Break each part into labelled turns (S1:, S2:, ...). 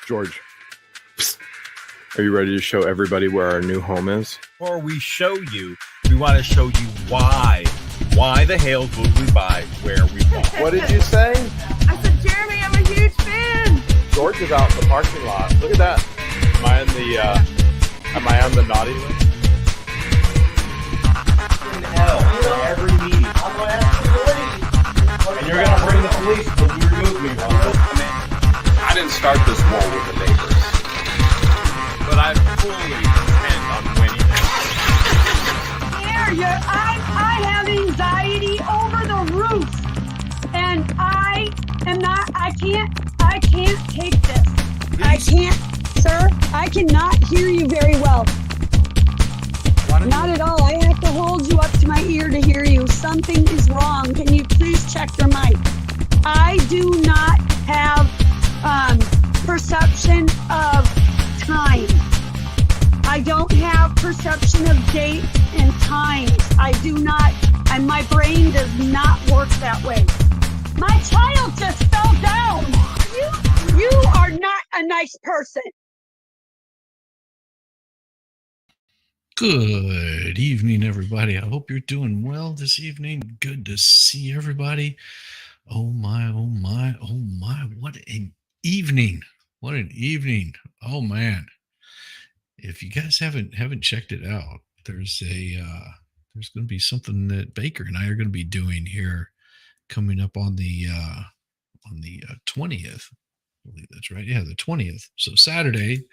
S1: George, are you ready to show everybody where our new home is?
S2: Before we show you, we want to show you why the Hales would we buy where we want.
S1: What did you say?
S3: I said, Jeremy, I'm a huge fan.
S1: George is out in the parking lot. Look at that. Am I on the naughty list?
S2: Hell, for every meeting. And you're gonna bring the police because you removed me once.
S1: I didn't start this war with the neighbors.
S2: But I fully intend on winning it.
S3: I have anxiety over the roof. And I can't take this. I can't, sir. I cannot hear you very well. Not at all. I have to hold you up to my ear to hear you. Something is wrong. Can you please check your mic? I do not have perception of time. I don't have perception of date and times. I do not, and my brain does not work that way. My child just fell down. You are not a nice person.
S4: Good evening, everybody. I hope you're doing well this evening. Good to see everybody. Oh my, oh my, oh my. What an evening. What an evening. Oh man. If you guys haven't checked it out, there's going to be something that Baker and I are going to be doing here coming up on the 20th. I believe that's right. Yeah, the 20th. So Saturday,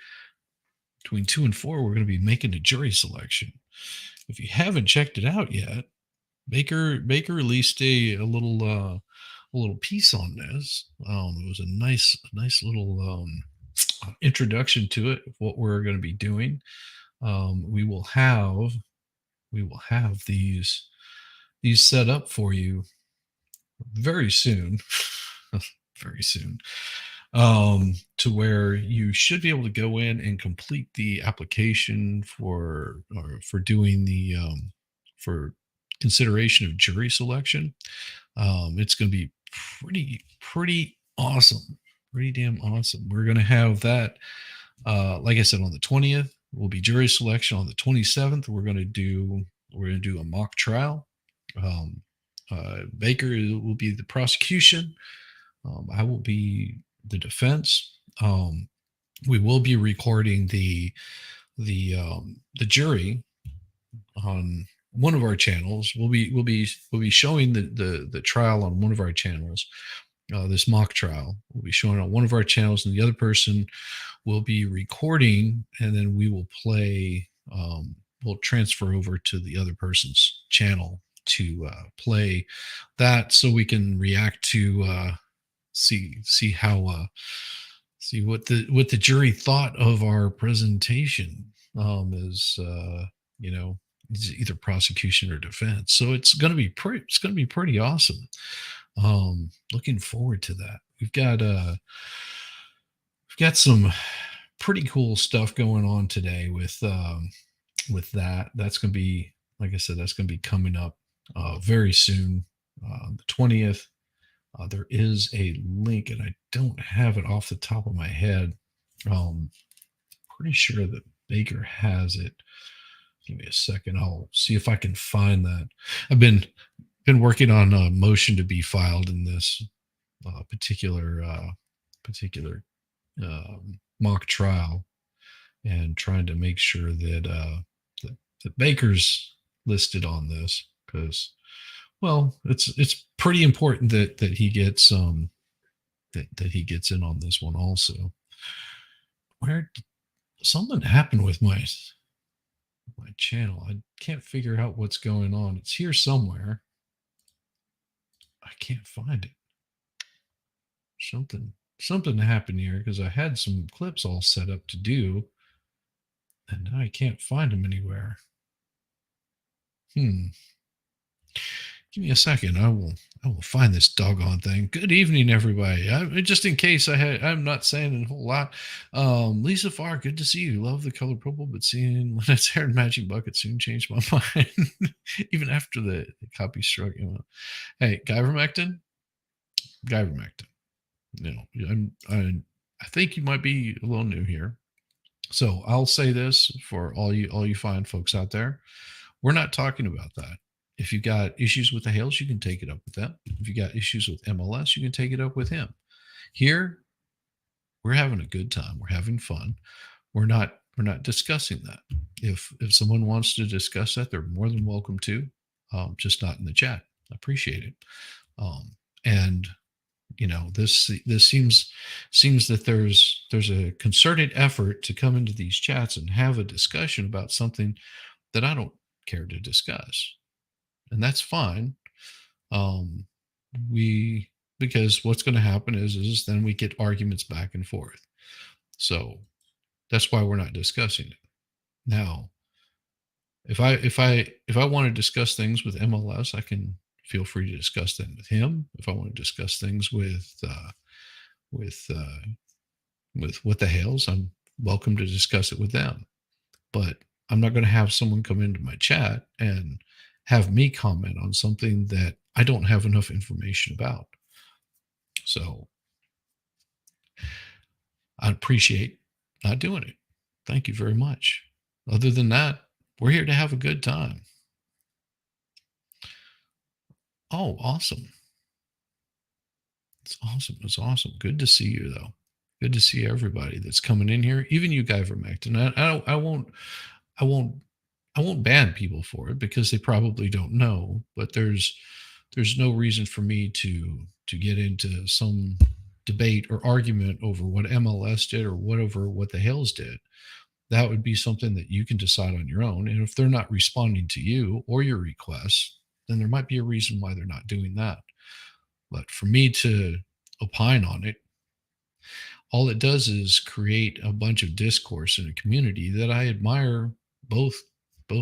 S4: between 2 and 4, we're going to be making a jury selection. If you haven't checked it out yet, Baker released a little piece on this. It was a nice little introduction to it, of what we're going to be doing. We will have these set up for you very soon. Very soon. To where you should be able to go in and complete the application for doing the for consideration of jury selection. It's going to be pretty awesome, pretty damn awesome. We're going to have that, like I said, on the 20th will be jury selection. On the 27th, we're going to do a mock trial. Baker will be the prosecution. I will be the defense. We will be recording the jury on one of our channels. We'll be showing the trial on one of our channels. This mock trial will be showing on one of our channels, and the other person will be recording, and then we will play. We'll transfer over to the other person's channel to play that, so we can react to see what the jury thought of our presentation. Is either prosecution or defense. So it's going to be pretty awesome. Looking forward to that. We've got some pretty cool stuff going on today with that. That's going to be, like I said, that's going to be coming up very soon. The 20th. There is a link, and I don't have it off the top of my head. Pretty sure that Baker has it. Give me a second. I'll see if I can find that. I've been working on a motion to be filed in this particular mock trial, and trying to make sure that that Baker's listed on this, because, well, it's pretty important that he gets that he gets in on this one also. Where something happened with my channel. I can't figure out what's going on. It's here somewhere. I can't find it. Something happened here, because I had some clips all set up to do, and now I can't find them anywhere. Give me a second. I will find this doggone thing. Good evening, everybody. Just in case I'm not saying a whole lot. Lisa Farr, good to see you. Love the color purple, but seeing LIEnette's hair and matching bucket soon changed my mind. Even after the copy struck. Hey, Ivermectin. No, I think you might be a little new here. So I'll say this for all you fine folks out there. We're not talking about that. If you got issues with the Hales, you can take it up with them. If you got issues with MLS, you can take it up with him. Here, we're having a good time. We're having fun. We're not discussing that. If someone wants to discuss that, they're more than welcome to. Just not in the chat. I appreciate it. And this seems that there's a concerted effort to come into these chats and have a discussion about something that I don't care to discuss, and that's fine. Because what's going to happen is then we get arguments back and forth. So that's why we're not discussing it now. If I want to discuss things with MLS, I can feel free to discuss them with him. If I want to discuss things with what the Hales, I'm welcome to discuss it with them. But I'm not going to have someone come into my chat and have me comment on something that I don't have enough information about. So I appreciate not doing it. Thank you very much. Other than that, we're here to have a good time. Oh, awesome. It's awesome. It's awesome. Good to see you, though. Good to see everybody that's coming in here, even you, Guy Vermectin. I won't ban people for it because they probably don't know, but there's no reason for me to get into some debate or argument over what MLS did or whatever what the Hales did. That would be something that you can decide on your own. And if they're not responding to you or your requests, then there might be a reason why they're not doing that. But for me to opine on it, all it does is create a bunch of discourse in a community that I admire both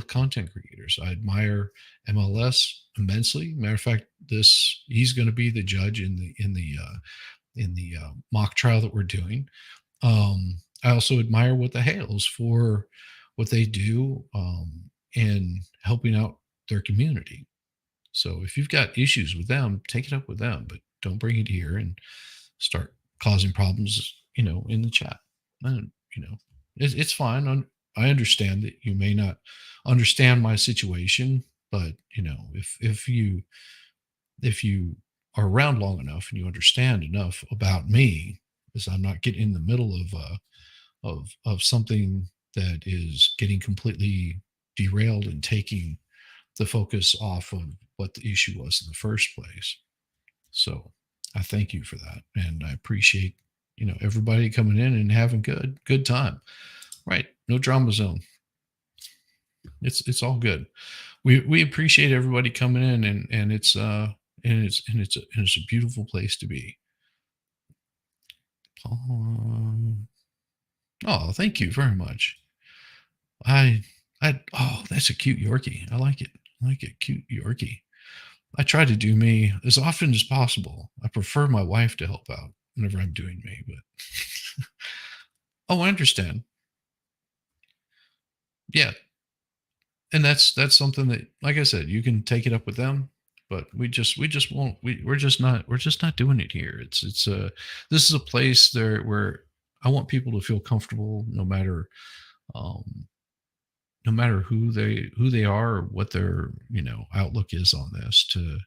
S4: content creators. I admire MLS immensely. Matter of fact, he's going to be the judge in the mock trial that we're doing. I also admire what the Hales for what they do in helping out their community. So if you've got issues with them, take it up with them, but don't bring it here and start causing problems, in the chat. And, it's fine. I understand that you may not understand my situation, but if you are around long enough and you understand enough about me, is I'm not getting in the middle of something that is getting completely derailed and taking the focus off of what the issue was in the first place. So I thank you for that, and I appreciate everybody coming in and having good time. Right? No drama zone. It's all good. We appreciate everybody coming in, and it's a beautiful place to be. Oh, thank you very much. That's a cute Yorkie. I like it. Cute Yorkie. I try to do me as often as possible. I prefer my wife to help out whenever I'm doing me, but I understand. Yeah. And that's something that, like I said, you can take it up with them, but we just won't. We're just not doing it here. This is a place there where I want people to feel comfortable, no matter who they are or what their outlook is on this, to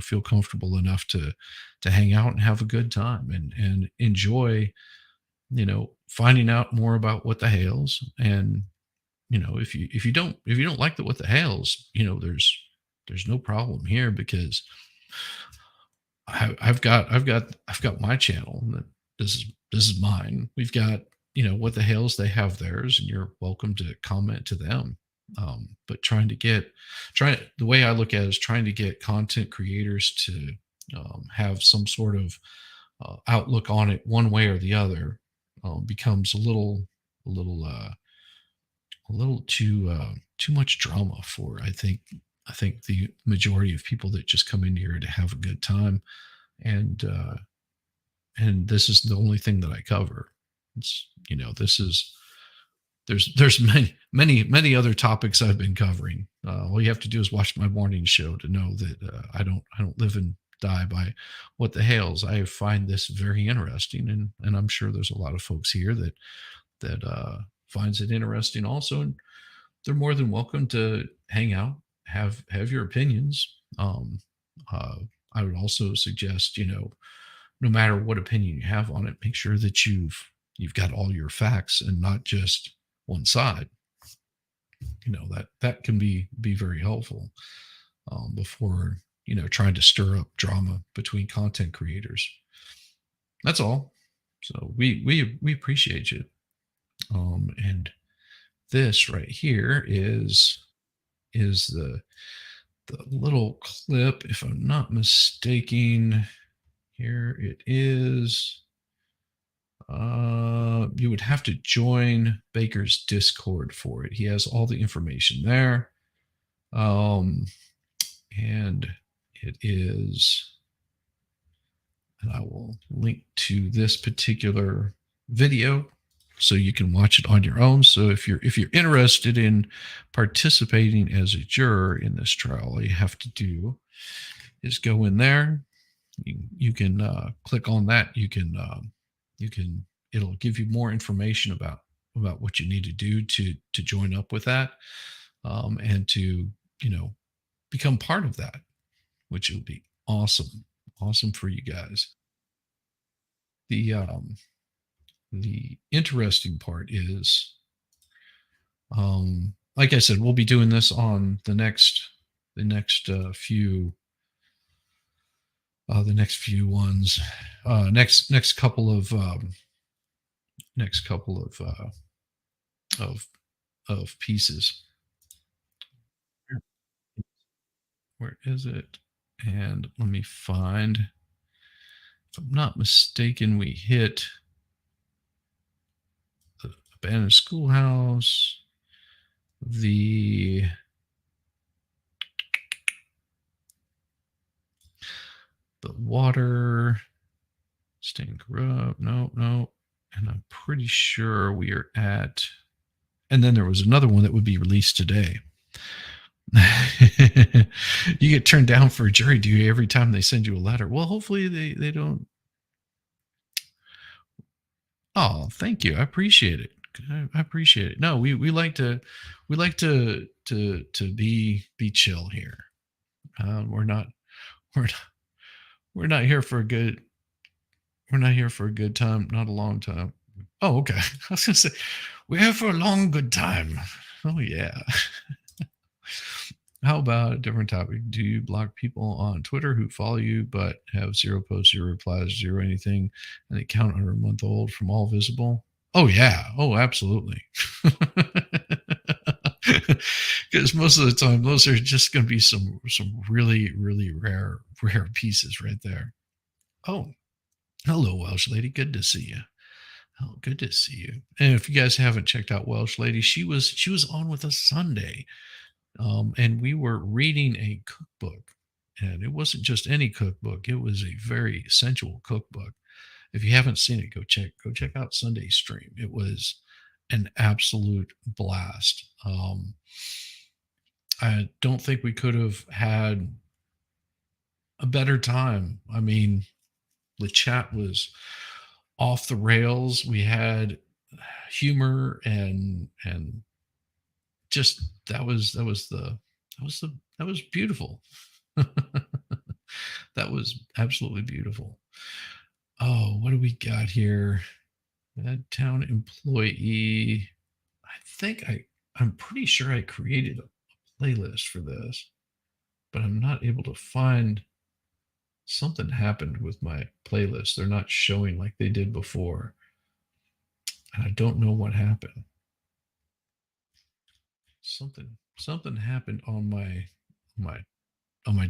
S4: feel comfortable enough to hang out and have a good time and enjoy finding out more about what the Hales. And if you don't like what the Hales, there's no problem here, because I've got my channel. This is mine. We've got what the Hales, they have theirs, and you're welcome to comment to them. But the way I look at it is trying to get content creators to have some sort of outlook on it one way or the other becomes a little too much drama for I think the majority of people that just come in here to have a good time, and this is the only thing that I cover. It's there's many other topics I've been covering. All you have to do is watch my morning show to know that I don't live in die by what the Hales. I find this very interesting, and I'm sure there's a lot of folks here that finds it interesting also, and they're more than welcome to hang out, have your opinions. Uh, I would also suggest, no matter what opinion you have on it, make sure that you've got all your facts and not just one side. That can be very helpful before trying to stir up drama between content creators. That's all. So we appreciate you. And this right here is the little clip, if I'm not mistaken. Here it is. You would have to join Baker's Discord for it. He has all the information there. And it is, and I will link to this particular video so you can watch it on your own. So if you're interested in participating as a juror in this trial, all you have to do is go in there. You can click on that. You can it'll give you more information about what you need to do to join up with that, and to become part of that, which will be awesome for you guys. The interesting part is, like I said, we'll be doing this on the next few ones, next couple of pieces. Where is it? And let me find, if I'm not mistaken, we hit the abandoned schoolhouse, the water, staying corrupt. No. And I'm pretty sure we are at, and then there was another one that would be released today. You get turned down for jury duty every time they send you a letter. Well, hopefully they don't. Oh, thank you. I appreciate it. I appreciate it. No, we like to be chill here. We're not here for a good. We're not here for a good time, not a long time. Oh, okay. I was gonna say we're here for a long good time. Oh yeah. How about a different topic? Do you block people on Twitter who follow you but have 0 posts, 0 replies, 0 anything, and they count under a month old from all visible? Oh yeah. Oh, absolutely. Because most of the time, those are just going to be some really, really rare pieces right there. Oh, hello, Welsh lady. Good to see you. Oh, good to see you. And if you guys haven't checked out Welsh lady, she was on with us Sunday. And we were reading a cookbook, and it wasn't just any cookbook. It was a very sensual cookbook. If you haven't seen it, go check out Sunday's stream. It was an absolute blast. I don't think we could have had a better time. I mean, the chat was off the rails. We had humor and just that was beautiful. That was absolutely beautiful. Oh, what do we got here? That town employee. I'm pretty sure I created a playlist for this, but I'm not able to find. Something happened with my playlist. They're not showing like they did before, and I don't know what happened. Something happened on my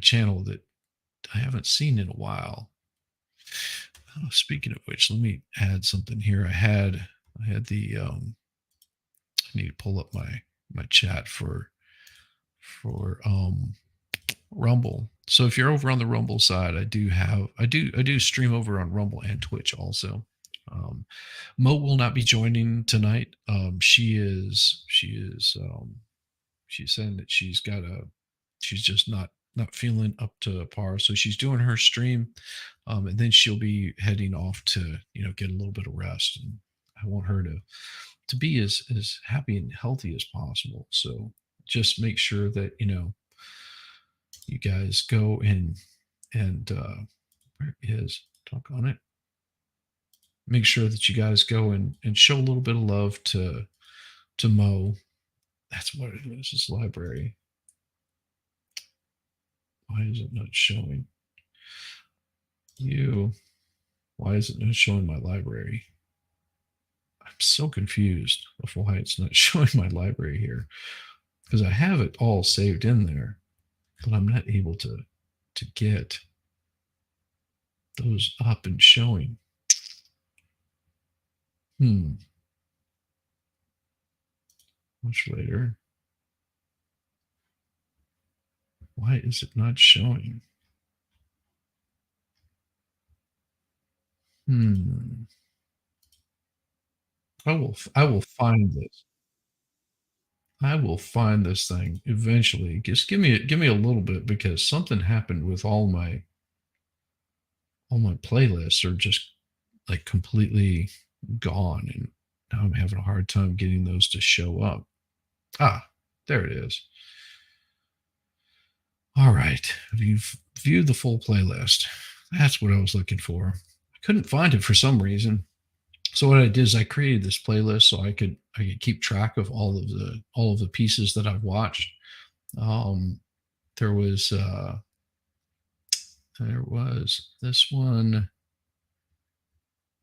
S4: channel that I haven't seen in a while. Oh, speaking of which, let me add something here. I had the I need to pull up my chat for Rumble. So if you're over on the Rumble side, I do stream over on Rumble and Twitch also. Mo will not be joining tonight. She's saying that she's just not not feeling up to par. So she's doing her stream, and then she'll be heading off to get a little bit of rest. And I want her to be as happy and healthy as possible. So just make sure that you guys go and where is talk on it. Make sure that you guys go and show a little bit of love to Mo. That's what it is. It's library. Why is it not showing you? Why is it not showing my library? I'm so confused of why it's not showing my library here, because I have it all saved in there, but I'm not able to get those up and showing. Much later. Why is it not showing? I will find this. I will find this thing eventually. Just give me a little bit, because something happened with all my playlists are just like completely gone, and now I'm having a hard time getting those to show up. Ah, there it is. All right, you've viewed the full playlist. That's what I was looking for. I couldn't find it for some reason. So what I did is I created this playlist so I could keep track of all of the pieces that I've watched. There was this one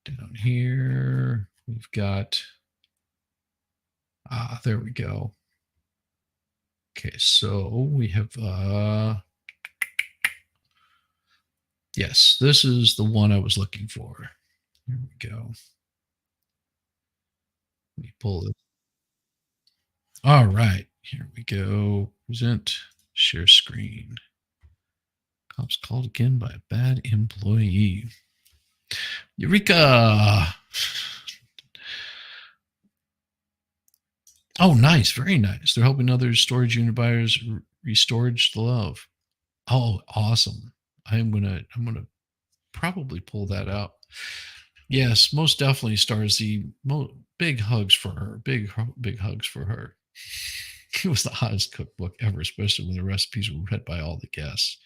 S4: down here. We've got there we go. Okay, so we have yes, this is the one I was looking for. Here we go. Let me pull it. All right, here we go. Present, share screen. Cops called again by a bad employee. Eureka! Oh, nice. Very nice. They're helping other storage unit buyers re-storage the love. Oh, awesome. I'm gonna probably pull that out. Yes, most definitely, Starzy. Big hugs for her. Big hugs for her. It was the hottest cookbook ever, especially when the recipes were read by all the guests.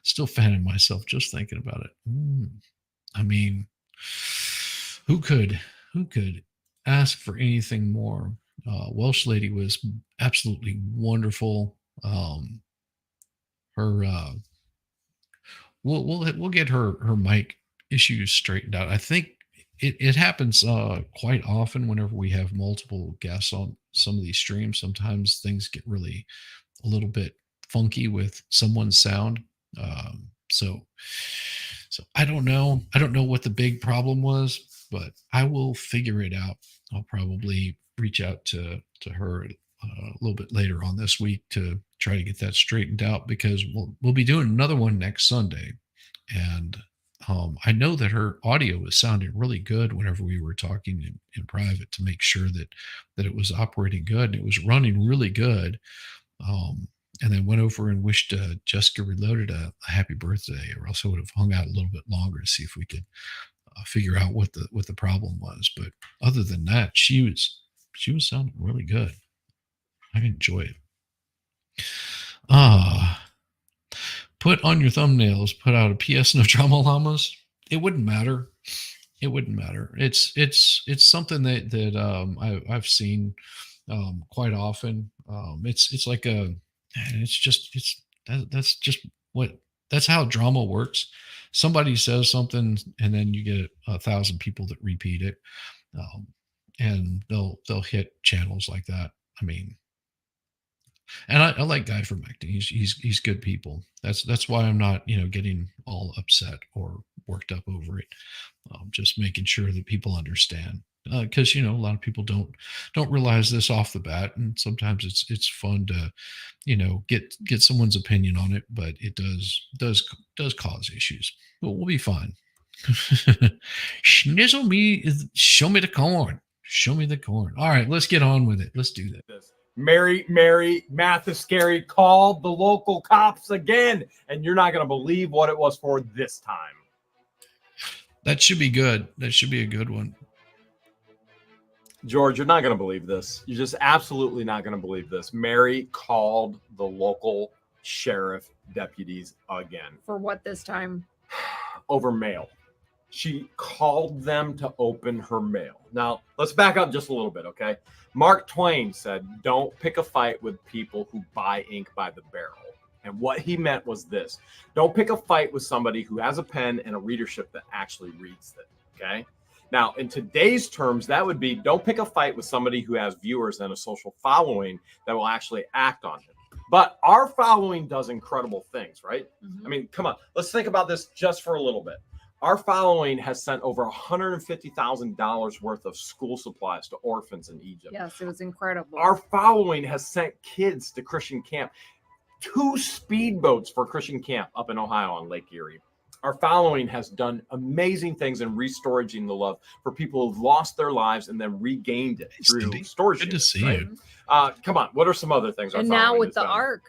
S4: Still fanning myself just thinking about it. I mean, who could ask for anything more? Welsh lady was absolutely wonderful. We'll get her mic issues straightened out. I think it happens quite often whenever we have multiple guests on some of these streams. Sometimes things get really a little bit funky with someone's sound. So I don't know. I don't know what the big problem was, but I will figure it out. I'll probably reach out to her a little bit later on this week to try to get that straightened out, because we'll be doing another one next Sunday. And I know that her audio was sounding really good whenever we were talking in private to make sure that it was operating good, and it was running really good. And then went over and wished Jessica Reloaded a happy birthday, or else I would have hung out a little bit longer to see if we could figure out what the problem was. But other than that, she was sounding really good. I enjoy it. Put on your thumbnails, put out a PS no drama llamas. It wouldn't matter. It wouldn't matter. It's something that I've seen quite often. It's like that's how drama works. Somebody says something, and then you get 1,000 people that repeat it, and they'll hit channels like that. I mean, and I like Guy from acting. He's good people. That's why I'm not getting all upset or worked up over it. Just making sure that people understand, because a lot of people don't realize this off the bat, and sometimes it's fun to get someone's opinion on it, but it does cause issues. But we'll be fine. Schnizzle me, show me the corn. Show me the corn. All right, let's get on with it. Let's do that.
S5: Mary, math is scary. Called the local cops again, and you're not going to believe what it was for this time.
S4: That should be good. That should be a good one.
S5: George, you're not going to believe this. You're just absolutely not going to believe this. Mary called the local sheriff deputies again.
S6: For what this time?
S5: Over mail. She called them to open her mail. Now, let's back up just a little bit, okay? Mark Twain said, don't pick a fight with people who buy ink by the barrel. And what he meant was this. Don't pick a fight with somebody who has a pen and a readership that actually reads it, okay? Now, in today's terms, that would be don't pick a fight with somebody who has viewers and a social following that will actually act on it. But our following does incredible things, right?
S6: Mm-hmm.
S5: I mean, come on. Let's think about this just for a little bit. Our following has sent over $150,000 worth of school supplies to orphans in Egypt.
S6: Yes, it was incredible.
S5: Our following has sent kids to Christian camp. 2 speedboats for Christian camp up in Ohio on Lake Erie. Our following has done amazing things in restoring the love for people who've lost their lives and then regained it through storage.
S4: Good to see you.
S5: Come on. What are some other things?
S6: And now with the Ark.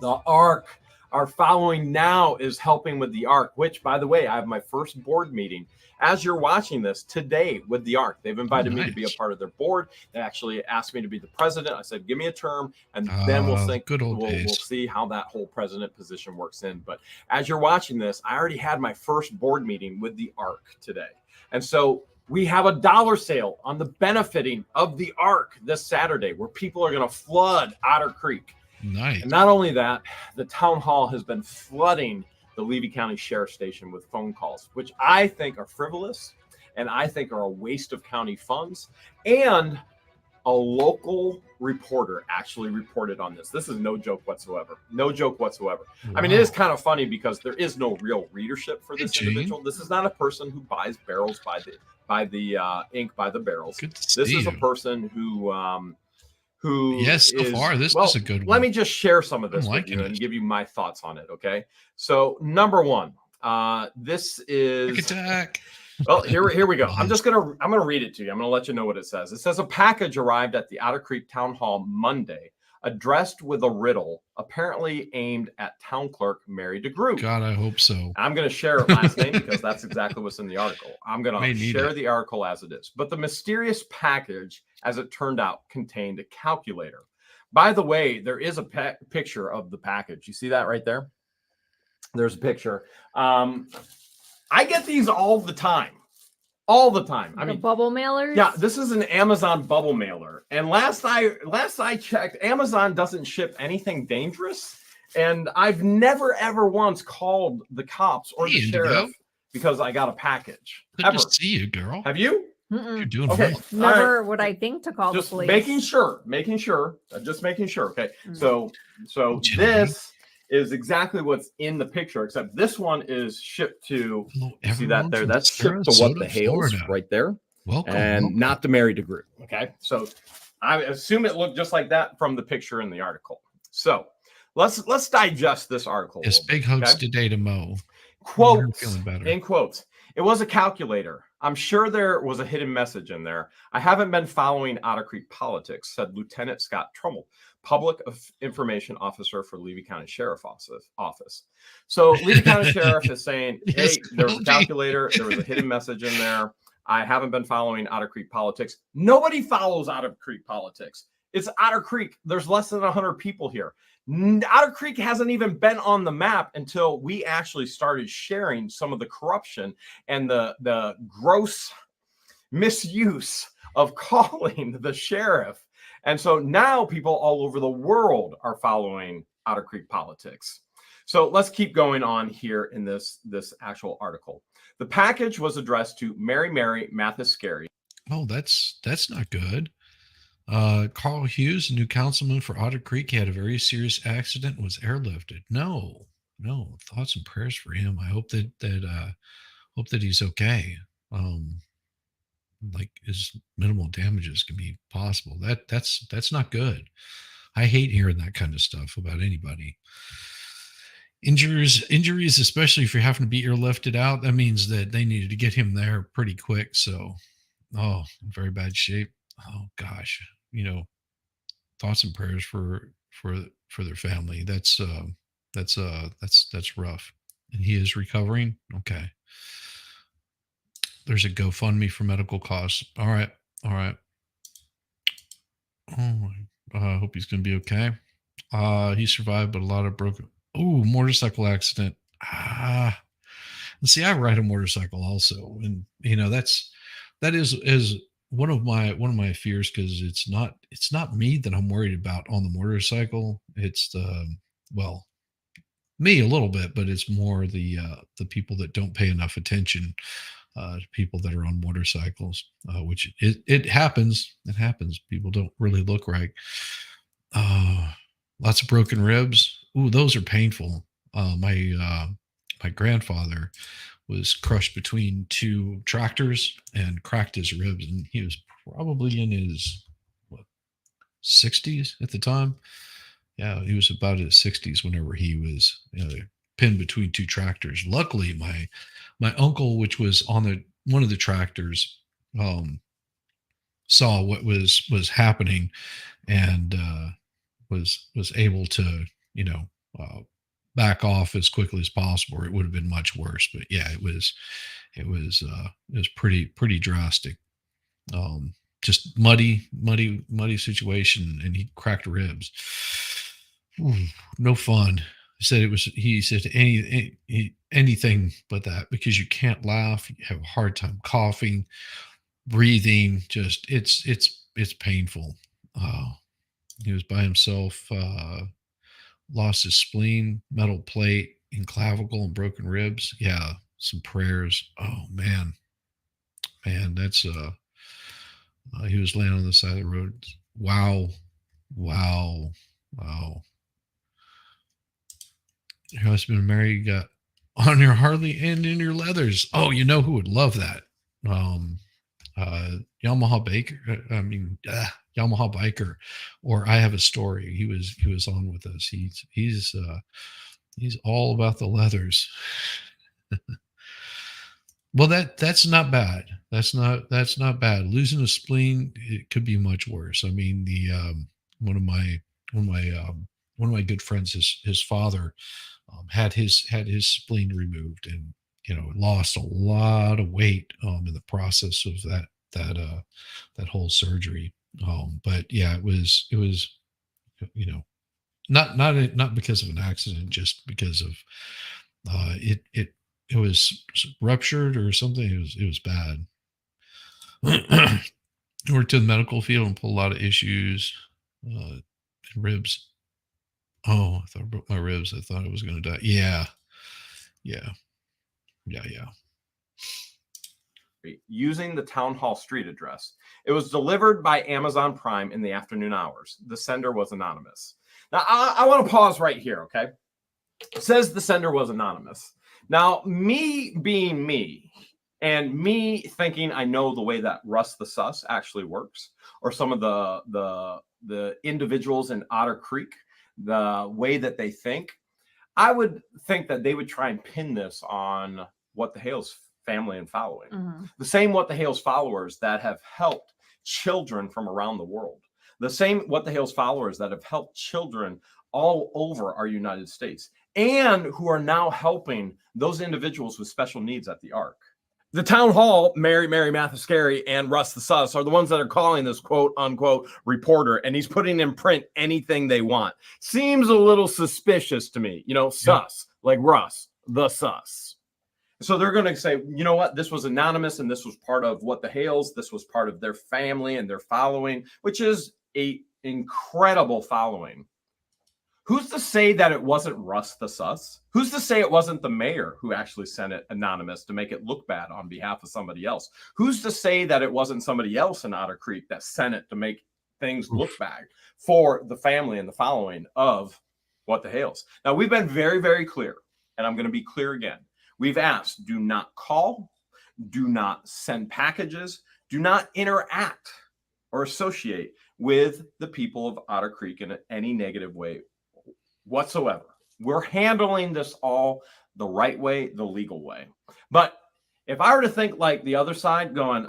S5: The Ark. Our following now is helping with the Ark, which, by the way, I have my first board meeting as you're watching this today with the Ark. They've invited me to be a part of their board. They actually asked me to be the president. I said, give me a term, and then we'll think we'll see how that whole president position works in. But as you're watching this, I already had my first board meeting with the Ark today. And so we have a dollar sale on the benefiting of the Ark this Saturday, where people are going to flood Otter Creek.
S4: Nice.
S5: And not only that, the town hall has been flooding the Levy County Sheriff's Station with phone calls, which I think are frivolous and I think are a waste of county funds. And a local reporter actually reported on this. This is no joke whatsoever. No joke whatsoever. Wow. I mean, it is kind of funny because there is no real readership for this individual. This is not a person who buys barrels by the ink by the barrels. This is a person who yes, so far this is a good one. Let me just share some of this with you and give you my thoughts on it. Okay, so number one, this is
S4: attack.
S5: Well, here we go. I'm gonna read it to you. I'm gonna let you know what it says. It says a package arrived at the Otter Creek Town Hall Monday, addressed with a riddle, apparently aimed at Town Clerk Mary DeGroot.
S4: God, I hope so.
S5: I'm going to share it last name because that's exactly what's in the article. I'm going to share the article as it is. But the mysterious package, as it turned out, contained a calculator. By the way, there is a picture of the package. You see that right there? There's a picture. I get these all the time. All the time. I mean,
S6: bubble mailers.
S5: Yeah, this is an Amazon bubble mailer. And last I checked, Amazon doesn't ship anything dangerous. And I've never ever once called the cops or the sheriff because I got a package.
S4: Good to see you, girl.
S5: Have you?
S4: You're doing
S5: okay.
S4: well.
S6: Never would I think to call the police.
S5: Making sure. Just making sure. Okay. So this is exactly what's in the picture, except this one is shipped to, you see that there? That's shipped to what the Hales right there. Welcome. Not to Mary DeGroot. Okay. So I assume it looked just like that from the picture in the article. So let's digest this article.
S4: It's big hugs today to Mo.
S5: Quotes, in quotes. It was a calculator. I'm sure there was a hidden message in there. I haven't been following Otter Creek politics, said Lieutenant Scott Trummel, Public Information Officer for Levy County Sheriff Office. So Levy County Sheriff is saying, hey, there was a calculator. There was a hidden message in there. I haven't been following Otter Creek politics. Nobody follows Otter Creek politics. It's Otter Creek. There's less than 100 people here. Otter Creek hasn't even been on the map until we actually started sharing some of the corruption and the gross misuse of calling the sheriff. And so now people all over the world are following Otter Creek politics. So let's keep going on here in this actual article. The package was addressed to Mary Mathis Scary.
S4: Oh, that's not good. Carl Hughes, new councilman for Otter Creek, had a very serious accident and was airlifted. No, thoughts and prayers for him. I hope that he's okay. Like as minimal damages can be possible. That's not good. I hate hearing that kind of stuff about anybody. Injuries, especially if you're having to be airlifted out, that means that they needed to get him there pretty quick. So, very bad shape. Oh gosh, thoughts and prayers for their family. That's rough. And he is recovering. Okay. There's a GoFundMe for medical costs. All right. Oh, I hope he's going to be okay. He survived, but a lot of broken. Oh, motorcycle accident. And see, I ride a motorcycle also, and that is one of my fears, because it's not me that I'm worried about on the motorcycle. It's me a little bit, but it's more the people that don't pay enough attention to people that are on motorcycles, which it happens. It happens. People don't really look right. Lots of broken ribs. Ooh, those are painful. My grandfather was crushed between two tractors and cracked his ribs, and he was probably in his 60s at the time. Yeah, he was about in his 60s whenever he was pinned between two tractors. Luckily, my uncle, which was on one of the tractors, saw what was happening, and was able to back off as quickly as possible, or it would have been much worse. But yeah, it was pretty drastic. Just muddy situation, and he cracked ribs. Ooh, no fun. He said anything but that, because you can't laugh, you have a hard time coughing, breathing, just it's painful. He was by himself, lost his spleen, metal plate in clavicle, and broken ribs. Yeah, some prayers. Oh man, that's he was laying on the side of the road. Wow. Your husband Mary got on your Harley and in your leathers. Oh, you know who would love that? Yamaha biker, or I Have a Story. He was on with us. He's all about the leathers. Well, that's not bad. That's not bad. Losing a spleen, it could be much worse. I mean, one of my good friends, his father had his spleen removed, and lost a lot of weight in the process of that whole surgery. But yeah, it was not because of an accident, just because of it was ruptured or something. It was bad. Worked in the medical field and pulled a lot of issues. Ribs. Oh, I thought I broke my ribs. I thought I was going to die. Yeah.
S5: Using the town hall street address. It was delivered by Amazon Prime in the afternoon hours. The sender was anonymous. Now, I want to pause right here, okay? It says the sender was anonymous. Now, me being me, and me thinking I know the way that Russ the Sus actually works, or some of the individuals in Otter Creek, the way that they think, I would think that they would try and pin this on What the Hale's family and following. Mm-hmm. The same What the Hale's followers that have helped children from around the world. The same What the Hale's followers that have helped children all over our United States, and who are now helping those individuals with special needs at the Ark. The town hall, Mary Mathescary and Russ the Sus, are the ones that are calling this quote unquote reporter, and he's putting in print anything they want. Seems a little suspicious to me, sus, like Russ the Sus. So they're going to say, you know what, this was anonymous, and this was part of What the Hales. This was part of their family and their following, which is a incredible following. Who's to say that it wasn't Russ the Sus? Who's to say it wasn't the mayor who actually sent it anonymous to make it look bad on behalf of somebody else? Who's to say that it wasn't somebody else in Otter Creek that sent it to make things look bad for the family and the following of What the Hales? Now, we've been very, very clear, and I'm going to be clear again. We've asked, do not call, do not send packages, do not interact or associate with the people of Otter Creek in any negative way whatsoever. We're handling this all the right way, the legal way. But if I were to think like the other side going,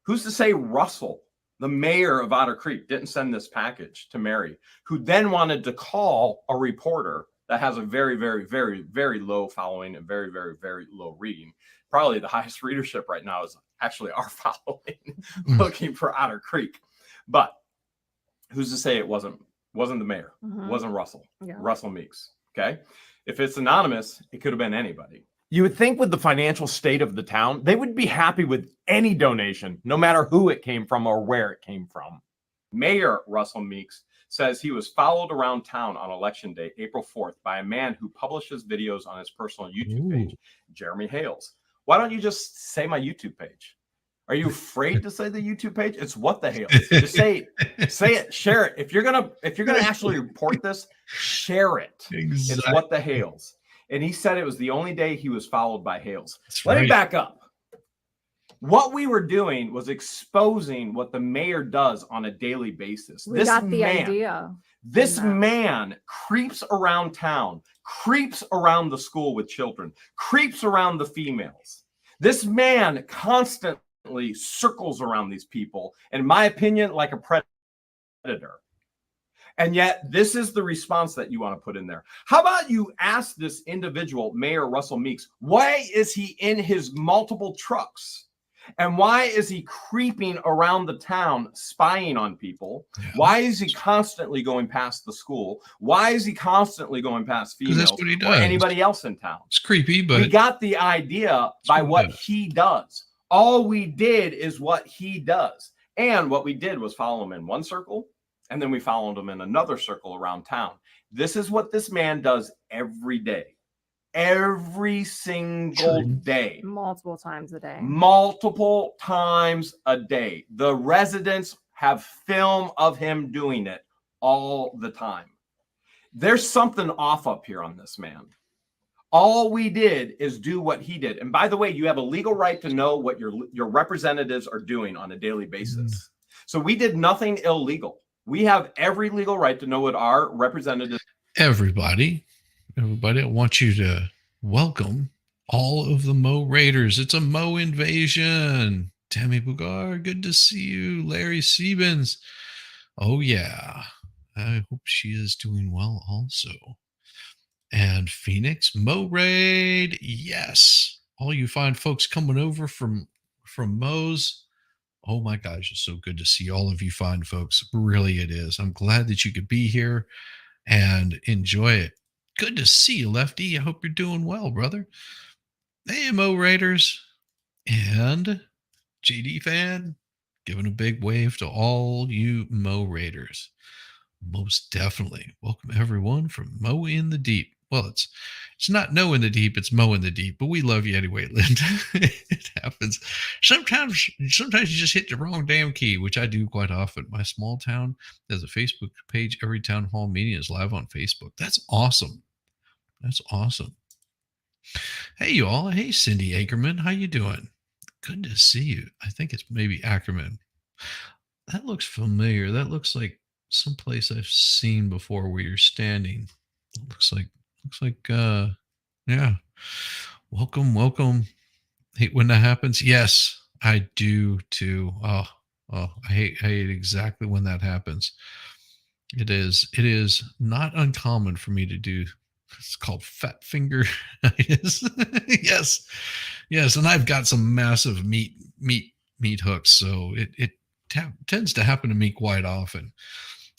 S5: who's to say Russell The mayor of Otter Creek didn't send this package to Mary, who then wanted to call a reporter that has a very, very, very, very low following and very, very, very low reading. Probably the highest readership right now is actually our following, looking for Otter Creek. But who's to say it wasn't the mayor? It wasn't Russell.
S6: Yeah.
S5: Russell Meeks. Okay. If it's anonymous, it could have been anybody. You would think with the financial state of the town, they would be happy with any donation, no matter who it came from or where it came from. Mayor Russell Meeks says he was followed around town on election day, April 4th, by a man who publishes videos on his personal YouTube page, Jeremy Hales. Why don't you just say my YouTube page? Are you afraid to say the YouTube page? It's what the Hales. Just say it, share it. If you're gonna actually report this, share it. Exactly. It's what the Hales. And he said it was the only day he was followed by Hales. Let me back up. What we were doing was exposing what the mayor does on a daily basis.
S6: We got the idea.
S5: This man creeps around town, creeps around the school with children, creeps around the females. This man constantly circles around these people, in my opinion, like a predator. And yet, this is the response that you want to put in there. How about you ask this individual, Mayor Russell Meeks, why is he in his multiple trucks? And why is he creeping around the town, spying on people? Yeah. Why is he constantly going past the school? Why is he constantly going past females
S4: that's what he does.
S5: Or anybody else in town?
S4: It's creepy, but
S5: we got the idea by what he does. All we did is what he does. And what we did was follow him in one circle, and then we followed him in another circle around town. This is what this man does every day. Every single day.
S6: Multiple times a day.
S5: Multiple times a day. The residents have film of him doing it all the time. There's something off up here on this man. All we did is do what he did. And by the way, you have a legal right to know what your representatives are doing on a daily basis. So we did nothing illegal. We have every legal right to know what our representatives.
S4: Everybody, I want you to welcome all of the Mo Raiders. It's a Mo invasion. Tammy Bugar, good to see you. Larry Siebens. Oh, yeah. I hope she is doing well also. And Phoenix, Mo Raid. Yes. All you fine folks coming over from Mo's. Oh, my gosh. It's so good to see all of you fine folks. Really, it is. I'm glad that you could be here and enjoy it. Good to see you, Lefty. I hope you're doing well, brother. Hey, Mo Raiders. And JD fan, giving a big wave to all you Mo Raiders. Most definitely. Welcome, everyone, from Mo in the Deep. Well, it's not No in the Deep, it's Mo in the Deep, but we love you anyway, Linda. It happens. Sometimes you just hit the wrong damn key, which I do quite often. My small town has a Facebook page. Every town hall meeting is live on Facebook. That's awesome. That's awesome. Hey, you all. Hey, Cindy Ackerman. How you doing? Good to see you. I think it's maybe Ackerman. That looks familiar. That looks like someplace I've seen before where you're standing. It looks like, yeah. Welcome. Hate when that happens. Yes, I do too. Oh, I hate exactly when that happens. It is not uncommon for me to do. It's called fat finger. Yes. And I've got some massive meat hooks. So it tends to happen to me quite often,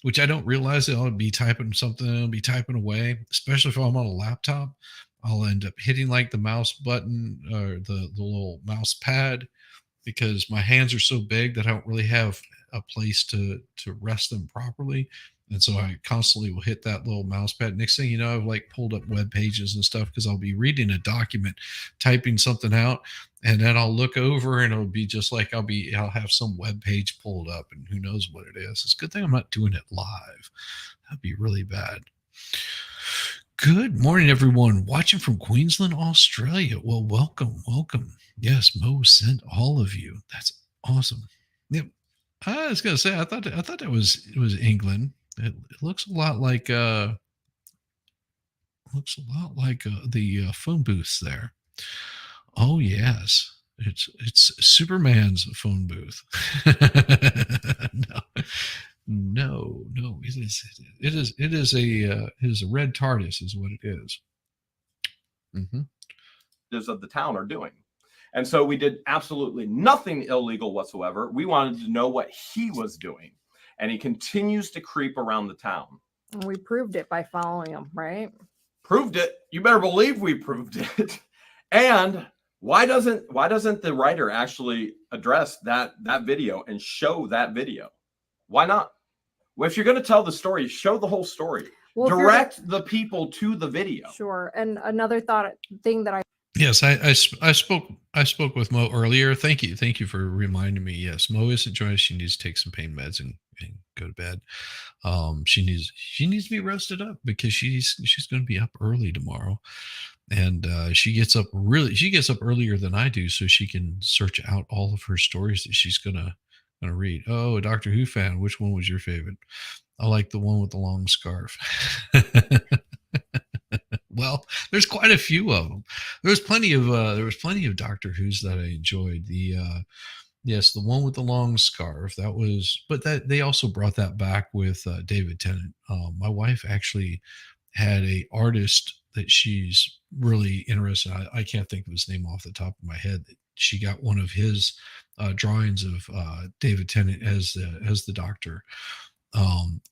S4: which I don't realize that I'll be typing something, I'll be typing away, especially if I'm on a laptop. I'll end up hitting like the mouse button or the little mouse pad because my hands are so big that I don't really have a place to rest them properly. And so I constantly will hit that little mouse pad. Next thing you know, I've like pulled up web pages and stuff because I'll be reading a document, typing something out, and then I'll look over and it'll be just like I'll have some web page pulled up and who knows what it is. It's a good thing I'm not doing it live. That'd be really bad. Good morning, everyone. Watching from Queensland, Australia. Well, welcome. Yes, Mo sent all of you. That's awesome. Yep. I was gonna say I thought it was England. It looks a lot like the phone booths there. Oh yes, it's Superman's phone booth. It is a red TARDIS is what it is. Mm-hmm.
S5: Of the town are doing. And so we did absolutely nothing illegal whatsoever. We wanted to know what he was doing. And he continues to creep around the town.
S6: And we proved it by following him, right?
S5: Proved it. You better believe we proved it. And why doesn't the writer actually address that video and show that video? Why not? Well, if you're going to tell the story, show the whole story. Well, direct the people to the video.
S6: Sure. And another thing that I
S4: Yes, I spoke with Mo earlier. Thank you for reminding me. Yes, Mo isn't joining us. She needs to take some pain meds and go to bed. She needs to be rested up because she's going to be up early tomorrow, and she gets up earlier than I do so she can search out all of her stories that she's gonna read. Oh, a Doctor Who fan. Which one was your favorite? I like the one with the long scarf. Well, there's quite a few of them. There was plenty of Doctor Who's that I enjoyed. Yes, the one with the long scarf. That they also brought that back with David Tennant. My wife actually had a artist that she's really interested in. I can't think of his name off the top of my head. She got one of his drawings of David Tennant as the Doctor.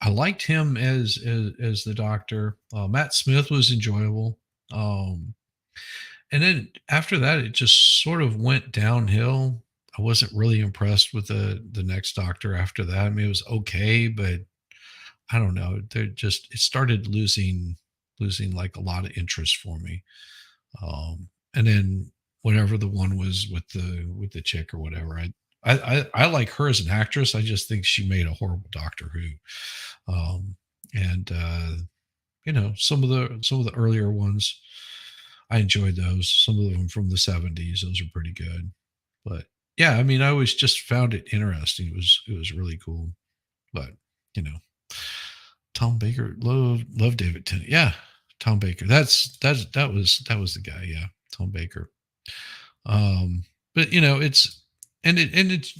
S4: I liked him as the Doctor. Matt Smith was enjoyable. And then after that, it just sort of went downhill. I wasn't really impressed with the next Doctor after that. I mean, it was okay, but I don't know. It started losing like a lot of interest for me. And then whenever the one was with the chick or whatever, I like her as an actress. I just think she made a horrible Doctor Who. Some of the earlier ones, I enjoyed those. Some of them from the 70s, those are pretty good. But yeah, I mean, I always just found it interesting. It was really cool. But Tom Baker, love David Tennant. Yeah, Tom Baker. That was the guy. Yeah, Tom Baker. But it's. And it's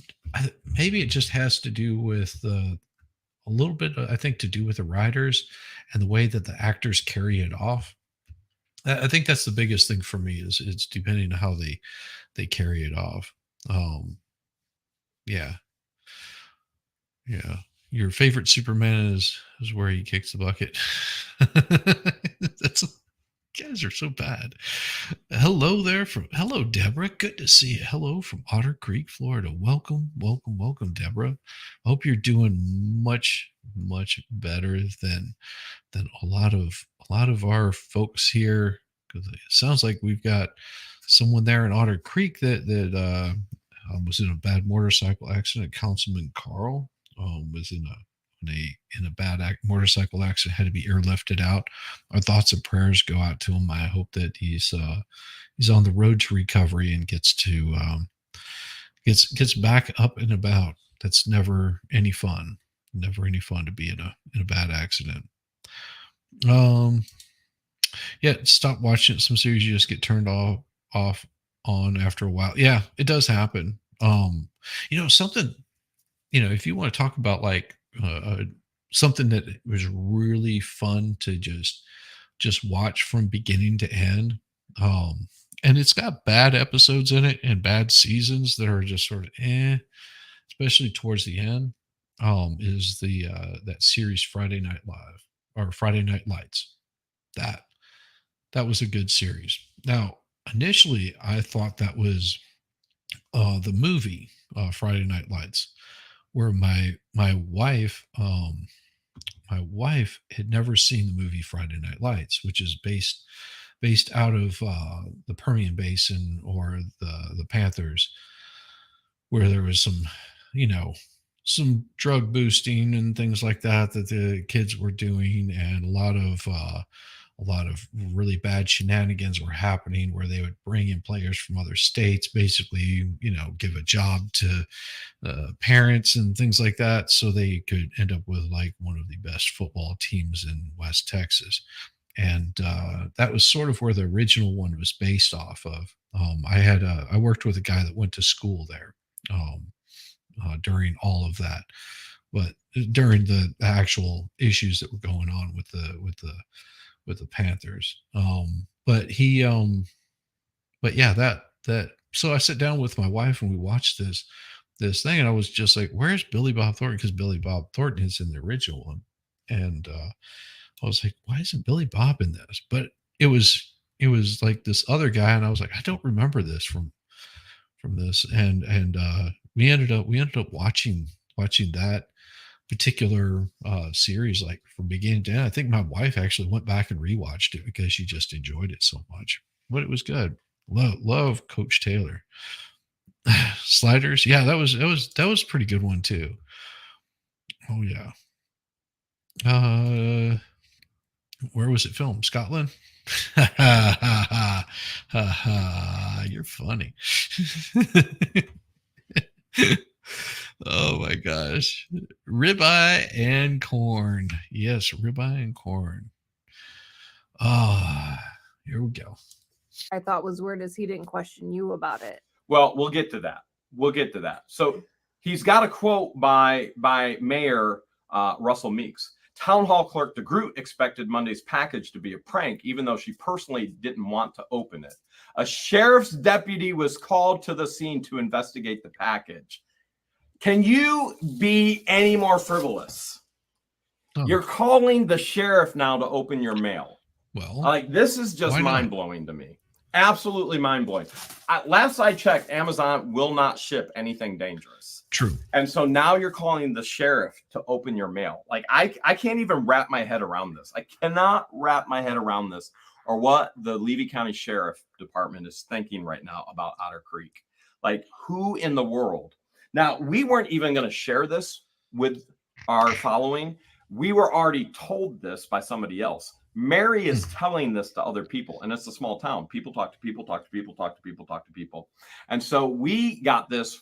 S4: maybe it just has to do with a little bit, I think, to do with the writers and the way that the actors carry it off. I think that's the biggest thing for me is it's depending on how they carry it off. Yeah. Your favorite Superman is where he kicks the bucket. Guys are so bad. Hello, Deborah. Good to see you. Hello from Otter Creek, Florida. Welcome, Deborah. I hope you're doing much, much better than a lot of our folks here. Because it sounds like we've got someone there in Otter Creek that was in a bad motorcycle accident. Councilman Carl was in a bad motorcycle accident, had to be airlifted out. Our thoughts and prayers go out to him. I hope that he's on the road to recovery and gets back up and about. That's never any fun. Never any fun to be in a bad accident. Stop watching some series. You just get turned off on after a while. Yeah, it does happen. Something. If you want to talk about like something that was really fun to just watch from beginning to end, and it's got bad episodes in it and bad seasons that are just sort of especially towards the end, is that series Friday Night Live or Friday Night Lights. That was a good series. Now, initially, I thought that was the movie Friday Night Lights, where my wife had never seen the movie Friday Night Lights, which is based out of the Permian Basin or the Panthers, where there was some drug boosting and things like that the kids were doing, and a lot of really bad shenanigans were happening where they would bring in players from other states, basically, give a job to parents and things like that, so they could end up with like one of the best football teams in West Texas. And that was sort of where the original one was based off of. I worked with a guy that went to school there during all of that. but during the actual issues that were going on with the Panthers. But he but yeah, that so I sat down with my wife and we watched this thing, and I was just like, where's Billy Bob Thornton? Because Billy Bob Thornton is in the original one. And I was like, why isn't Billy Bob in this? But it was like this other guy, and I was like, I don't remember this from this. And we ended up watching that particular series like from beginning to end. I think my wife actually went back and rewatched it because she just enjoyed it so much. But it was good. Love Coach Taylor. Sliders, yeah, that was a pretty good one too. Oh yeah. Where was it filmed? Scotland? You're funny. Oh my gosh. Ribeye and corn. Yes, ribeye and corn. Here we go.
S6: I thought was weird is he didn't question you about it.
S5: Well, we'll get to that. So he's got a quote by Mayor Russell Meeks. Town Hall Clerk DeGroot expected Monday's package to be a prank, even though she personally didn't want to open it. A sheriff's deputy was called to the scene to investigate the package. Can you be any more frivolous? Oh. You're calling the sheriff now to open your mail.
S4: Well,
S5: like, this is just mind-blowing to me. Absolutely mind-blowing. Last I checked, Amazon will not ship anything dangerous.
S4: True.
S5: And so now you're calling the sheriff to open your mail. Like, I can't even wrap my head around this. I cannot wrap my head around this, or what the Levy County Sheriff Department is thinking right now about Otter Creek. Like, who in the world? Now, we weren't even going to share this with our following. We were already told this by somebody else. Mary is telling this to other people, and it's a small town. People talk to people, talk to people, talk to people, talk to people. And so we got this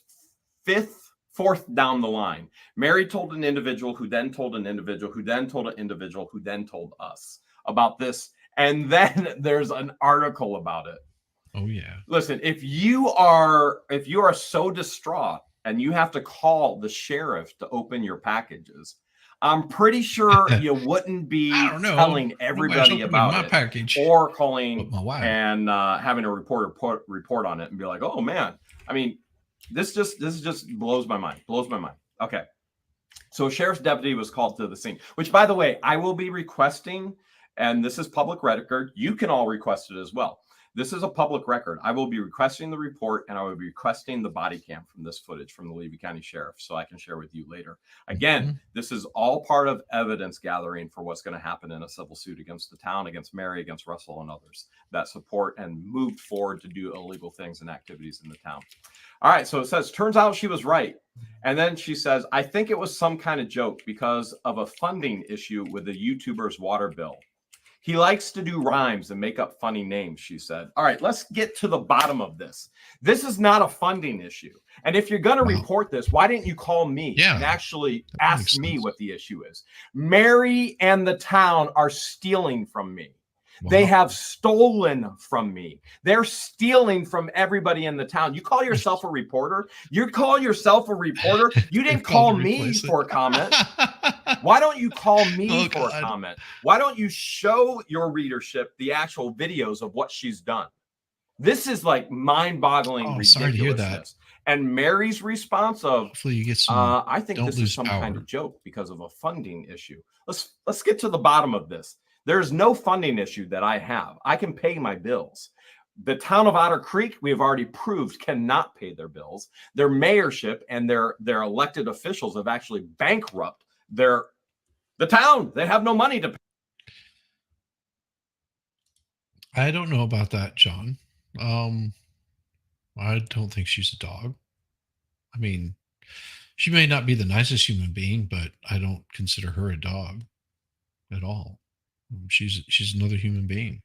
S5: fourth down the line. Mary told an individual who then told an individual who then told an individual who then told us about this. And then there's an article about it.
S4: Oh, yeah.
S5: Listen, if you are so distraught and you have to call the sheriff to open your packages, I'm pretty sure you wouldn't be telling everybody about it,
S4: package,
S5: or calling my wife and having a reporter report on it and be like, "Oh man, I mean, this just blows my mind. Blows my mind." Okay, so a sheriff's deputy was called to the scene. Which, by the way, I will be requesting, and this is public record. You can all request it as well. This is a public record. I will be requesting the report, and I will be requesting the body cam from this footage from the Levy County Sheriff, so I can share with you later. Again, this is all part of evidence gathering for what's going to happen in a civil suit against the town, against Mary, against Russell, and others that support and moved forward to do illegal things and activities in the town. All right, so it says, turns out she was right. And then she says, I think it was some kind of joke because of a funding issue with the YouTuber's water bill. He likes to do rhymes and make up funny names, she said. All right, let's get to the bottom of this. This is not a funding issue. And if you're going to report this, why didn't you call me and actually ask me what the issue is? Mary and the town are stealing from me. Wow. They have stolen from me. They're stealing from everybody in the town. You call yourself a reporter? You call yourself a reporter? You didn't call me for a comment. Why don't you call me for a comment? Why don't you show your readership the actual videos of what she's done? This is like mind-boggling ridiculousness. Sorry to hear that. And Mary's response of, hopefully you get some, I think this is some kind of joke because of a funding issue. Let's get to the bottom of this. There's no funding issue that I have. I can pay my bills. The town of Otter Creek, we have already proved, cannot pay their bills. Their mayorship and their elected officials have actually bankrupted the town. They have no money to pay.
S4: I don't know about that, John. I don't think she's a dog. I mean, she may not be the nicest human being, but I don't consider her a dog at all. She's another human being,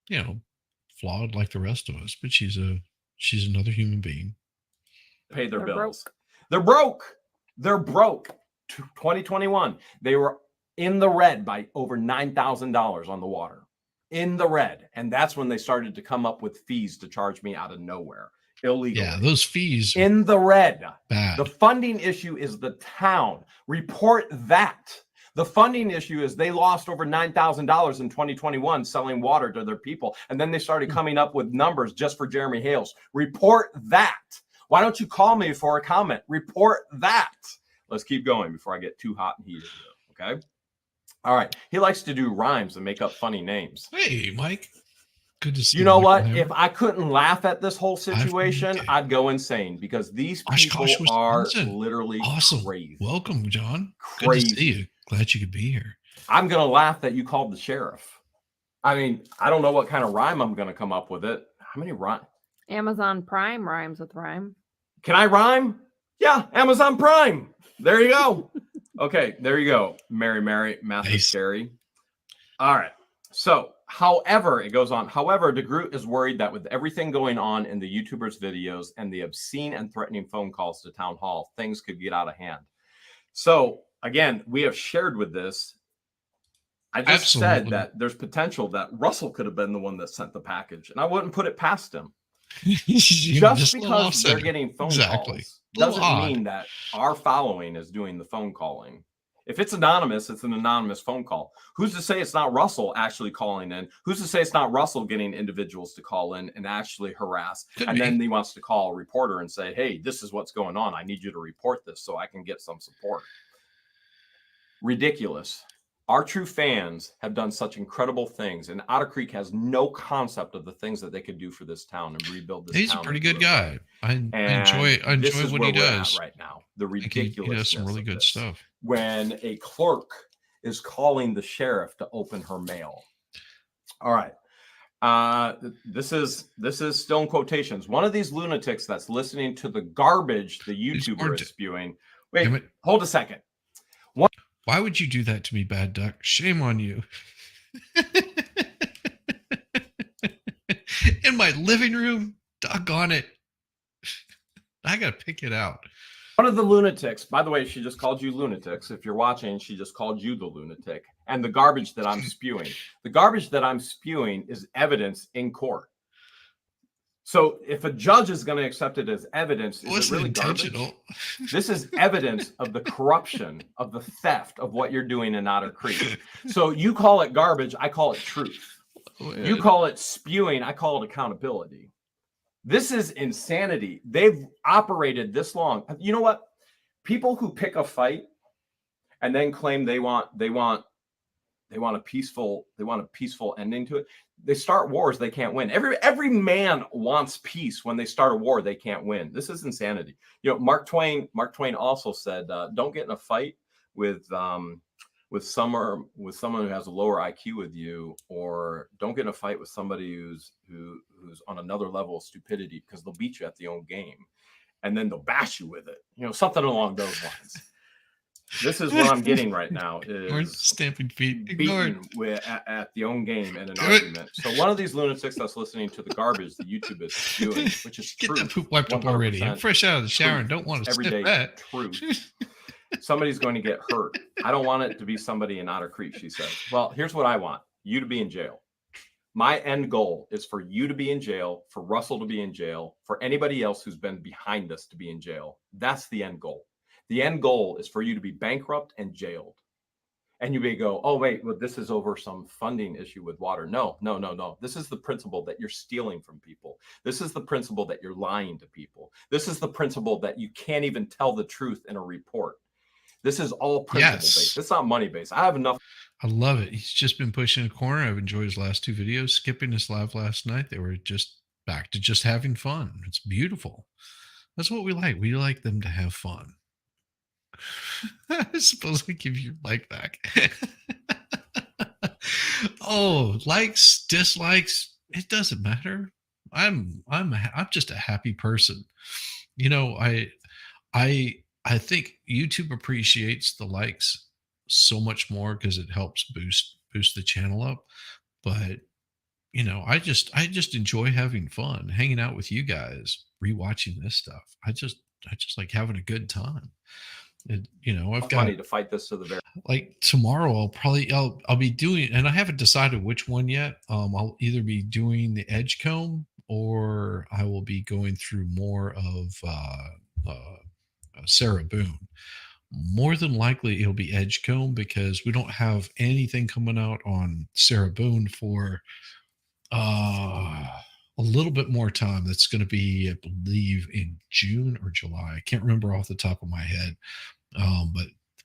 S4: you know, flawed like the rest of us, but she's another human being.
S5: Pay their bills. They're broke. They're broke. 2021, they were in the red by over $9,000 on the water, in the red. And that's when they started to come up with fees to charge me out of nowhere. illegally.
S4: Yeah, those fees
S5: in the red.
S4: bad.
S5: The funding issue is the town. Report that. The funding issue is they lost over $9,000 in 2021 selling water to their people. And then they started coming up with numbers just for Jeremy Hales. Report that. Why don't you call me for a comment? Report that. Let's keep going before I get too hot and heated here. Okay. All right. He likes to do rhymes and make up funny names.
S4: Hey, Mike. Good to see
S5: you. You know what?
S4: Hammer.
S5: If I couldn't laugh at this whole situation, I'd go insane because these people are literally
S4: awesome.
S5: Crazy.
S4: Welcome, John.
S5: Crazy.
S4: Good to see you. Glad you could be here.
S5: I'm going to laugh that you called the sheriff. I mean, I don't know what kind of rhyme I'm going to come up with it. How many rhyme?
S6: Amazon Prime rhymes with rhyme.
S5: Can I rhyme? Yeah, Amazon Prime. There you go. Okay, there you go. Mary, Master
S4: Nice.
S5: Scary. All right. So, however, it goes on. However, DeGroot is worried that with everything going on in the YouTubers' videos and the obscene and threatening phone calls to town hall, things could get out of hand. So, again, we have shared with this. I just said that there's potential that Russell could have been the one that sent the package, and I wouldn't put it past him. just because they're getting phone calls doesn't mean that our following is doing the phone calling. If it's anonymous, it's an anonymous phone call. Who's to say it's not Russell actually calling in? Who's to say it's not Russell getting individuals to call in and actually harass? Then he wants to call a reporter and say, hey, this is what's going on. I need you to report this so I can get some support. Ridiculous. Our true fans have done such incredible things, and Otter Creek has no concept of the things that they could do for this town and rebuild this town.
S4: He's a pretty good guy. I enjoy what he does
S5: right now. The ridiculousness.
S4: He does some really good stuff.
S5: When a clerk is calling the sheriff to open her mail. All right. This is still in quotations. One of these lunatics that's listening to the garbage the YouTuber is spewing. Wait, hold a second.
S4: Why would you do that to me, Bad Duck? Shame on you. In my living room? Doggone it. I got to pick it out.
S5: One of the lunatics, by the way, she just called you lunatics. If you're watching, she just called you the lunatic. And the garbage that I'm spewing. The garbage that I'm spewing is evidence in court. So if a judge is going to accept it as evidence, is it really intentional? Garbage? This is evidence of the corruption, of the theft of what you're doing in Otter Creek. So you call it garbage, I call it truth. You call it spewing, I call it accountability. This is insanity. They've operated this long. You know what? People who pick a fight and then claim they want a peaceful ending to it. They start wars they can't win. Every man wants peace. When they start a war, they can't win. This is insanity. You know, Mark Twain also said, "Don't get in a fight with someone who has a lower IQ with you, or don't get in a fight with somebody who's on another level of stupidity, because they'll beat you at the own game, and then they'll bash you with it." You know, something along those lines. This is what I'm getting right now is
S4: stamping feet
S5: beaten at the own game in an argument. So one of these lunatics that's listening to the garbage the YouTube is doing, which is
S4: get that poop wiped up already. I'm fresh out of the shower and don't want to sniff that.
S5: Truth. Somebody's going to get hurt. I don't want it to be somebody in Otter Creek, she says. Well, here's what I want. You to be in jail. My end goal is for you to be in jail, for Russell to be in jail, for anybody else who's been behind us to be in jail. That's the end goal. The end goal is for you to be bankrupt and jailed. And you may go, oh, wait, well, this is over some funding issue with water. No. This is the principle that you're stealing from people. This is the principle that you're lying to people. This is the principle that you can't even tell the truth in a report. This is all principle-based. It's not money-based. I have enough.
S4: I love it. He's just been pushing a corner. I've enjoyed his last two videos. Skipping his live last night. They were just back to just having fun. It's beautiful. That's what we like. We like them to have fun. I suppose we give you like back. Oh, likes, dislikes, it doesn't matter. I'm just a happy person. You know, I think YouTube appreciates the likes so much more because it helps boost the channel up. But you know, I just enjoy having fun, hanging out with you guys, rewatching this stuff. I just like having a good time. You know, I've got
S5: to fight this to the very
S4: like tomorrow. I'll be doing, and I haven't decided which one yet. I'll either be doing the edge comb or I will be going through more of Sarah Boone. More than likely, it'll be Edgecombe because we don't have anything coming out on Sarah Boone for a little bit more time. That's going to be, I believe, in June or July. I can't remember off the top of my head,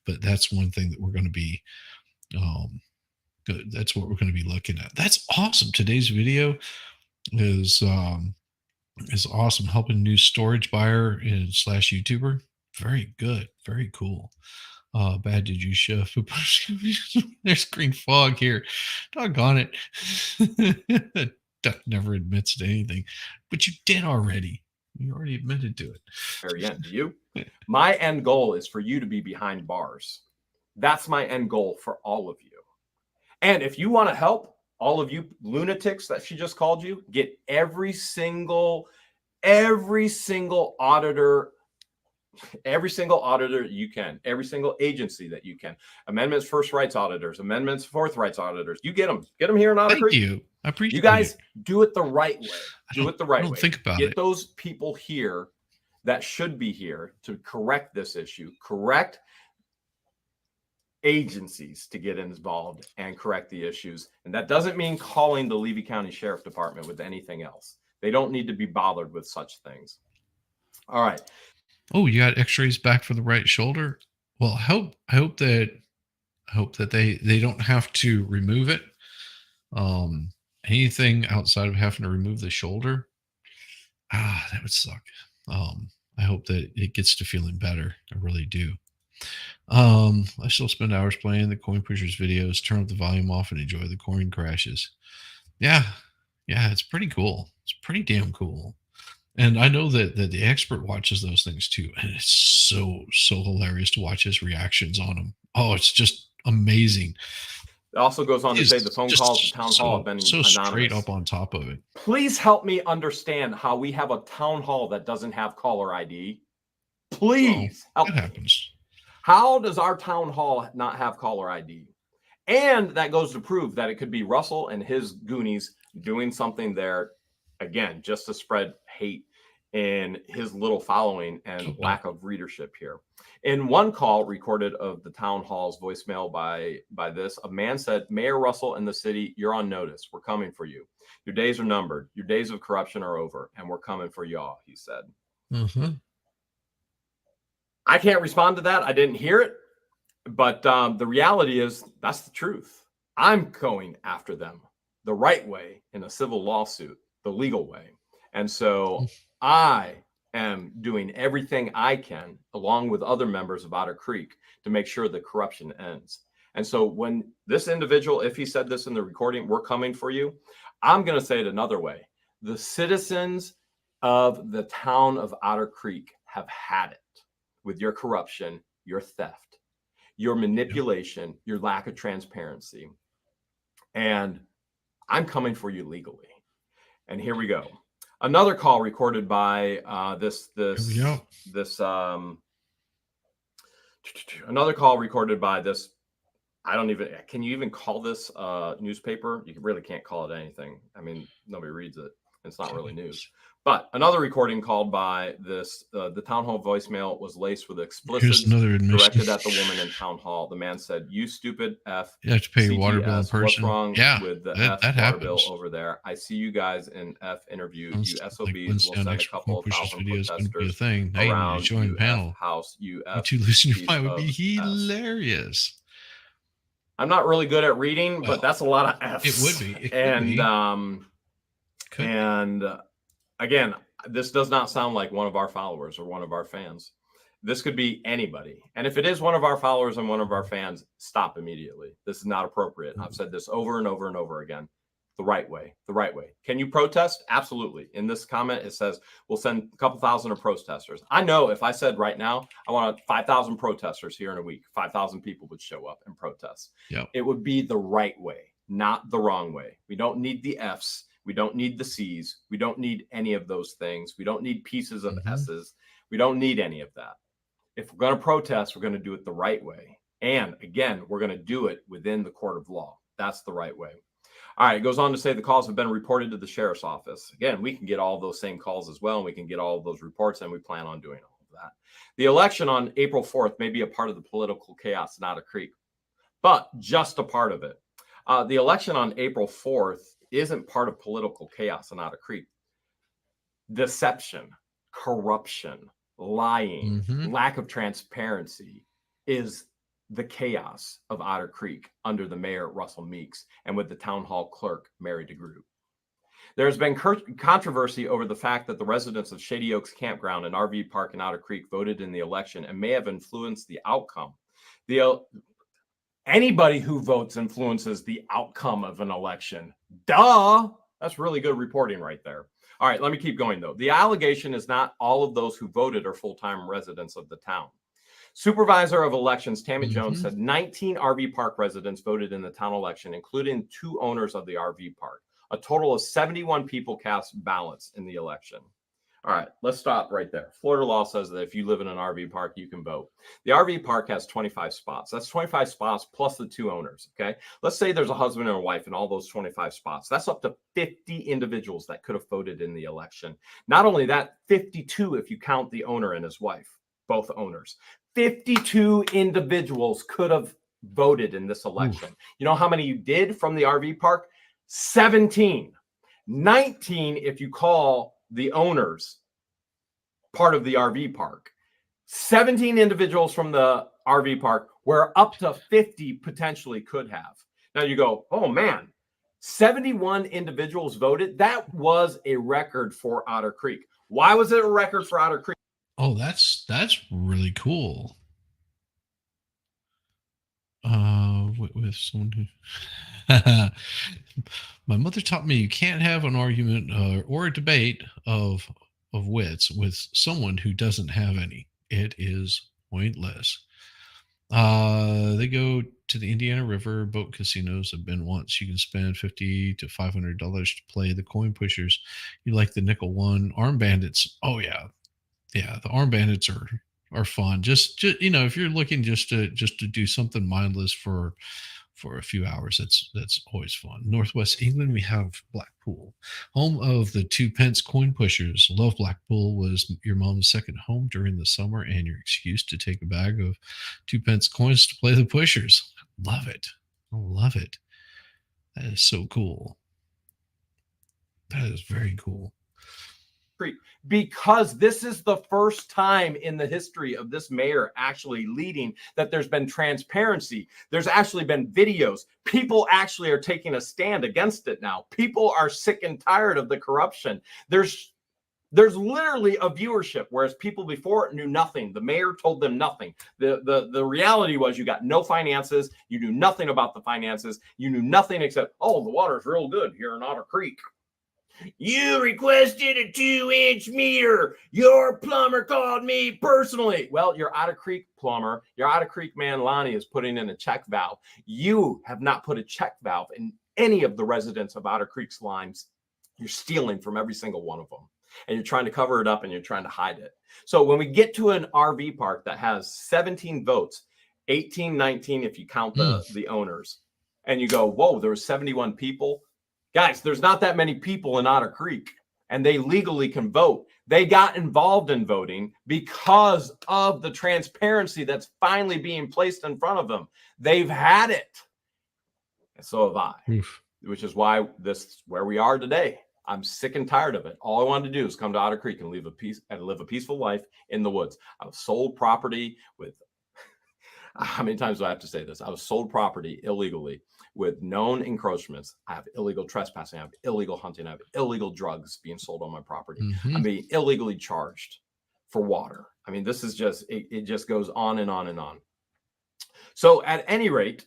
S4: but that's one thing that we're going to be. That's what we're going to be looking at. That's awesome. Today's video is awesome. Helping new storage buyer and / YouTuber. Very good. Very cool. Bad did you show? There's green fog here. Doggone it. Duck never admits to anything, but you did already. You already admitted to it.
S5: Very end. Do you? My end goal is for you to be behind bars. That's my end goal for all of you. And if you want to help, all of you lunatics that she just called you, get every single auditor you can, every single agency that you can. Amendments first rights auditors, amendments fourth rights auditors. You get them here in Otter Creek.
S4: Thank you. I appreciate
S5: you guys
S4: it.
S5: Do it the right way. Do it the right way.
S4: Think about
S5: get
S4: it.
S5: those people here that should be here to correct this issue, correct agencies to get involved and correct the issues. And that doesn't mean calling the Levy County Sheriff Department with anything else. They don't need to be bothered with such things. All right.
S4: Oh, you got x-rays back for the right shoulder? Well, I hope that they don't have to remove it. Anything outside of having to remove the shoulder, that would suck. I hope that it gets to feeling better. I really do. I still spend hours playing the coin pushers videos, turn up the volume off and enjoy the coin crashes. Yeah, it's pretty cool. It's pretty damn cool. And I know that the expert watches those things too. And it's so hilarious to watch his reactions on them. Oh, it's just amazing.
S5: It also goes on to say the phone calls to town hall have been
S4: so
S5: anonymous.
S4: Straight up on top of it.
S5: Please help me understand how we have a town hall that doesn't have caller ID. Please help me.
S4: Happens.
S5: How does our town hall not have caller ID? And that goes to prove that it could be Russell and his goonies doing something there, again, just to spread hate in his little following and lack of readership here. In one call recorded of the town hall's voicemail by this, a man said, Mayor Russell and the city, you're on notice. We're coming for you. Your days are numbered. Your days of corruption are over, and we're coming for y'all, he said.
S4: Mm-hmm.
S5: I can't respond to that. I didn't hear it. But the reality is that's the truth. I'm going after them the right way in a civil lawsuit, the legal way. And so I am doing everything I can, along with other members of Otter Creek, to make sure the corruption ends. And so when this individual, if he said this in the recording, we're coming for you, I'm going to say it another way. The citizens of the town of Otter Creek have had it with your corruption, your theft, your manipulation, your lack of transparency. And I'm coming for you legally. And here we go. Another call recorded by another call recorded by this. Can you even call this newspaper? You really can't call it anything. I mean, nobody reads it. It's not really news. But another recording called by this, the town hall voicemail was laced with explicits directed at the woman in town hall. The man said, "You stupid F.
S4: You have to pay your
S5: CTS,
S4: water bill in person."
S5: What's wrong with the F
S4: that
S5: water bill
S4: happens.
S5: over there? I see you guys in F interview. You SOBs will
S4: Wednesday
S5: send
S4: on
S5: a
S4: next
S5: couple of
S4: Pushers
S5: thousand
S4: video is going to be a
S5: protesters
S4: thing. Hey,
S5: around
S4: join
S5: UF
S4: panel.
S5: house.
S4: You
S5: UF
S4: two losing your
S5: piece
S4: mind would be
S5: of S.
S4: hilarious.
S5: I'm not really good at reading, but that's a lot of F's.
S4: It would be.
S5: And again, this does not sound like one of our followers or one of our fans. This could be anybody. And if it is one of our followers and one of our fans, stop immediately. This is not appropriate. I've said this over and over and over again. The right way. The right way. Can you protest? Absolutely. In this comment, it says we'll send a couple thousand of protesters. I know if I said right now, I want 5,000 protesters here in a week, 5,000 people would show up and protest.
S4: Yep.
S5: It would be the right way, not the wrong way. We don't need the F's. We don't need the C's. We don't need any of those things. We don't need pieces of S's. We don't need any of that. If we're going to protest, we're going to do it the right way. And again, we're going to do it within the court of law. That's the right way. All right, it goes on to say the calls have been reported to the sheriff's office. Again, we can get all those same calls as well, and we can get all of those reports, and we plan on doing all of that. The election on April 4th may be a part of the political chaos in Otter Creek, but just a part of it. The election on April 4th isn't part of political chaos in Otter Creek. Deception, corruption, lying, lack of transparency is the chaos of Otter Creek under the mayor, Russell Meeks, and with the town hall clerk, Mary DeGroot. There has been controversy over the fact that the residents of Shady Oaks Campground and RV Park in Otter Creek voted in the election and may have influenced the outcome. Anybody who votes influences the outcome of an election. Duh! That's really good reporting right there. All right, let me keep going, though. The allegation is not all of those who voted are full-time residents of the town. Supervisor of elections, Tammy Jones, said 19 RV park residents voted in the town election, including 2 owners of the RV park. A total of 71 people cast ballots in the election. All right, let's stop right there. Florida law says that if you live in an RV park, you can vote. The RV park has 25 spots. That's 25 spots plus the 2 owners, okay? Let's say there's a husband and a wife in all those 25 spots. That's up to 50 individuals that could have voted in the election. Not only that, 52 if you count the owner and his wife, both owners. 52 individuals could have voted in this election. You know how many you did from the RV park? 17. 19 if you call the owners part of the RV park. 17 individuals from the RV park, where up to 50 potentially could have. Now you go, oh man, 71 individuals voted. That was a record for Otter Creek. Why was it a record for Otter Creek?
S4: Oh, that's really cool. With someone who my mother taught me you can't have an argument or a debate of wits with someone who doesn't have any. It is pointless. They go to the Indiana River boat casinos. Have been once. You can spend $50 to $500 to play the coin pushers. You like the nickel one. Arm bandits. Oh yeah. Yeah, the arm bandits are fun. Just you know, if you're looking just to do something mindless for a few hours, that's always fun. Northwest England, we have Blackpool, home of the 2 pence coin pushers. Love Blackpool was your mom's second home during the summer and your excuse to take a bag of 2 pence coins to play the pushers. Love it. I love it. That is so cool. That is very cool.
S5: Because this is the first time in the history of this mayor actually leading that there's been transparency. There's actually been videos. People actually are taking a stand against it now. People are sick and tired of the corruption. There's literally a viewership, whereas people before knew nothing. The mayor told them nothing. The reality was you got no finances. You knew nothing about the finances. You knew nothing except, oh, the water's real good here in Otter Creek. You requested a 2-inch meter. Your plumber called me personally. Well, your Otter Creek plumber, your Otter Creek man, Lonnie, is putting in a check valve. You have not put a check valve in any of the residents of Otter Creek's lines. You're stealing from every single one of them. And you're trying to cover it up and you're trying to hide it. So when we get to an RV park that has 17 votes, 18, 19 if you count the owners, and you go, whoa, there were 71 people. Guys, there's not that many people in Otter Creek, and they legally can vote. They got involved in voting because of the transparency that's finally being placed in front of them. They've had it. And so have I, which is why where we are today. I'm sick and tired of it. All I wanted to do is come to Otter Creek and live a peaceful life in the woods. I was sold property with, how many times do I have to say this? I was sold property illegally with known encroachments. I have illegal trespassing. I have illegal hunting. I have illegal drugs being sold on my property. I'm being illegally charged for water. I mean, this is just, it just goes on and on and on. So at any rate,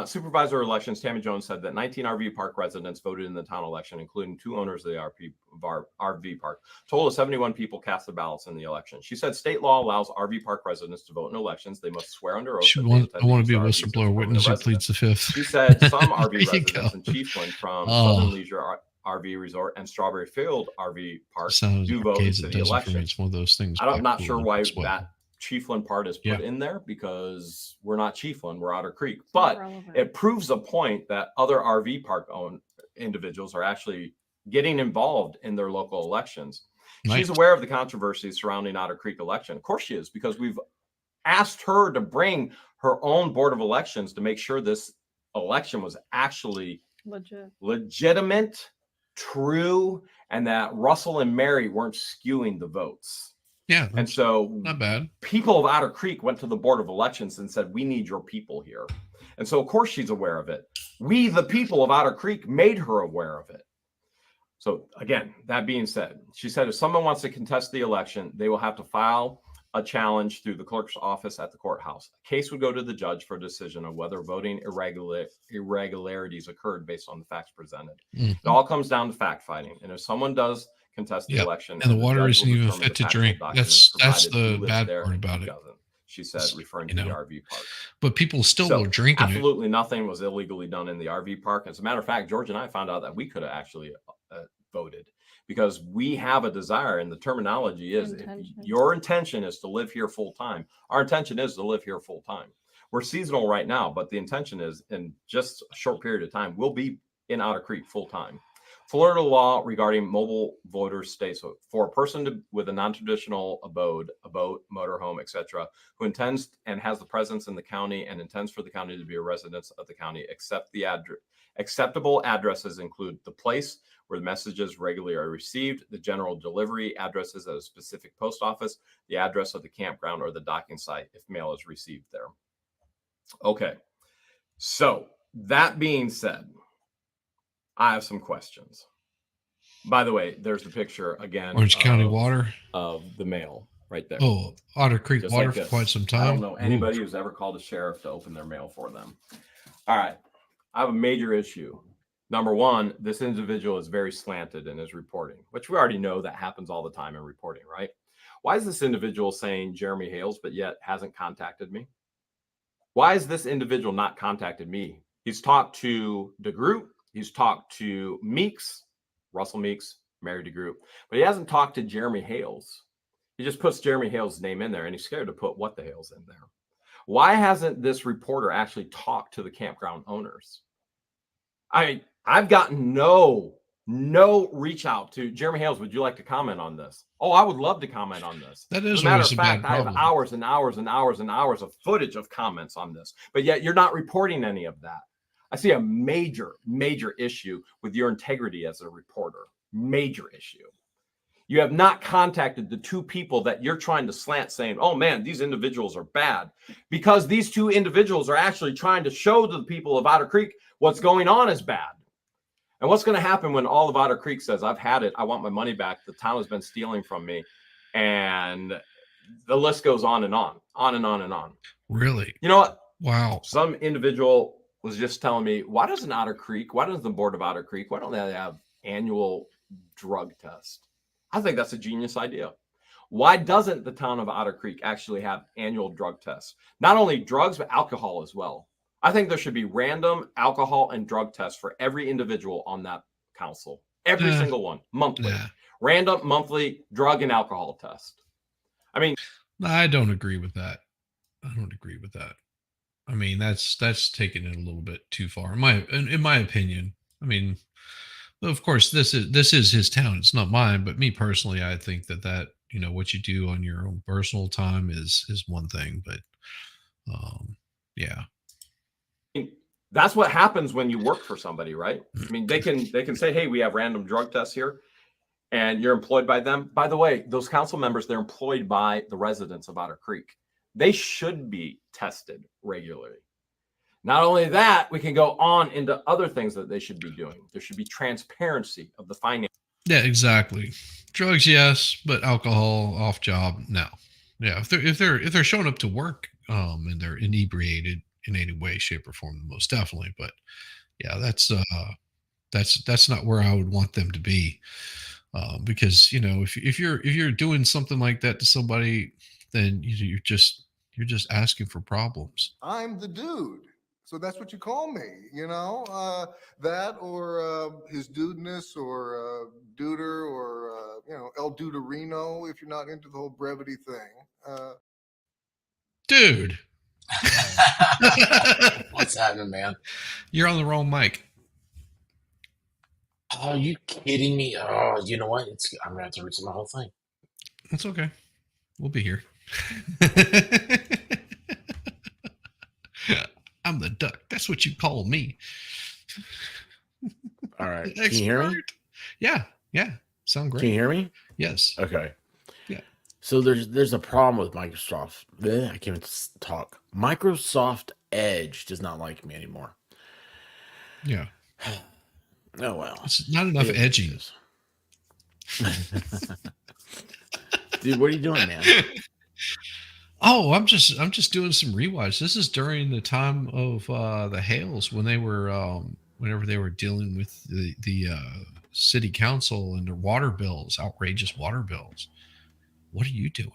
S5: Supervisor of Elections Tammy Jones said that 19 RV park residents voted in the town election, including 2 owners of the RV park. Total of 71 people cast their ballots in the election. She said state law allows RV park residents to vote in elections. They must swear under oath.
S4: I want to be a whistleblower witness who pleads the fifth.
S5: She said some RV residents in Chiefland from Southern Leisure RV Resort and Strawberry Field RV Park do vote in city elections.
S4: It's one of those things.
S5: I'm not sure why that Chiefland part is put in there, because we're not Chiefland, we're Otter Creek, but it proves a point that other RV park individuals are actually getting involved in their local elections.
S4: Nice.
S5: She's aware of the controversy surrounding Otter Creek election. Of course she is, because we've asked her to bring her own board of elections to make sure this election was actually legitimate, true, and that Russell and Mary weren't skewing the votes.
S4: Yeah.
S5: And so
S4: not bad.
S5: People of Otter Creek went to the board of elections and said, we need your people here. And so of course she's aware of it. We, the people of Otter Creek, made her aware of it. So again, that being said, she said if someone wants to contest the election, they will have to file a challenge through the clerk's office at the courthouse. A case would go to the judge for a decision of whether voting irregularities occurred based on the facts presented. It all comes down to fact finding. And if someone does contest the election,
S4: and the water isn't even fit to drink, that's the bad part about it.
S5: She said, referring to the RV park.
S4: But people still were drinking.
S5: Absolutely nothing was illegally done in the RV park. As a matter of fact, George and I found out that we could have actually voted, because we have a desire, and the terminology is if your intention is to live here full time. Our intention is to live here full time. We're seasonal right now, but the intention is in just a short period of time, we'll be in Otter Creek full time. Florida law regarding mobile voters states for a person with a non-traditional abode, a boat, motorhome, etc., who intends and has the presence in the county and intends for the county to be a resident of the county, except the acceptable addresses include the place where the messages regularly are received, the general delivery addresses at a specific post office, the address of the campground or the docking site if mail is received there. Okay, so that being said, I have some questions. By the way, there's the picture again.
S4: Orange County water
S5: of the mail right there.
S4: Oh, Otter Creek
S5: Just
S4: water
S5: like
S4: for
S5: this.
S4: quite some time.
S5: I don't know anybody who's ever called a sheriff to open their mail for them. All right, I have a major issue. Number one, this individual is very slanted in his reporting, which we already know that happens all the time in reporting, right? Why is this individual saying Jeremy Hales, but yet hasn't contacted me? Why is this individual not contacted me? He's talked to DeGroot. He's talked to Meeks, Russell Meeks, Mary DeGroot, but he hasn't talked to Jeremy Hales. He just puts Jeremy Hales' name in there, and he's scared to put what the Hales in there. Why hasn't this reporter actually talked to the campground owners? I've gotten no reach out to Jeremy Hales. Would you like to comment on this? Oh, I would love to comment on this.
S4: That is
S5: As a matter
S4: always
S5: of
S4: a
S5: fact,
S4: bad
S5: I have
S4: problem.
S5: hours and hours and hours and hours of footage of comments on this, but yet you're not reporting any of that. I see a major issue with your integrity as a reporter. Major issue. You have not contacted the two people that you're trying to slant saying, oh man, these individuals are bad, because these two individuals are actually trying to show to the people of Otter Creek what's going on is bad. And what's going to happen when all of Otter Creek says, I've had it, I want my money back, the town has been stealing from me, and the list goes on and on and on and on.
S4: Really?
S5: You know what?
S4: Wow.
S5: Some individual was just telling me, why doesn't the board of Otter Creek, why don't they have annual drug test? I think that's a genius idea. Why doesn't the town of Otter Creek actually have annual drug tests? Not only drugs, but alcohol as well. I think there should be random alcohol and drug tests for every individual on that council. Every single one, monthly. Random monthly drug and alcohol test. I mean,
S4: I don't agree with that. I mean, that's taking it a little bit too far, in my opinion. I mean, of course, this is his town. It's not mine. But me personally, I think that what you do on your own personal time is one thing. But yeah.
S5: That's what happens when you work for somebody, right? I mean, they can say, hey, we have random drug tests here, and you're employed by them. By the way, those council members, they're employed by the residents of Otter Creek. They should be tested regularly. Not only that, we can go on into other things that they should be doing. There should be transparency of the finance.
S4: Yeah, exactly. Drugs, yes, but alcohol off job, no. Yeah, if they're showing up to work and they're inebriated in any way, shape, or form, most definitely. But yeah, that's not where I would want them to be, because if you're doing something like that to somebody, then you're just asking for problems.
S7: I'm the dude, so that's what you call me. That or his dudeness or duder or El Duderino if you're not into the whole brevity thing.
S4: Dude.
S8: What's happening, man?
S4: You're on the wrong mic.
S8: Oh, are you kidding me? Oh, you know what? I'm gonna have to read my whole thing.
S4: That's okay. We'll be here. I'm the duck. That's what you call me.
S8: All right. Can you hear me?
S4: Yeah. Sound great.
S8: Can you hear me?
S4: Yes.
S8: Okay.
S4: Yeah.
S8: So there's a problem with Microsoft. I can't even talk. Microsoft Edge does not like me anymore.
S4: Yeah.
S8: Oh well.
S4: It's not enough edging.
S8: Dude, what are you doing, man?
S4: Oh, I'm just doing some rewatch. This is during the time of the Hales when they were whenever they were dealing with the city council and their water bills, outrageous water bills. What are you doing?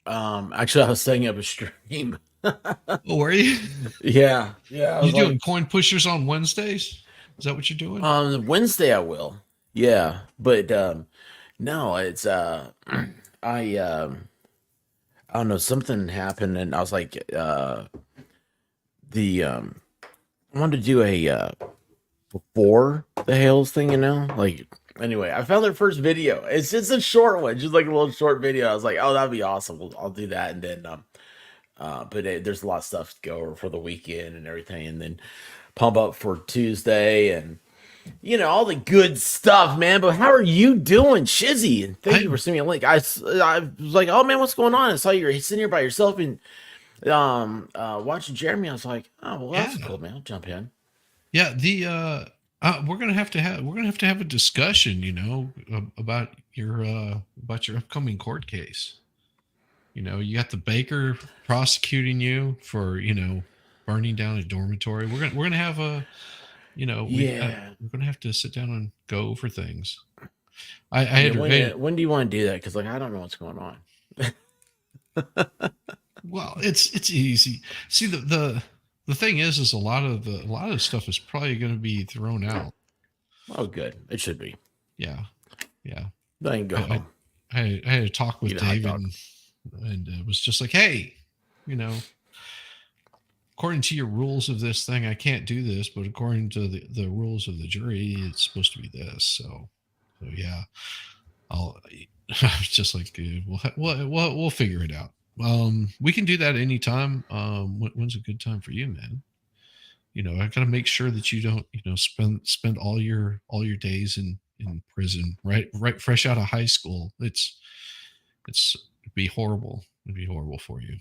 S8: Actually, I was setting up a stream.
S4: Oh, were you?
S8: Yeah.
S4: You doing coin pushers on Wednesdays? Is that what you're doing?
S8: Wednesday I will. Yeah, but no, it's I don't know, something happened and I was like I wanted to do a before the Hales thing, you know? Like anyway, I found their first video. It's just a short one, just like a little short video. I was like, oh, that'd be awesome. I'll do that. And then but there's a lot of stuff to go over for the weekend and everything, and then pump up for Tuesday and you know all the good stuff, man. But how are you doing, Shizzy? And thank you for sending me a link. I was like, oh man, what's going on? I saw you're sitting here by yourself and watching Jeremy. I was like, oh well, that's cool, man. I'll jump in.
S4: Yeah, we're gonna have to have a discussion, you know, about your upcoming court case. You know, you got the baker prosecuting you for, you know, burning down a dormitory. We're gonna have a, you know, we're gonna have to sit down and go over things.
S8: When do you want to do that? Because like I don't know what's going on.
S4: Well, it's easy. See, the thing is a lot of the stuff is probably going to be thrown out.
S8: Oh, good. It should be.
S4: Yeah.
S8: I can go home.
S4: I had a talk with David, and it was just like, hey, you know, according to your rules of this thing, I can't do this, but according to the rules of the jury, it's supposed to be this. So yeah, I was just like, we'll figure it out. We can do that anytime. When's a good time for you, man? You know, I got to make sure that you don't, you know, spend all your days in prison, right fresh out of high school. It'd be horrible. It'd be horrible for you.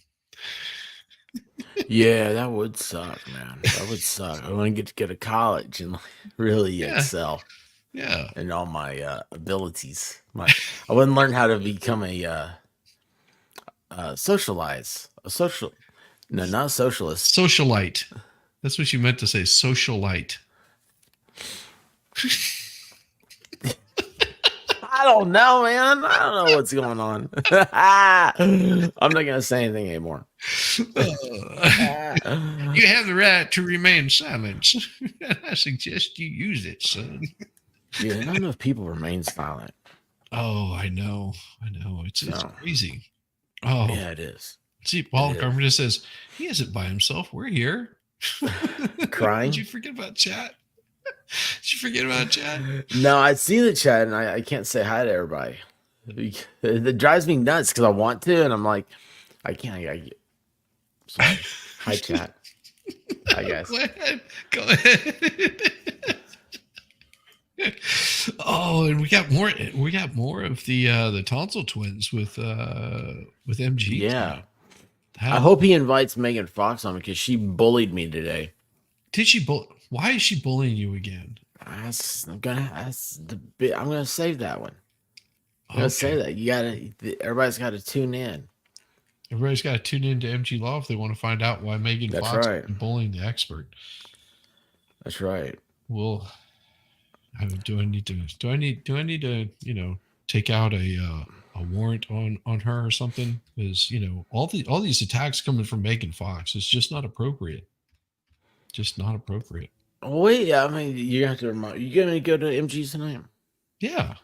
S8: Yeah, that would suck, man. That would suck. I want to get to society and really excel.
S4: Yeah.
S8: And all my abilities. I wouldn't learn how to become a not socialist.
S4: Socialite. That's what you meant to say. Socialite.
S8: I don't know, man. I don't know what's going on. I'm not gonna say anything anymore.
S4: You have the right to remain silent. I suggest you use it, son.
S8: Yeah, not enough people remain silent.
S4: Oh, I know. It's crazy. Oh,
S8: yeah, it is.
S4: See, Paul Carpenter says he isn't by himself. We're here.
S8: Crying.
S4: Did you forget about chat?
S8: No, I see the chat and I can't say hi to everybody. It drives me nuts because I want to, and I'm like, I can't. Sorry. Hi, chat. Hi, guys.
S4: Go ahead. Oh, and we got more of the tonsil twins with MG.
S8: Yeah. I hope he invites Megan Fox on because she bullied me today.
S4: Did she why is she bullying you again?
S8: I'm gonna save that one. I'm gonna say that. Everybody's gotta tune in.
S4: Everybody's got to tune in to MG Law if they want to find out why Megan Fox is bullying the expert.
S8: That's right.
S4: Well, do I need to, you know, take out a warrant on her or something? Because, you know, all these attacks coming from Megan Fox is just not appropriate. Just not appropriate.
S8: Wait, I mean, you have to remind. You gonna go to MG tonight?
S4: Yeah.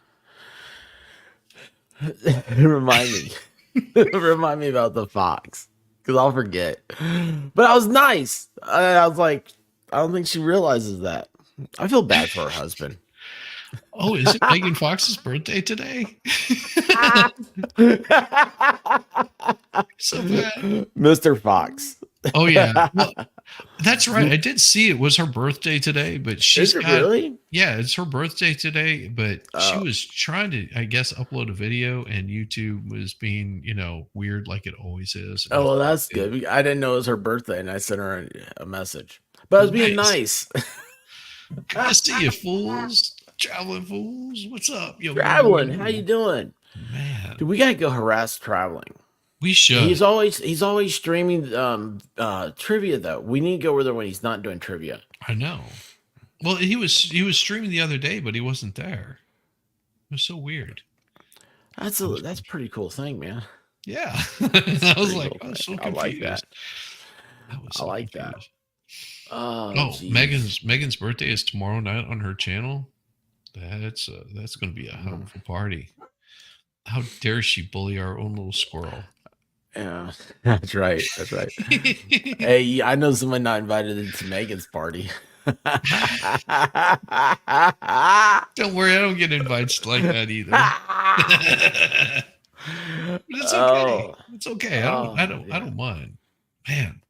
S8: Remind me. Remind me about the Fox, because I'll forget. But I was nice. I was like, I don't think she realizes that. I feel bad for her husband.
S4: Oh, is it Megan Fox's birthday today? So bad.
S8: Mr. Fox.
S4: Oh yeah. Well, that's right. I did see it was her birthday today, but she's got
S8: really?
S4: Yeah, it's her birthday today, but she
S8: Oh.
S4: was trying to, I guess, upload a video, and YouTube was being, weird like it always is.
S8: Oh, well, that's good. I didn't know it was her birthday, and I sent her a message. But I was being nice.
S4: I see you, fools. Traveling fools. What's up? Yo,
S8: Traveling. How you doing?
S4: Man.
S8: Dude, we gotta go harass Traveling.
S4: We should.
S8: He's always streaming trivia though. We need to go over there when he's not doing trivia.
S4: I know. Well, he was streaming the other day, but he wasn't there. It was so weird.
S8: That's a pretty cool thing, man.
S4: Yeah. I was like,
S8: cool
S4: I was so
S8: thing.
S4: confused.
S8: I like that.
S4: I
S8: like that.
S4: Oh, Megan's birthday is tomorrow night on her channel. That's going to be a hell of a party. How dare she bully our own little squirrel?
S8: Yeah, that's right. That's right. Hey, I know someone not invited into Megan's party.
S4: Don't worry, I don't get invites like that either. But it's okay.
S8: Oh.
S4: It's okay. I don't mind. Man,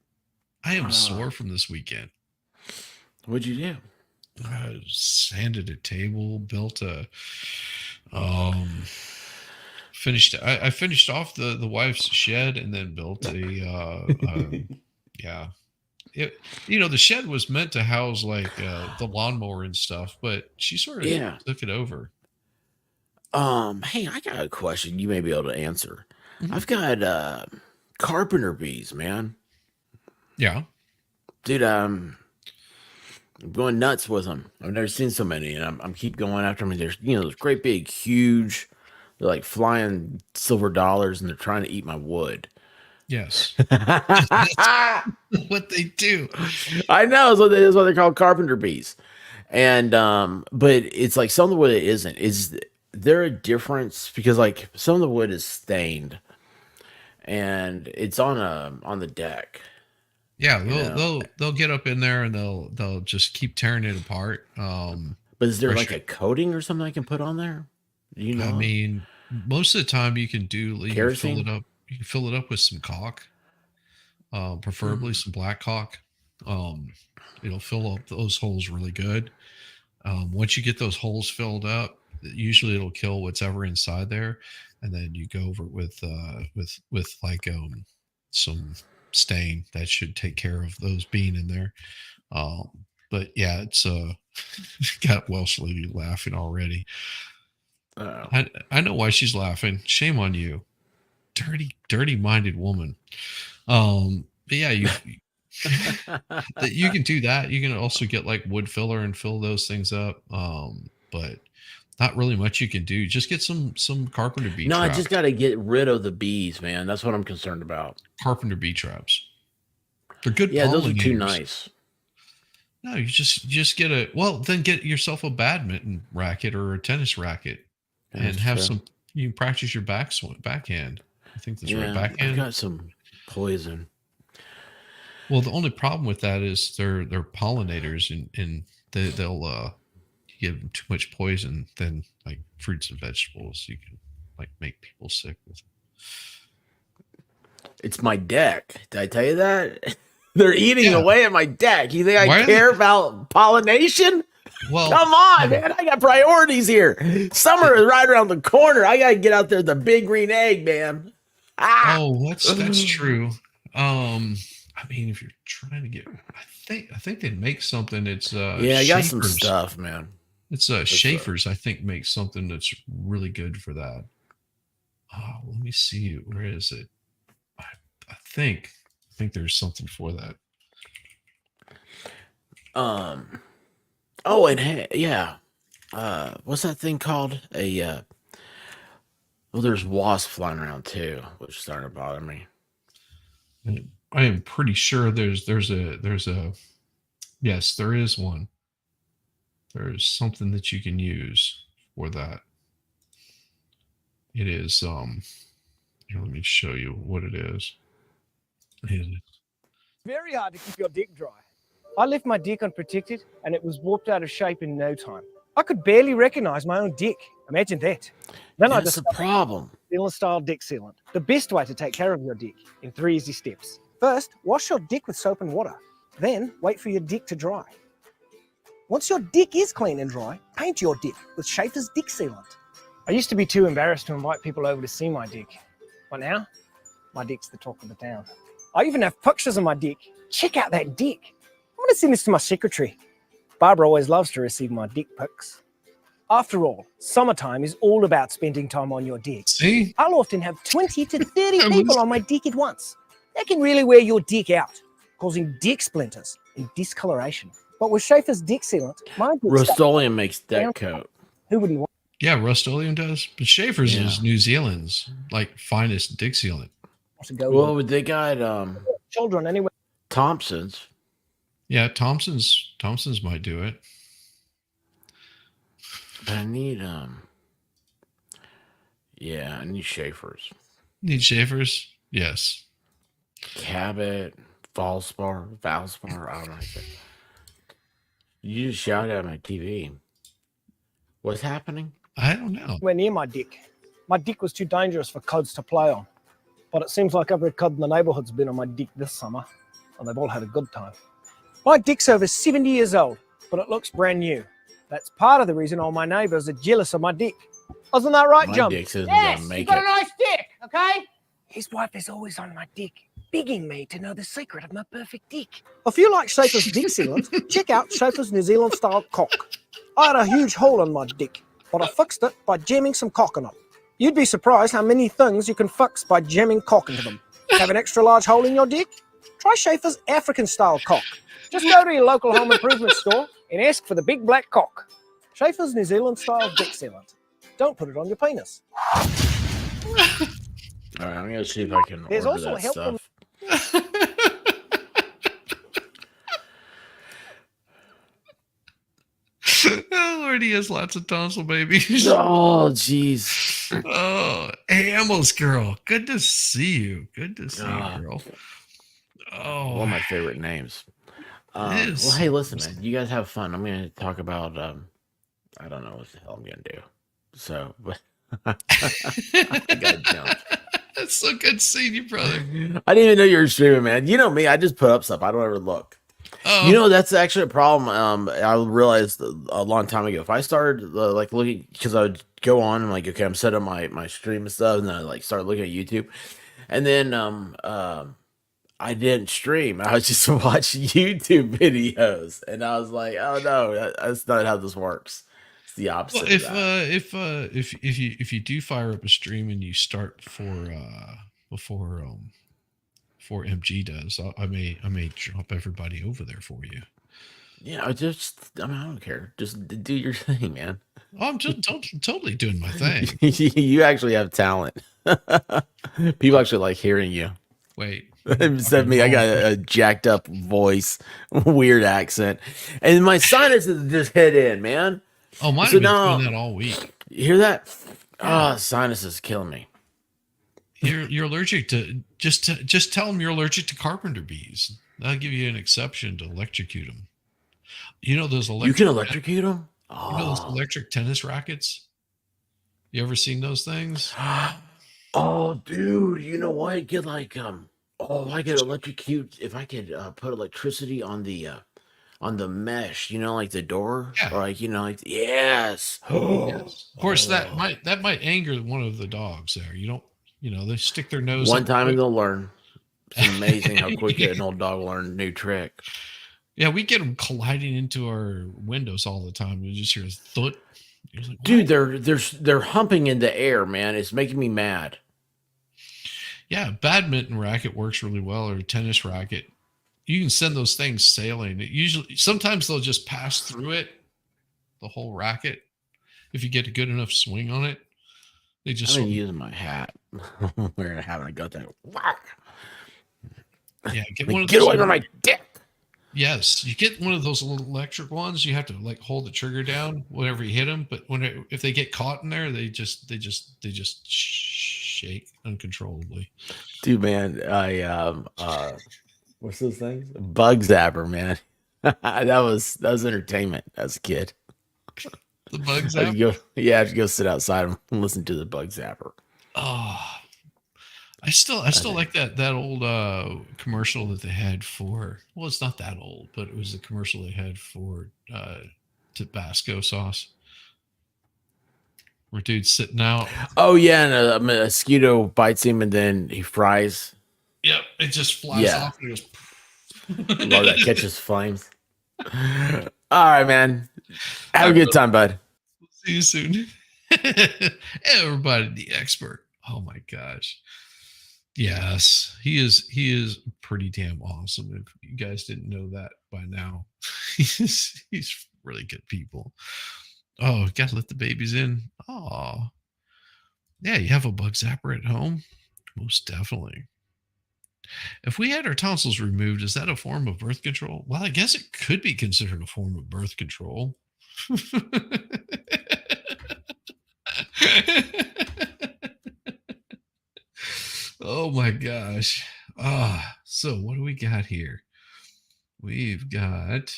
S4: I am sore from this weekend.
S8: What'd you do?
S4: I sanded a table, built a finished. I finished off the wife's shed, and then built a yeah. The shed was meant to house like the lawnmower and stuff, but she sort of took it over.
S8: Hey, I got a question you may be able to answer. Mm-hmm. I've got carpenter bees, man.
S4: Yeah.
S8: Dude, I'm going nuts with them. I've never seen so many, and I'm keep going after them. There's those great big, huge, they're like flying silver dollars, and they're trying to eat my wood.
S4: Yes. That's what they do.
S8: I know. That's why they're called carpenter bees. And but it's like some of the wood it isn't. Is there a difference? Because like some of the wood is stained, and it's on the deck.
S4: Yeah, they'll get up in there and they'll just keep tearing it apart.
S8: But is there like a coating or something I can put on there? Do you know?
S4: I mean, most of the time you can
S8: Kerosene?
S4: fill it up. You can fill it up with some caulk, preferably some black caulk. It'll fill up those holes really good. Once you get those holes filled up, usually it'll kill whatever inside there, and then you go over it with like some stain that should take care of those being in there. But yeah, it's got Welsh lady laughing already. I know why she's laughing. Shame on you. Dirty minded woman. But yeah, you can do that. You can also get like wood filler and fill those things up. But not really much you can do. Just get some carpenter bee traps.
S8: I just got to get rid of the bees, man. That's what I'm concerned about.
S4: Carpenter bee traps. They're good.
S8: Yeah, those are too nice.
S4: No, you just get then get yourself a badminton racket or a tennis racket, and have some. You can practice your backhand. I think that's right. Backhand.
S8: I've got some poison.
S4: Well, the only problem with that is they're pollinators, and they'll give them too much poison. Then like fruits and vegetables, you can like make people sick with them.
S8: It's my deck. Did I tell you that? They're eating away at my deck. You think I care about pollination?
S4: Well,
S8: come on, man. I got priorities here. Summer is right around the corner. I got to get out there with the big green egg, man.
S4: Oh, that's true. I mean, if you're trying to get, I think they make something. It's
S8: I got some stuff, man.
S4: It's Schaefer's. I think makes something that's really good for that. Oh, let me see. Where is it? I think there's something for that.
S8: Oh, and hey, yeah. What's that thing called? Well, there's wasps flying around too, which is starting to bother me.
S4: I am pretty sure there's a yes, there is one. There's something that you can use for that. It is here, let me show you what it is.
S9: Very hard to keep your dick dry. I left my dick unprotected and it was warped out of shape in no time. I could barely recognize my own dick. Imagine that. Then I
S8: That's the
S9: discovered
S8: problem.
S9: Sealant style dick sealant. The best way to take care of your dick in 3 easy steps. First, wash your dick with soap and water. Then, wait for your dick to dry. Once your dick is clean and dry, paint your dick with Schaefer's dick sealant. I used to be too embarrassed to invite people over to see my dick. But now, my dick's the talk of the town. I even have pictures of my dick. Check out that dick. I'm going to send this to my secretary. Barbara always loves to receive my dick pics. After all, summertime is all about spending time on your dick.
S4: See?
S9: I'll often have 20 to 30 people on my dick at once. That can really wear your dick out, causing dick splinters and discoloration. But with Schaefer's dick sealant, my dick
S8: Rust-Oleum makes that coat.
S9: Who wouldn't want?
S4: Yeah, Rust-Oleum does. But Schaefer's is New Zealand's like finest dick sealant.
S9: To go
S8: Well, they got
S9: children anyway.
S8: Thompson's.
S4: Yeah, Thompson's might do it.
S8: But I need I need Schaefer's.
S4: Need Schaefer's? Yes.
S8: Cabot, Valspar, I don't know. You just shouted at my TV. What's happening?
S4: I don't know.
S9: We're near my dick. My dick was too dangerous for cods to play on. But it seems like every cod in the neighborhood's been on my dick this summer, and they've all had a good time. My dick's over 70 years old, but it looks brand new. That's part of the reason all my neighbors are jealous of my dick. Isn't that right,
S8: My
S9: Jump?
S8: dick isn't
S9: Yes,
S8: gonna make
S9: you got
S8: it.
S9: a nice dick, okay? His wife is always on my dick, begging me to know the secret of my perfect dick. If you like Schaefer's dick sealant, check out Schaefer's New Zealand style cock. I had a huge hole in my dick, but I fixed it by jamming some cock in it. You'd be surprised how many things you can fix by jamming cock into them. Have an extra large hole in your dick? Try Schaefer's African style cock. Just go to your local home improvement store and ask for the big black cock. Schaefer's New Zealand style dick sealant. Don't put it on your penis.
S8: All right, I'm gonna see if I can
S9: There's
S8: order
S9: also
S8: that
S9: helpful-
S8: stuff.
S4: Oh, Lord, he has lots of tonsil babies.
S8: Oh, jeez.
S4: Oh, Amos girl. Good to see you. Good to see you, girl. Oh,
S8: One of my favorite names.
S4: It is.
S8: Well, hey, listen, man. You guys have fun. I'm gonna talk about I don't know what the hell I'm gonna do. So, but I gotta jump.
S4: It's so good seeing you, brother.
S8: I didn't even know you were streaming, man. You know me. I just put up stuff. I don't ever look.
S4: Oh,
S8: You know, that's actually a problem. I realized a long time ago. If I started like looking, because I would go on and like, okay, I'm setting up my stream and stuff, and then I like start looking at YouTube, and then I didn't stream. I was just watching YouTube videos, and I was like, oh no, that's not how this works. It's the opposite.
S4: well,
S8: of that.
S4: if you do fire up a stream and you start before MG does, I may drop everybody over there for you.
S8: Yeah, I don't care. Just do your thing, man.
S4: Oh, I'm just totally doing my thing.
S8: You actually have talent. People actually like hearing you.
S4: Wait,
S8: Except me, I got a jacked up voice, weird accent, and my sinuses just hit in, man.
S4: oh, mine
S8: So
S4: have been
S8: now-
S4: doing that all week.
S8: You hear that? Ah, sinuses killing me.
S4: You're allergic to just tell them you're allergic to carpenter bees. That'll give you an exception to electrocute them. You know those electric.
S8: You can electrocute them.
S4: You know those electric tennis rackets. You ever seen those things?
S8: Oh, dude, you know what? I get like I could electrocute if I could put electricity on the mesh. You know, like the door.
S4: Yeah.
S8: Or like yes.
S4: Yes. Of course, that might anger one of the dogs there. You don't. They stick their nose.
S8: One
S4: up
S8: time
S4: quick.
S8: and they'll learn. It's amazing how quick an old dog learns a new trick.
S4: Yeah, we get them colliding into our windows all the time. We just hear a thud. You're like,
S8: Dude,
S4: "What?"
S8: they're humping in the air, man. It's making me mad.
S4: Yeah, badminton racket works really well, or a tennis racket. You can send those things sailing. Sometimes they'll just pass through it, the whole racket. If you get a good enough swing on it, they just.
S8: I've been using my hat. Wearing a hat, and I got that. Whack.
S4: Yeah, get
S8: Like,
S4: one of
S8: get
S4: those.
S8: away from my dick.
S4: Yes, you get one of those little electric ones. You have to like hold the trigger down whenever you hit them. But if they get caught in there, they just shake uncontrollably.
S8: Dude, man, I what's those things? Bug zapper, man. that was entertainment as a kid.
S4: The bug
S8: I
S4: zapper.
S8: have to go, yeah, I have to go sit outside and listen to the bug zapper.
S4: Oh, I still like that old commercial that they had for. Well, it's not that old, but it was the commercial they had for Tabasco sauce, where dude's sitting out.
S8: Oh yeah, and a mosquito bites him, and then he fries.
S4: Yep, it just flies off and it goes.
S8: Love that, catches flames. All right, man. Have a good time, bud.
S4: See you soon. Everybody, the expert. Oh my gosh. Yes, he is pretty damn awesome. If you guys didn't know that by now, he's really good people. Oh, gotta let the babies in. Oh, yeah, you have a bug zapper at home? Most definitely. If we had our tonsils removed, is that a form of birth control? Well, I guess it could be considered a form of birth control. Oh my gosh. So what do we got here? We've got,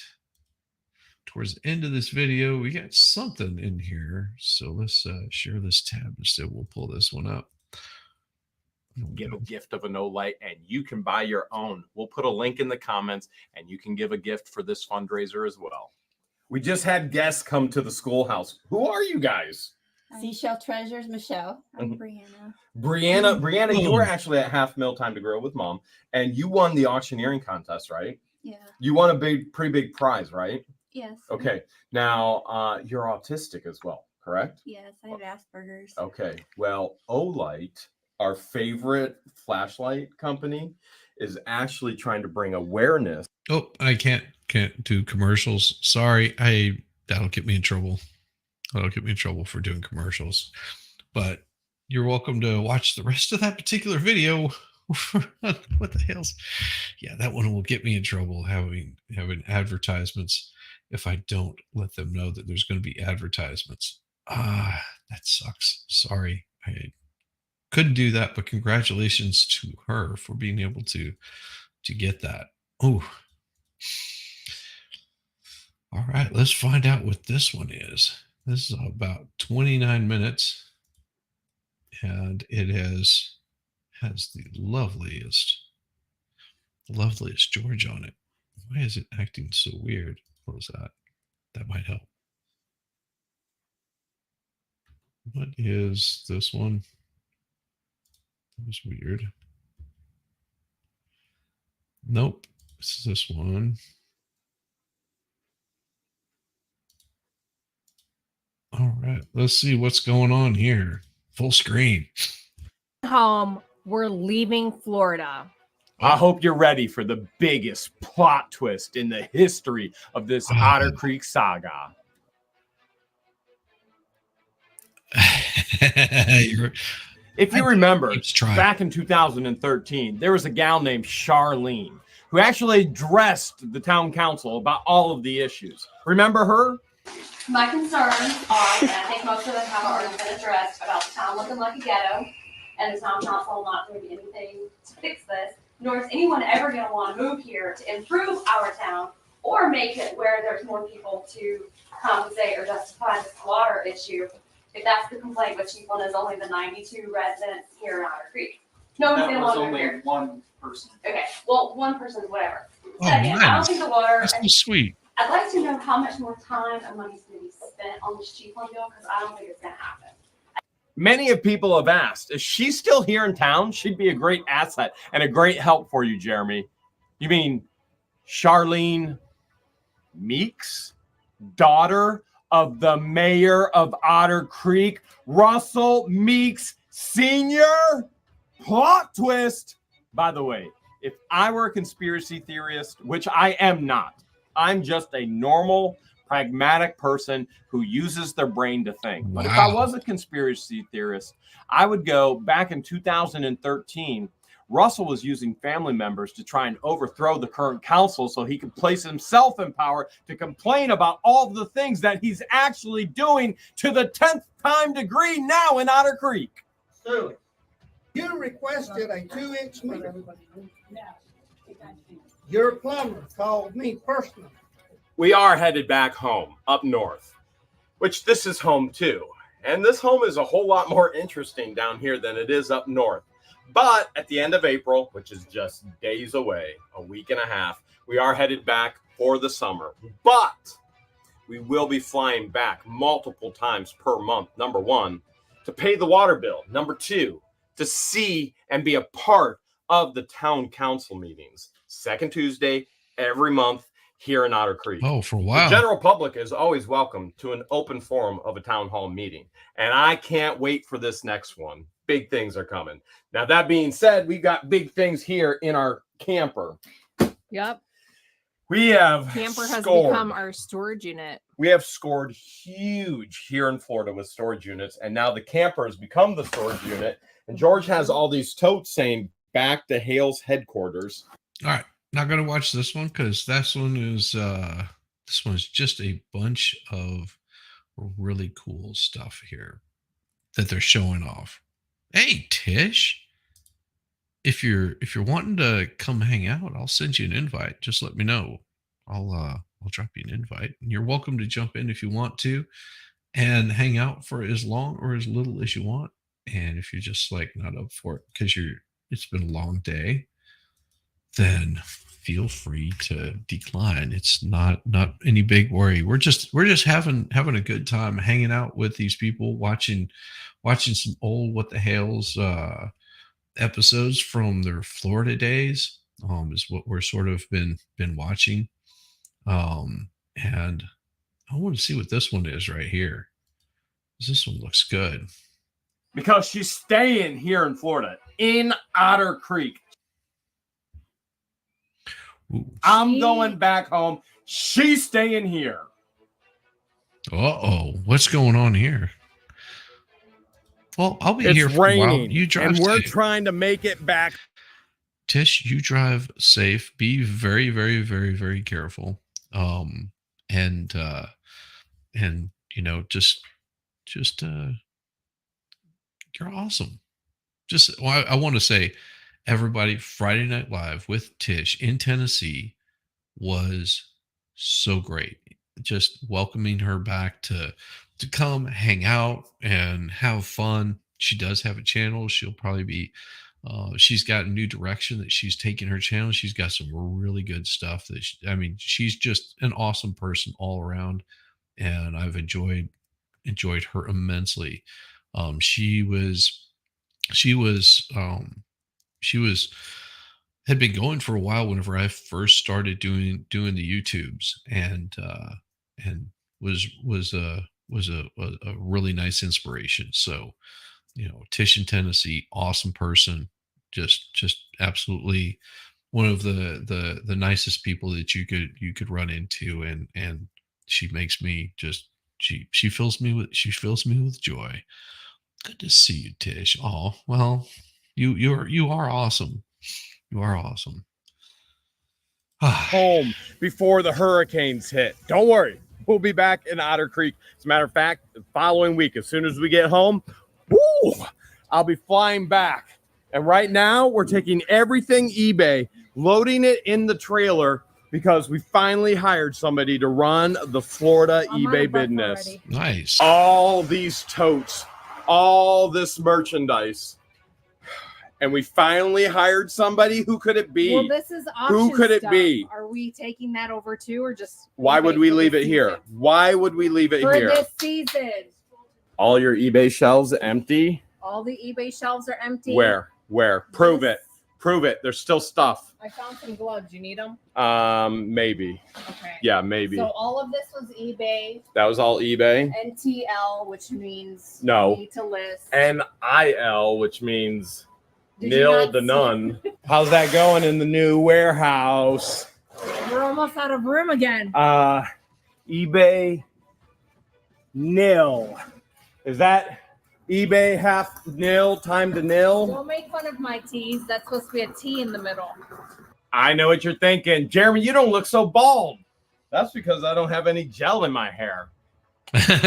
S4: towards the end of this video, we got something in here. So let's share this tab instead. We'll pull this one up.
S5: Give a gift of an Olight, and you can buy your own. We'll put a link in the comments, and you can give a gift for this fundraiser as well. We just had guests come to the schoolhouse. Who are you guys?
S10: Seashell Treasures, Michelle. I'm
S5: Brianna, you were actually at Half Mill Time to Grow with Mom, and you won the auctioneering contest, right?
S10: Yeah.
S5: You won a pretty big prize, right?
S10: Yes.
S5: Okay. Now, you're autistic as well, correct?
S10: Yes, I have Asperger's.
S5: Okay. Well, Olight, our favorite flashlight company, is actually trying to bring awareness.
S4: Oh, I can't do commercials. Sorry, that'll get me in trouble. That'll get me in trouble for doing commercials. But you're welcome to watch the rest of that particular video. What the hell's? Yeah, that one will get me in trouble having advertisements if I don't let them know that there's going to be advertisements. That sucks. Sorry, I couldn't do that, but congratulations to her for being able to get that. Oh, all right, let's find out what this one is. This is about 29 minutes, and it has the loveliest George on it. Why is it acting so weird? What was that? That might help. What is this one? That was weird. Nope. This is this one. All right. Let's see what's going on here. Full screen.
S6: We're leaving Florida.
S5: I hope you're ready for the biggest plot twist in the history of this Otter Creek saga. If you remember, back in 2013, there was a gal named Charlene who actually addressed the town council about all of the issues. Remember her?
S10: My concerns are, and I think most of them have already been addressed, about the town looking like a ghetto, and the town council not doing anything to fix this, nor is anyone ever going to want to move here to improve our town or make it where there's more people to compensate or justify this water issue. If that's the complaint, what Chief One is only the 92 residents here in Otter Creek. No one's going to want to move here.
S11: One person.
S10: Okay, well, one person's whatever.
S4: Oh,
S10: Second, I don't think the water.
S4: That's so sweet.
S10: I'd like to know how much more time and money is going to be spent on this Chief One deal, because I don't think it's going to happen.
S5: Many of people have asked, is she still here in town? She'd be a great asset and a great help for you, Jeremy. You mean Charlene Meeks, daughter of the mayor of Otter Creek, Russell Meeks Sr.? Plot twist. By the way, if I were a conspiracy theorist, which I am not, I'm just a normal, pragmatic person who uses their brain to think. But if I was a conspiracy theorist, I would go back in 2013. Russell was using family members to try and overthrow the current council so he could place himself in power to complain about all the things that he's actually doing to the 10th time degree now in Otter Creek.
S11: Sterling, you requested a 2-inch meter. Your plumber called me personally.
S5: We are headed back home, up north. which this is home to. And this home is a whole lot more interesting down here than it is up north. But at the end of April, which is just days away, a week and a half, we are headed back for the summer. But we will be flying back multiple times per month. Number one, to pay the water bill. Number two, to see and be a part of the town council meetings. Second Tuesday every month here in Otter Creek.
S4: Oh, for a while.
S5: The general public is always welcome to an open forum of a town hall meeting. And I can't wait for this next one. Big things are coming. Now, that being said, we've got big things here in our camper.
S6: Yep.
S5: We have
S6: Camper has
S5: scored.
S6: become our storage unit.
S5: We have scored huge here in Florida with storage units. And now the camper has become the storage unit. And George has all these totes saying back to Hale's headquarters.
S4: All right. Not going to watch this one because this one's just a bunch of really cool stuff here that they're showing off. Hey, Tish, if you're wanting to come hang out, I'll send you an invite. Just let me know. I'll drop you an invite. And you're welcome to jump in if you want to and hang out for as long or as little as you want. And if you're just like not up for it because it's been a long day, then feel free to decline. It's not any big worry. We're just having a good time hanging out with these people, watching some old What the Hales episodes from their Florida days. Is what we're sort of been watching. And I want to see what this one is right here. This one looks good.
S5: Because she's staying here in Florida, in Otter Creek.
S4: Ooh.
S5: I'm going back home. She's staying here.
S4: Uh-oh. What's going on here? Well, I'll be here for a while. You drive
S5: and we're
S4: safe.
S5: trying to make it back.
S4: Tish, you drive safe. Be very, very, very, very careful. And you know, just you're awesome. I want to say, everybody, Friday Night Live with Tish in Tennessee was so great. Just welcoming her back to come hang out and have fun. She does have a channel. She'll probably be, she's got a new direction that she's taking her channel. She's got some really good stuff she's just an awesome person all around. And I've enjoyed her immensely. She had been going for a while whenever I first started doing the YouTubes, and was a really nice inspiration. So, you know, Tish in Tennessee, awesome person, just absolutely one of the nicest people that you could run into, and she makes me just she fills me with joy. Good to see you, Tish. Oh, well, you are awesome. You are awesome.
S5: Home before the hurricanes hit. Don't worry. We'll be back in Otter Creek. As a matter of fact, the following week, as soon as we get home, I'll be flying back. And right now, we're taking everything eBay, loading it in the trailer, because we finally hired somebody to run the Florida eBay business.
S4: Nice.
S5: All these totes, all this merchandise. And we finally hired somebody. Who could it be?
S6: Well, this is auction
S5: Who could it
S6: stuff.
S5: be?
S6: Are we taking that over too, or just?
S5: Why would we leave it here? Why would we leave it
S6: for
S5: here?
S6: this season?
S5: All your eBay shelves empty?
S6: All the eBay shelves are empty.
S5: Where? Prove it. Prove it. There's still stuff.
S6: I found some gloves. You need them?
S5: Maybe.
S6: Okay.
S5: Yeah, maybe.
S6: So all of this was eBay.
S5: That was all eBay.
S6: NTL, which means
S5: No.
S6: need to list.
S5: NIL, which means
S6: Did you
S5: nil
S6: not
S5: to
S6: see-
S5: none. How's that going in the new warehouse?
S6: We're almost out of room again.
S5: eBay nil. Is that eBay half nil time to nil?
S6: Don't make fun of my T's. That's supposed to be a T in the middle.
S5: I know what you're thinking. Jeremy, you don't look so bald. That's because I don't have any gel in my hair.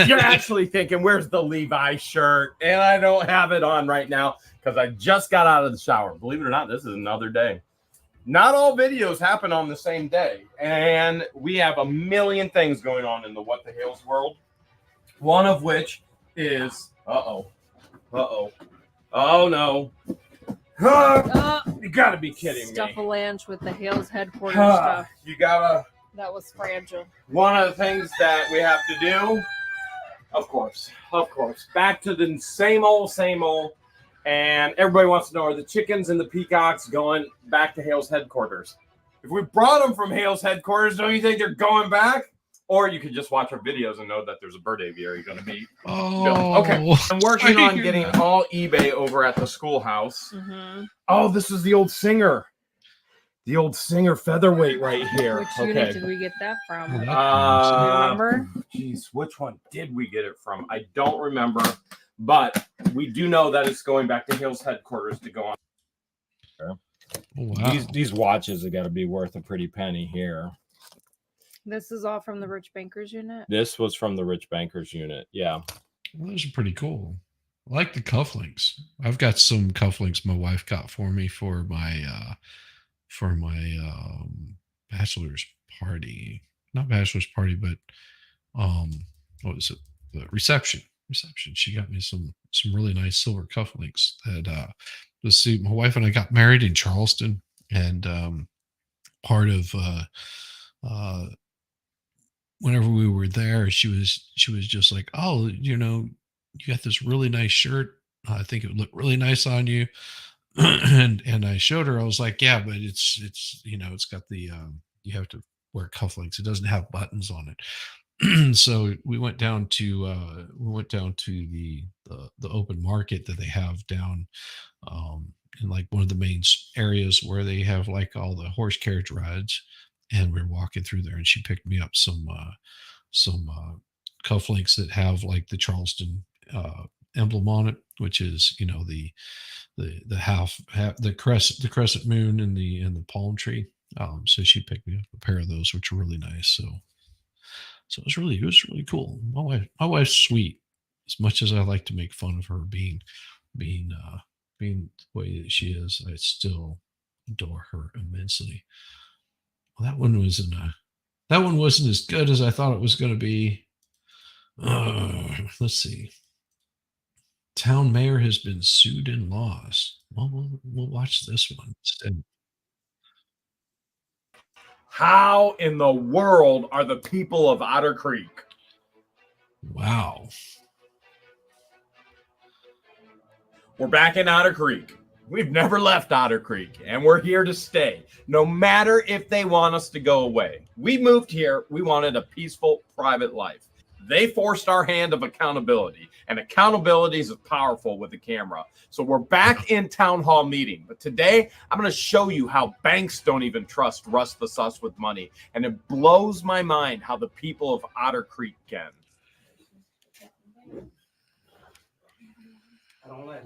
S5: You're actually thinking, where's the Levi shirt? And I don't have it on right now because I just got out of the shower. Believe it or not, this is another day. Not all videos happen on the same day. And we have a million things going on in the What the Hales world. One of which is oh no. You gotta be kidding
S6: Stuff
S5: me.
S6: a lunch with the Hale's headquarters stuff.
S5: You gotta.
S6: That was fragile.
S5: One of the things that we have to do, of course, back to the same old, and everybody wants to know, are the chickens and the peacocks going back to Hale's headquarters? If we brought them from Hale's headquarters, don't you think they're going back? Or you could just watch our videos and know that there's a bird aviary going to be built. Okay, I'm working on getting all eBay over at the schoolhouse.
S6: Mm-hmm.
S5: Oh, this is the old Singer. The old Singer featherweight right here.
S6: Which unit did we get that from?
S4: Oh,
S6: Do you remember?
S5: Geez, which one did we get it from? I don't remember, but we do know that it's going back to Hale's headquarters to go on.
S4: Oh, wow.
S5: These watches have got to be worth a pretty penny here.
S6: This is all from the Rich Bankers unit.
S5: This was from the Rich Bankers unit. Yeah.
S4: Well, those are pretty cool. I like the cufflinks. I've got some cufflinks my wife got for me for my bachelor's party. Not bachelor's party, but what was it? The reception. She got me some really nice silver cufflinks that let's see, my wife and I got married in Charleston, and part of whenever we were there, she was just like, oh, you got this really nice shirt. I think it would look really nice on you. and I showed her, I was like, yeah, but it's it's got the you have to wear cufflinks. It doesn't have buttons on it. So we went down to the open market that they have down in like one of the main areas where they have like all the horse carriage rides. And we were walking through there, and she picked me up some cufflinks that have like the Charleston emblem on it, which is the half the crescent moon and the palm tree. So she picked me up a pair of those, which are really nice. So it was really cool. My wife's sweet. As much as I like to make fun of her being the way that she is, I still adore her immensely. Well, that one wasn't as good as I thought it was going to be. Let's see. Town mayor has been sued and lost. Well, we'll watch this one instead.
S5: How in the world are the people of Otter Creek?
S4: Wow.
S5: We're back in Otter Creek. We've never left Otter Creek, and we're here to stay, no matter if they want us to go away. We moved here. We wanted a peaceful, private life. They forced our hand of accountability, and accountability is powerful with the camera. So we're back in town hall meeting. But today, I'm going to show you how banks don't even trust Russ the Sus with money, and it blows my mind how the people of Otter Creek can.
S11: I don't know.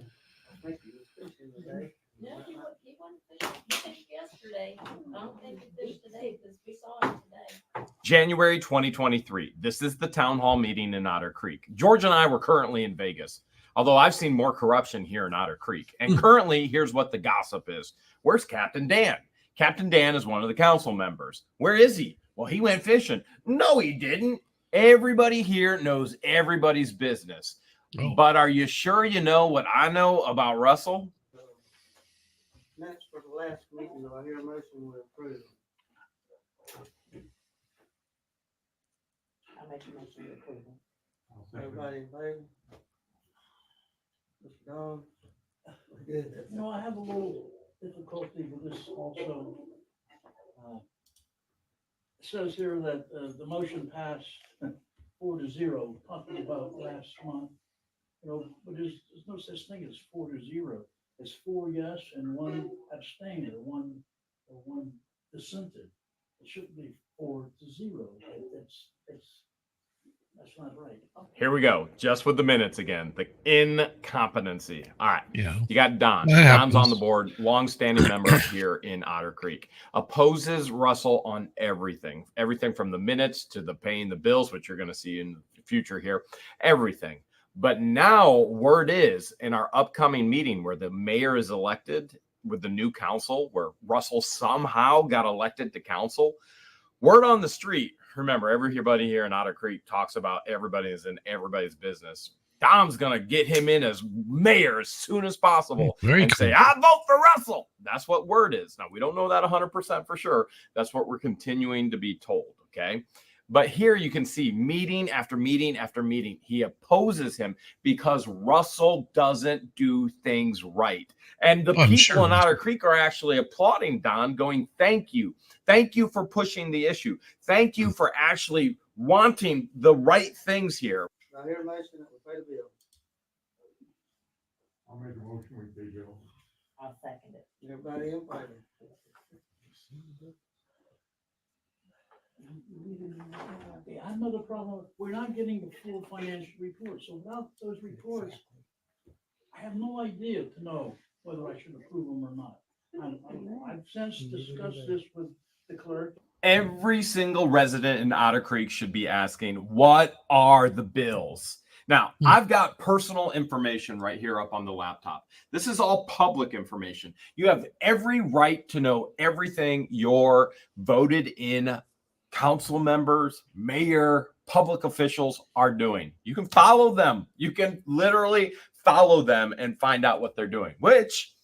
S11: Thank you. Fishing today.
S10: No, he wasn't fishing. He fished yesterday. I don't think he fished today because we saw him today.
S5: January 2023. This is the town hall meeting in Otter Creek. George and I were currently in Vegas, although I've seen more corruption here in Otter Creek. And currently, here's what the gossip is. Where's Captain Dan? Captain Dan is one of the council members. Where is he? Well, he went fishing. No, he didn't. Everybody here knows everybody's business. Oh. But are you sure you know what I know about Russell?
S11: Next for the last meeting, do I hear a motion to approve?
S12: I make a motion to approve.
S11: Everybody in favor? Mr. Don? Good.
S12: No, I have a little difficulty with this also. It says here that the motion passed 4-0, talking about last month. But there's no such thing as 4-0. It's 4 yes and 1 abstained or one dissented. It shouldn't be 4-0. That's not right.
S5: Here we go. Just with the minutes again. The incompetency. All right.
S4: Yeah.
S5: You got Don. Don's on the board. Longstanding member here in Otter Creek. Opposes Russell on everything. Everything from the minutes to the paying the bills, which you're going to see in the future here. Everything. But now word is in our upcoming meeting where the mayor is elected with the new council, where Russell somehow got elected to council, Word on the street. Remember, everybody here in Otter Creek talks about everybody is in everybody's business. Dom's going to get him in as mayor as soon as possible and say, I vote for Russell. That's what word is. Now, we don't know that 100% for sure. That's what we're continuing to be told, okay? But here you can see meeting after meeting after meeting. He opposes him because Russell doesn't do things right. And the people in Otter Creek are actually applauding Don, going, thank you. Thank you for pushing the issue. Thank you for actually wanting the right things here.
S11: I hear a motion that we pay the bill.
S13: I'll make a motion with the bill.
S11: I'll second it. Everybody in favor?
S12: I have another problem. We're not getting the full financial report. So without those reports, I have no idea to know whether I should approve them or not. I've since discussed this with the clerk.
S5: Every single resident in Otter Creek should be asking, what are the bills? Now, I've got personal information right here up on the laptop. This is all public information. You have every right to know everything your voted in council members, mayor, public officials are doing. You can follow them. You can literally follow them and find out what they're doing, which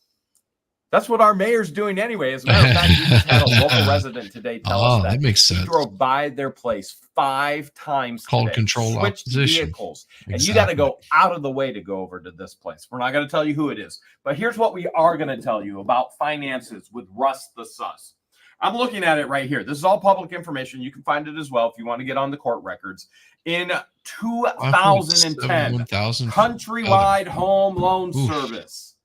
S5: that's what our mayor's doing anyway. As a matter of fact, we just had a local resident today tell us that
S4: makes sense.
S5: He drove by their place 5 times
S4: Called
S5: today,
S4: control
S5: switched
S4: opposition.
S5: vehicles, and you got to go out of the way to go over to this place. We're not going to tell you who it is, but here's what we are going to tell you about finances with Russ the Sus. I'm looking at it right here. This is all public information. You can find it as well if you want to get on the court records. In 2010, countrywide home loan service.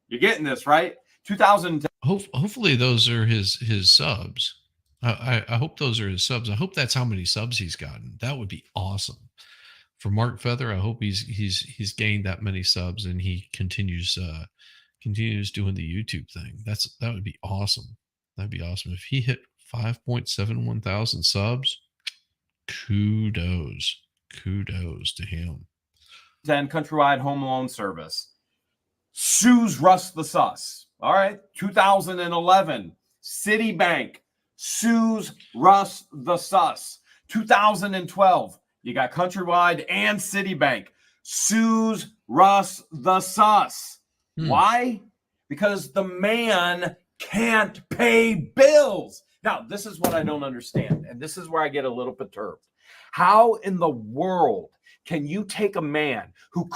S5: You're getting this, right? 2010.
S4: Hopefully those are his subs. I hope those are his subs. I hope that's how many subs he's gotten. That would be awesome. For Mark Feather, I hope he's gained that many subs and he continues doing the YouTube thing. That would be awesome. That'd be awesome. If he hit 5.71 thousand subs, kudos to him.
S5: 10 countrywide home loan service. Sues Russ the Sus. All right. 2011, Citibank sues Russ the Sus. 2012, you got Countrywide and Citibank sues Russ the Sus. Why? Because the man can't pay bills. Now, this is what I don't understand, and this is where I get a little perturbed. How in the world can you take a man who...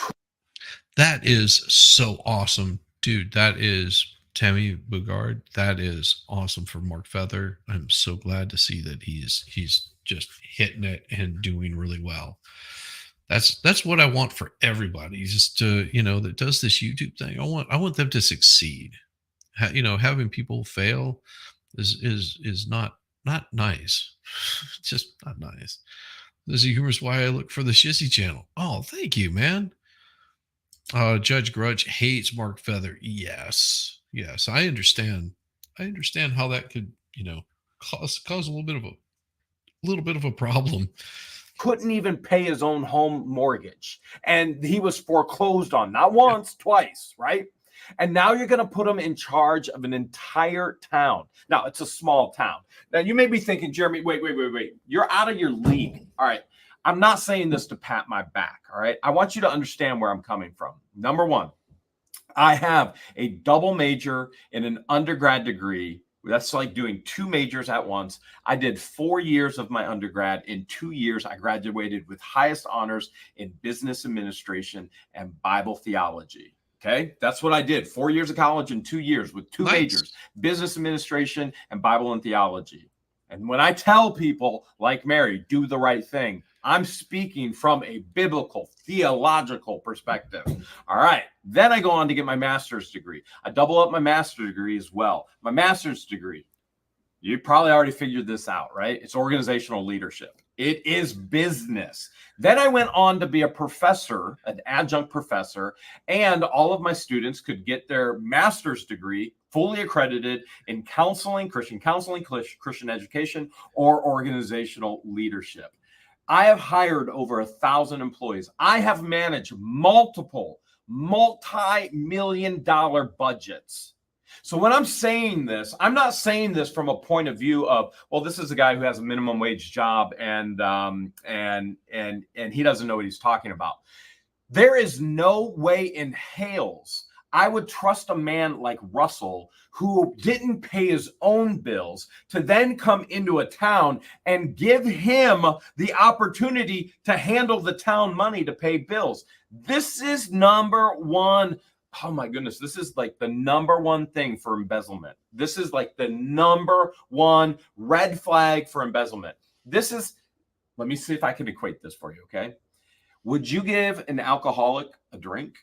S4: That is so awesome, dude. That is Tammy Bugard. That is awesome for Mark Feather. I'm so glad to see that he's just hitting it and doing really well. That's what I want for everybody. Just to, that does this YouTube thing. I want them to succeed. Having people fail is not nice. Just not nice. This is humorous why I look for the Shizzy channel. Oh, thank you, man. Judge Grudge hates Mark Feather. Yes, I understand. I understand how that could, cause a little bit of a problem.
S5: Couldn't even pay his own home mortgage, and he was foreclosed on, not once, twice, right? And now you're going to put him in charge of an entire town. Now, it's a small town. Now, you may be thinking, Jeremy, wait. You're out of your league. All right. I'm not saying this to pat my back. All right. I want you to understand where I'm coming from. Number one, I have a double major in an undergrad degree. That's like doing 2 majors at once. I did 4 years of my undergrad. In 2 years, I graduated with highest honors in business administration and Bible theology. Okay, that's what I did. 4 years of college in 2 years with 2 majors, business administration and Bible and theology. And when I tell people like Mary, do the right thing, I'm speaking from a biblical, theological perspective. All right. Then I go on to get my master's degree. I double up my master's degree as well. My master's degree, you probably already figured this out, right? It's organizational leadership. It is business. Then I went on to be a professor, an adjunct professor, and all of my students could get their master's degree fully accredited in counseling, Christian education, or organizational leadership. I have hired over 1,000 employees. I have managed multiple multi-million-dollar budgets. So when I'm saying this, I'm not saying this from a point of view of, well, this is a guy who has a minimum wage job and he doesn't know what he's talking about. There is no way in Hales I would trust a man like Russell who didn't pay his own bills to then come into a town and give him the opportunity to handle the town money to pay bills. This is number one. Oh my goodness, this is like the number one thing for embezzlement. This is like the number one red flag for embezzlement. This is, let me see if I can equate this for you, okay? Would you give an alcoholic a drink?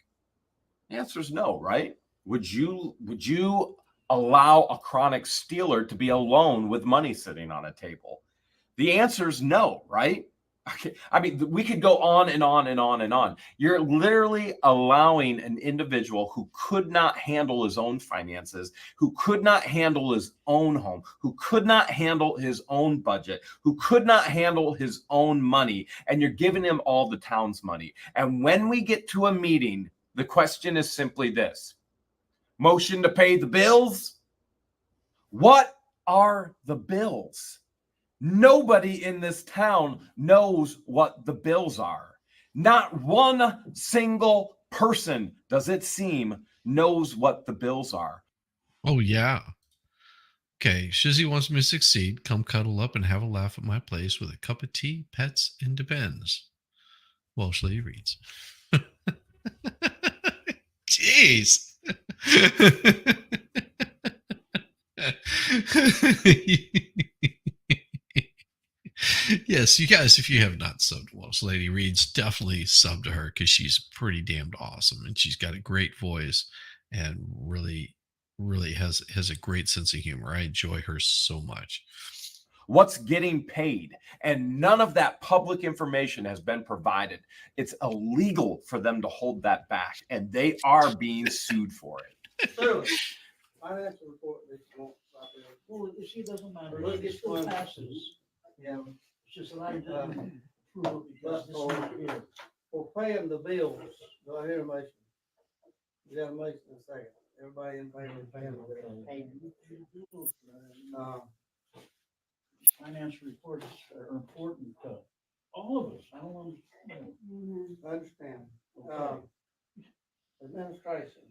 S5: The answer is no, right? Would you allow a chronic stealer to be alone with money sitting on a table? The answer is no, right? Okay. I mean, we could go on and on and on and on. You're literally allowing an individual who could not handle his own finances, who could not handle his own home, who could not handle his own budget, who could not handle his own money, and you're giving him all the town's money. And when we get to a meeting, the question is simply this: motion to pay the bills? What are the bills? Nobody in this town knows what the bills are. Not one single person, does it seem, knows what the bills are.
S4: Oh, yeah. Okay, Shizzy wants me to succeed. Come cuddle up and have a laugh at my place with a cup of tea, pets, and depends. Welsh Lady reads. Jeez. Yes, you guys, if you have not subbed Welsh Lady Reads, definitely sub to her because she's pretty damned awesome and she's got a great voice and really has a great sense of humor. I enjoy her so much.
S5: What's getting paid? And none of that public information has been provided. It's illegal for them to hold that back, and they are being sued for it.
S11: Clearly, financial report that you won't stop there.
S12: Well, you see, it doesn't matter. It still passes.
S11: Yeah.
S12: It's just that I didn't approve it because this
S11: But
S12: one here.
S11: for paying the bills, do I hear a motion? We got a motion in a second. Everybody in favor of paying the bills?
S12: Financial reports are important to all of us. I don't want
S11: I understand. Administration.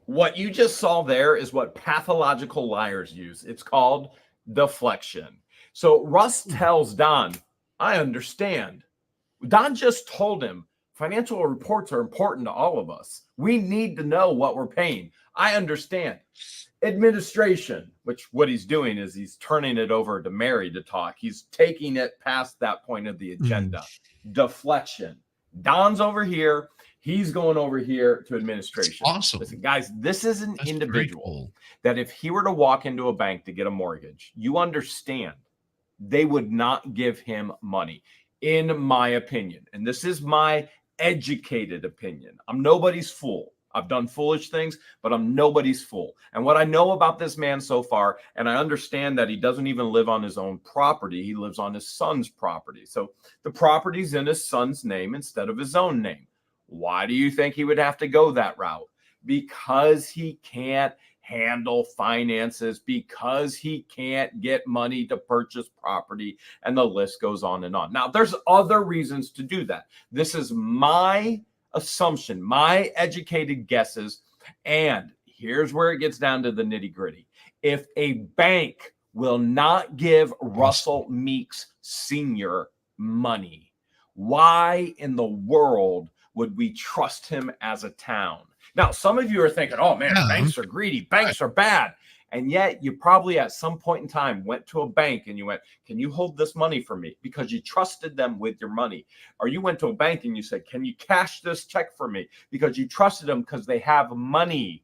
S5: What you just saw there is what pathological liars use. It's called deflection. So Russ tells Don, I understand. Don just told him financial reports are important to all of us. We need to know what we're paying. I understand. Administration, which what he's doing is he's turning it over to Mary to talk. He's taking it past that point of the agenda. Deflection. Don's over here. He's going over here to administration.
S4: That's awesome.
S5: Listen, guys, this is an individual that if he were to walk into a bank to get a mortgage, you understand they would not give him money, in my opinion. And this is my educated opinion. I'm nobody's fool. I've done foolish things, but I'm nobody's fool. And what I know about this man so far, and I understand that he doesn't even live on his own property. He lives on his son's property. So the property's in his son's name instead of his own name. Why do you think he would have to go that route? Because he can't handle finances, because he can't get money to purchase property, and the list goes on and on. Now, there's other reasons to do that. This is my assumption, my educated guesses, and here's where it gets down to the nitty-gritty. If a bank will not give Russell Meeks Sr. money, why in the world would we trust him as a town? Now, some of you are thinking, oh man, banks are greedy, banks are bad. And yet you probably at some point in time went to a bank and you went, can you hold this money for me? Because you trusted them with your money. Or you went to a bank and you said, can you cash this check for me? Because you trusted them because they have money.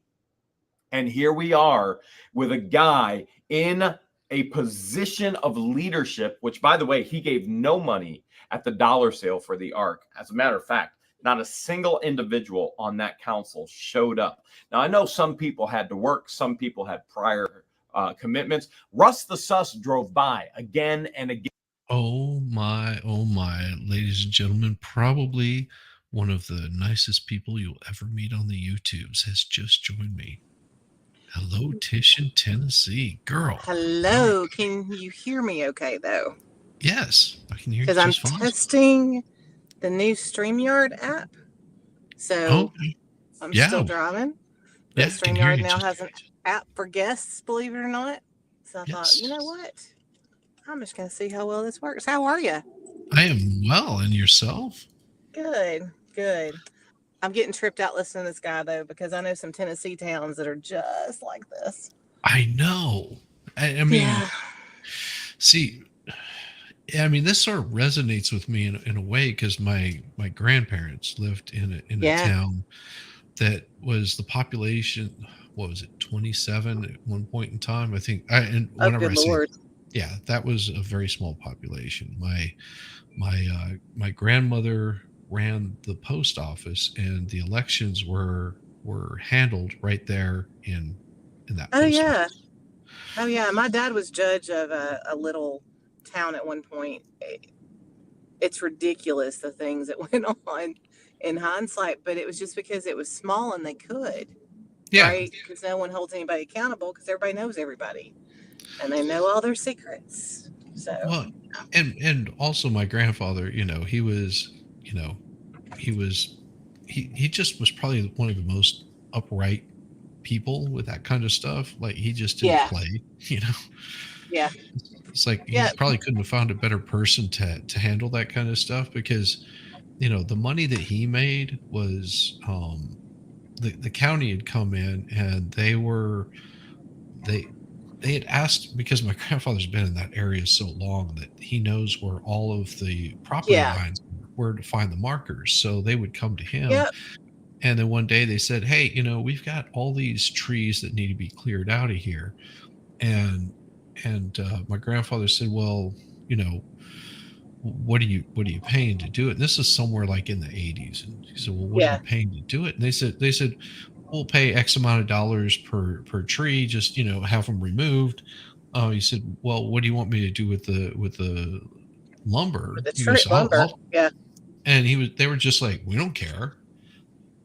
S5: And here we are with a guy in a position of leadership, which by the way, he gave no money at the dollar sale for the Ark. As a matter of fact, not a single individual on that council showed up. Now, I know some people had to work. Some people had prior commitments. Russ the Sus drove by again and again.
S4: Oh my, ladies and gentlemen, probably one of the nicest people you'll ever meet on the YouTubes has just joined me. Hello, Tish in Tennessee. Girl.
S13: Hello. Can you hear me okay, though?
S4: Yes, I can hear you
S13: Because I'm
S4: just fine.
S13: testing the new StreamYard app. So I'm still driving. But StreamYard now has an app for guests, believe it or not. So I thought, you know what? I'm just going to see how well this works. How are you?
S4: I am well. And yourself?
S13: Good, good. I'm getting tripped out listening to this guy, though, because I know some Tennessee towns that are just like this.
S4: I know. I mean, see, I mean, this sort of resonates with me in a way because my grandparents lived in a town that was the population, what was it, 27 at one point in time, I think. Yeah, that was a very small population. My grandmother ran the post office, and the elections were handled right there in that post office.
S13: Oh yeah, my dad was judge of a little town at one point. It's ridiculous the things that went on in hindsight, but it was just because it was small and they could, right? Because no one holds anybody accountable because everybody knows everybody, and they know all their secrets. So
S4: well, and also my grandfather, he just was probably one of the most upright people with that kind of stuff. Like he just didn't play,
S13: Yeah.
S4: It's like he probably couldn't have found a better person to handle that kind of stuff because, the money that he made was the county had come in and they had asked, because my grandfather's been in that area so long that he knows where all of the property lines were to find the markers. So they would come to him.
S13: Yep.
S4: And then one day they said, hey, we've got all these trees that need to be cleared out of here. And my grandfather said, well, what are you paying to do it? And this is somewhere like in the 80s. And he said, well, what are you paying to do it? And they said, we'll pay X amount of dollars per tree, just, have them removed. He said, well, what do you want me to do with the lumber? And they were just like, we don't care.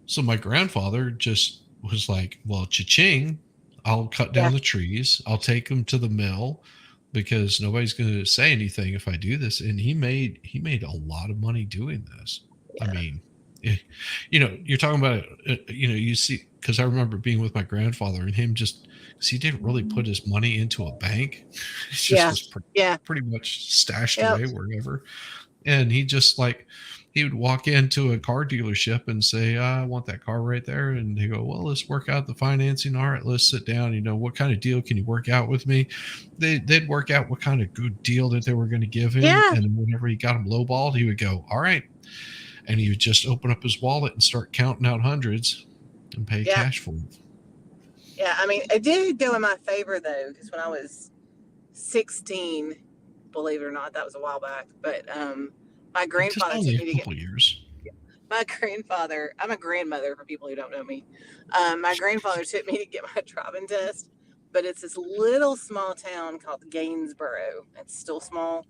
S4: So my grandfather just was like, well, cha-ching, I'll cut down the trees. I'll take them to the mill because nobody's going to say anything if I do this. And he made a lot of money doing this. I mean, you're talking about, you see, because I remember being with my grandfather and him because he didn't really put his money into a bank. It just was pretty much stashed away wherever. And he just he would walk into a car dealership and say, I want that car right there. And they go, well, let's work out the financing. All right, let's sit down. What kind of deal can you work out with me? They'd work out what kind of good deal that they were going to give him.
S13: Yeah.
S4: And whenever he got him lowballed, he would go, all right. And he would just open up his wallet and start counting out hundreds and pay cash for it.
S13: Yeah, I mean, it did go in my favor, though, because when I was 16, believe it or not, that was a while back, but my grandfather took me to get
S4: years.
S13: My grandfather, I'm a grandmother for people who don't know me. My grandfather took me to get my driving test, but it's this little small town called Gainsboro. It's still small.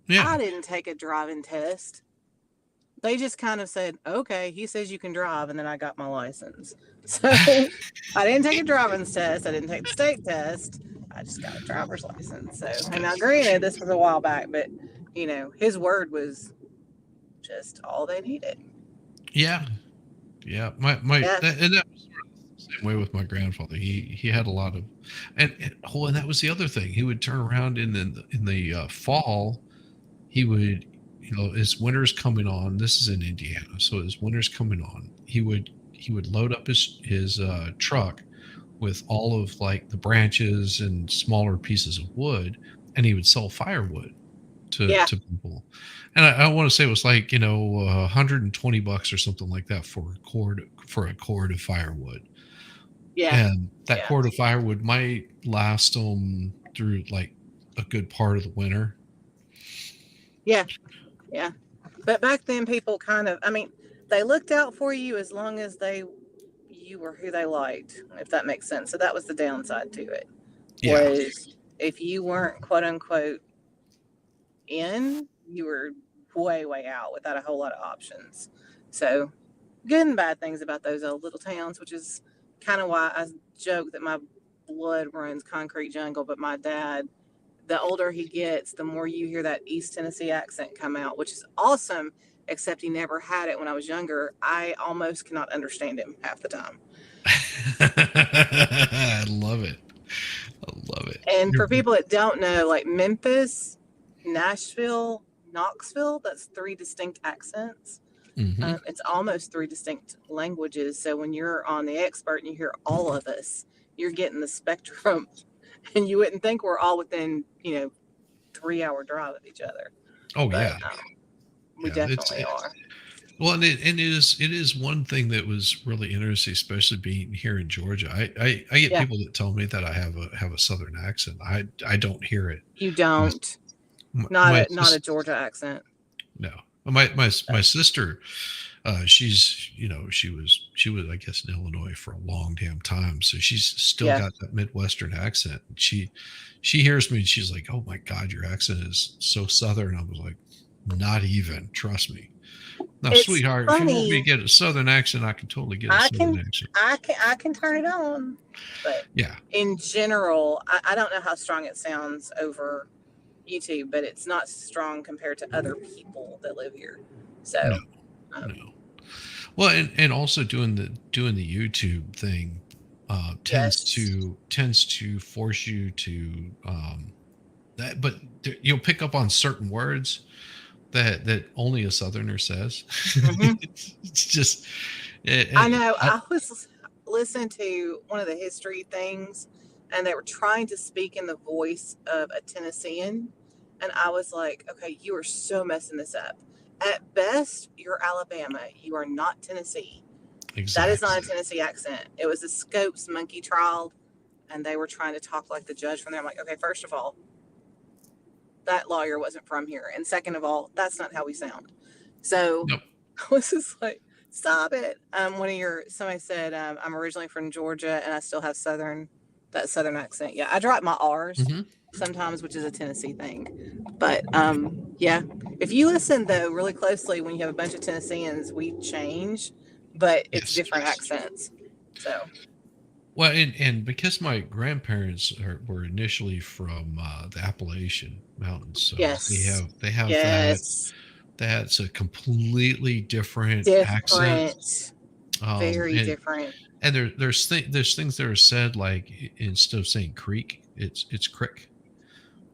S4: Yeah.
S13: I didn't take a driving test. They just kind of said, okay, he says you can drive, and then I got my license. So I didn't take a driving test. I didn't take the state test. I just got a driver's license. So, and now granted, this was a while back, but his word was just all they needed.
S4: Yeah. And that was sort of the same way with my grandfather. He had a lot of, and that was the other thing. He would turn around in the fall. He would, as winter's coming on. This is in Indiana, so as winter's coming on, he would load up his truck with all of the branches and smaller pieces of wood, and he would sell firewood to people. And I want to say it was $120 or something like that for a cord of firewood. Yeah. And that cord of firewood might last them through a good part of the winter.
S13: Yeah. Yeah. But back then people they looked out for you as long as you were who they liked, if that makes sense. So that was the downside to it.
S4: Yeah.
S13: Was if you weren't quote unquote in, you were way out without a whole lot of options. So good and bad things about those old little towns, which is kind of why I joke that my blood runs concrete jungle, but my dad, the older he gets, the more you hear that East Tennessee accent come out, which is awesome, except he never had it when I was younger. I almost cannot understand him half the time.
S4: I love it. I love it.
S13: And for people that don't know, like Memphis, Nashville, Knoxville, that's 3 distinct accents.
S4: Mhm.
S13: It's almost 3 distinct languages. So when you're on the expert and you hear all of us, you're getting the spectrum, and you wouldn't think we're all within, 3-hour drive of each other.
S4: Oh,
S13: But,
S4: yeah.
S13: we
S4: Yeah,
S13: definitely are.
S4: Well, and it is one thing that was really interesting, especially being here in Georgia. I get
S13: Yeah.
S4: people that tell me that I have a Southern accent. I don't hear it.
S13: You don't.
S4: My
S13: Not a Georgia accent.
S4: No. My sister, she's she was I guess in Illinois for a long damn time, so she's still
S13: Yeah.
S4: got that Midwestern accent. She hears me and she's like, "Oh my God, your accent is so Southern." I was like, "Not even, trust me." Now,
S13: It's
S4: sweetheart, if you want me
S13: funny.
S4: to get a Southern accent, I can totally get a
S13: I
S4: Southern
S13: can
S4: accent.
S13: I can turn it on, but
S4: Yeah.
S13: in general, I don't know how strong it sounds over YouTube, but it's not strong compared to other people that live here. So,
S4: No. Well, and also doing the YouTube thing tends to force you to that, but you'll pick up on certain words that only a Southerner says. It's just
S13: I know. I was listening to one of the history things, and they were trying to speak in the voice of a Tennessean, and I was like, okay, you are so messing this up. At best, you're Alabama. You are not Tennessee. That is not a Tennessee accent. It was a Scopes monkey trial, and they were trying to talk like the judge from there. I'm like, okay, first of all, that lawyer wasn't from here, and second of all, that's not how we sound. So I was just like, stop it. Somebody said I'm originally from Georgia, and I still have that Southern accent. Yeah, I drop my R's sometimes, which is a Tennessee thing. But yeah, if you listen though really closely, when you have a bunch of Tennesseans, we change, but it's different accents. So.
S4: Well, and because my grandparents were initially from the Appalachian Mountains, so they have that's a completely different accent.
S13: Very different.
S4: And there's things that are said, like instead of saying creek, it's crick.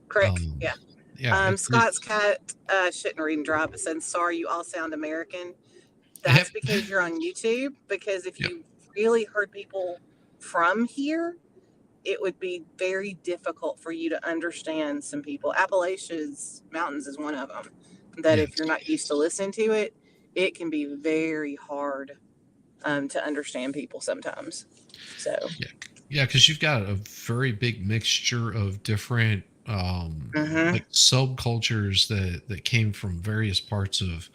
S13: Crick, yeah.
S4: Yeah.
S13: Scott's cat shouldn't read and drive, but said, sorry, you all sound American. That's because you're on YouTube. Because if you really heard people from here, it would be very difficult for you to understand some people. Appalachia's Mountains is one of them. That if you're not used to listening to it, it can be very hard to understand people sometimes. So
S4: yeah, because you've got a very big mixture of different like subcultures that came from various parts of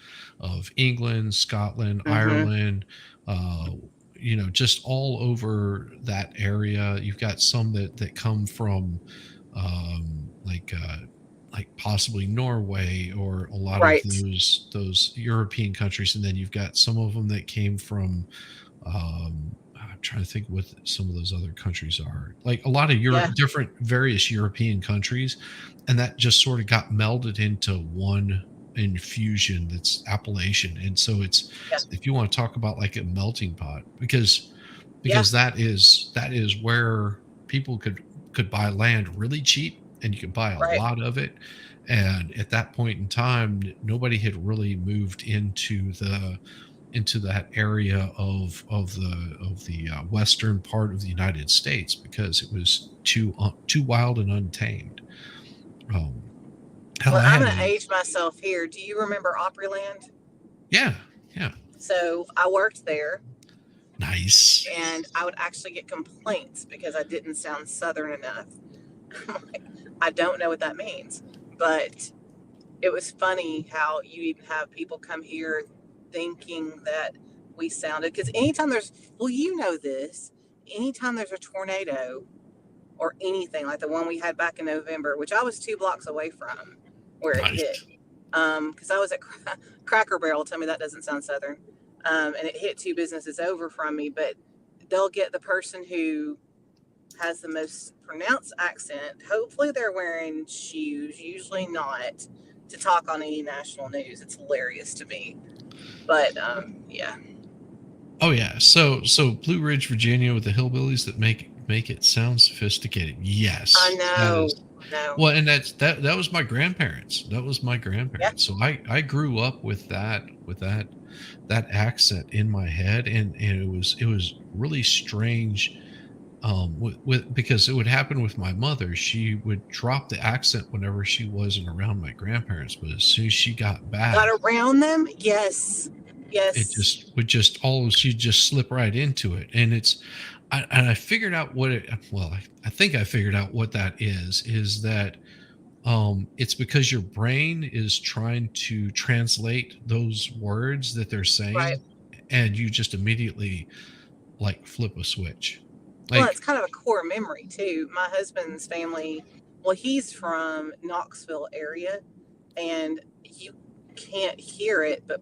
S4: England, Scotland, Ireland, just all over that area. You've got some that come from like possibly Norway or a lot of those European countries, and then you've got some of them that came from I'm trying to think what some of those other countries are, like a lot of different various European countries, and that just sort of got melded into one infusion that's Appalachian. And so it's if you want to talk about like a melting pot, because that is where people could buy land really cheap, and you could buy a lot of it. And at that point in time, nobody had really moved into that area of the western part of the United States, because it was too wild and untamed.
S13: I'm going to age myself here. Do you remember Opryland?
S4: Yeah.
S13: So I worked there.
S4: Nice.
S13: And I would actually get complaints because I didn't sound Southern enough. I don't know what that means, but it was funny how you even have people come here thinking that we sounded, because anytime there's a tornado or anything like the one we had back in November, which I was 2 blocks away from where it hit, because I was at Cracker Barrel. Tell me that doesn't sound Southern. And it hit 2 businesses over from me, but they'll get the person who has the most pronounced accent. Hopefully they're wearing shoes, usually not, to talk on any national news. It's hilarious to me. But yeah.
S4: Oh yeah. So Blue Ridge, Virginia, with the hillbillies that make it sound sophisticated. Yes.
S13: I know.
S4: Well, and that was my grandparents. That was my grandparents.
S13: Yeah.
S4: So I grew up with that accent in my head, and it was really strange. Because it would happen with my mother. She would drop the accent whenever she wasn't around my grandparents, but as soon as she got back,
S13: around them, yes.
S4: it she'd just slip right into it. And I figured out what it. Well, I think I figured out what that is that it's because your brain is trying to translate those words that they're saying,
S13: right,
S4: and you just immediately like flip a switch.
S13: Well, it's kind of a core memory too. My husband's family, well, he's from Knoxville area, and you can't hear it, but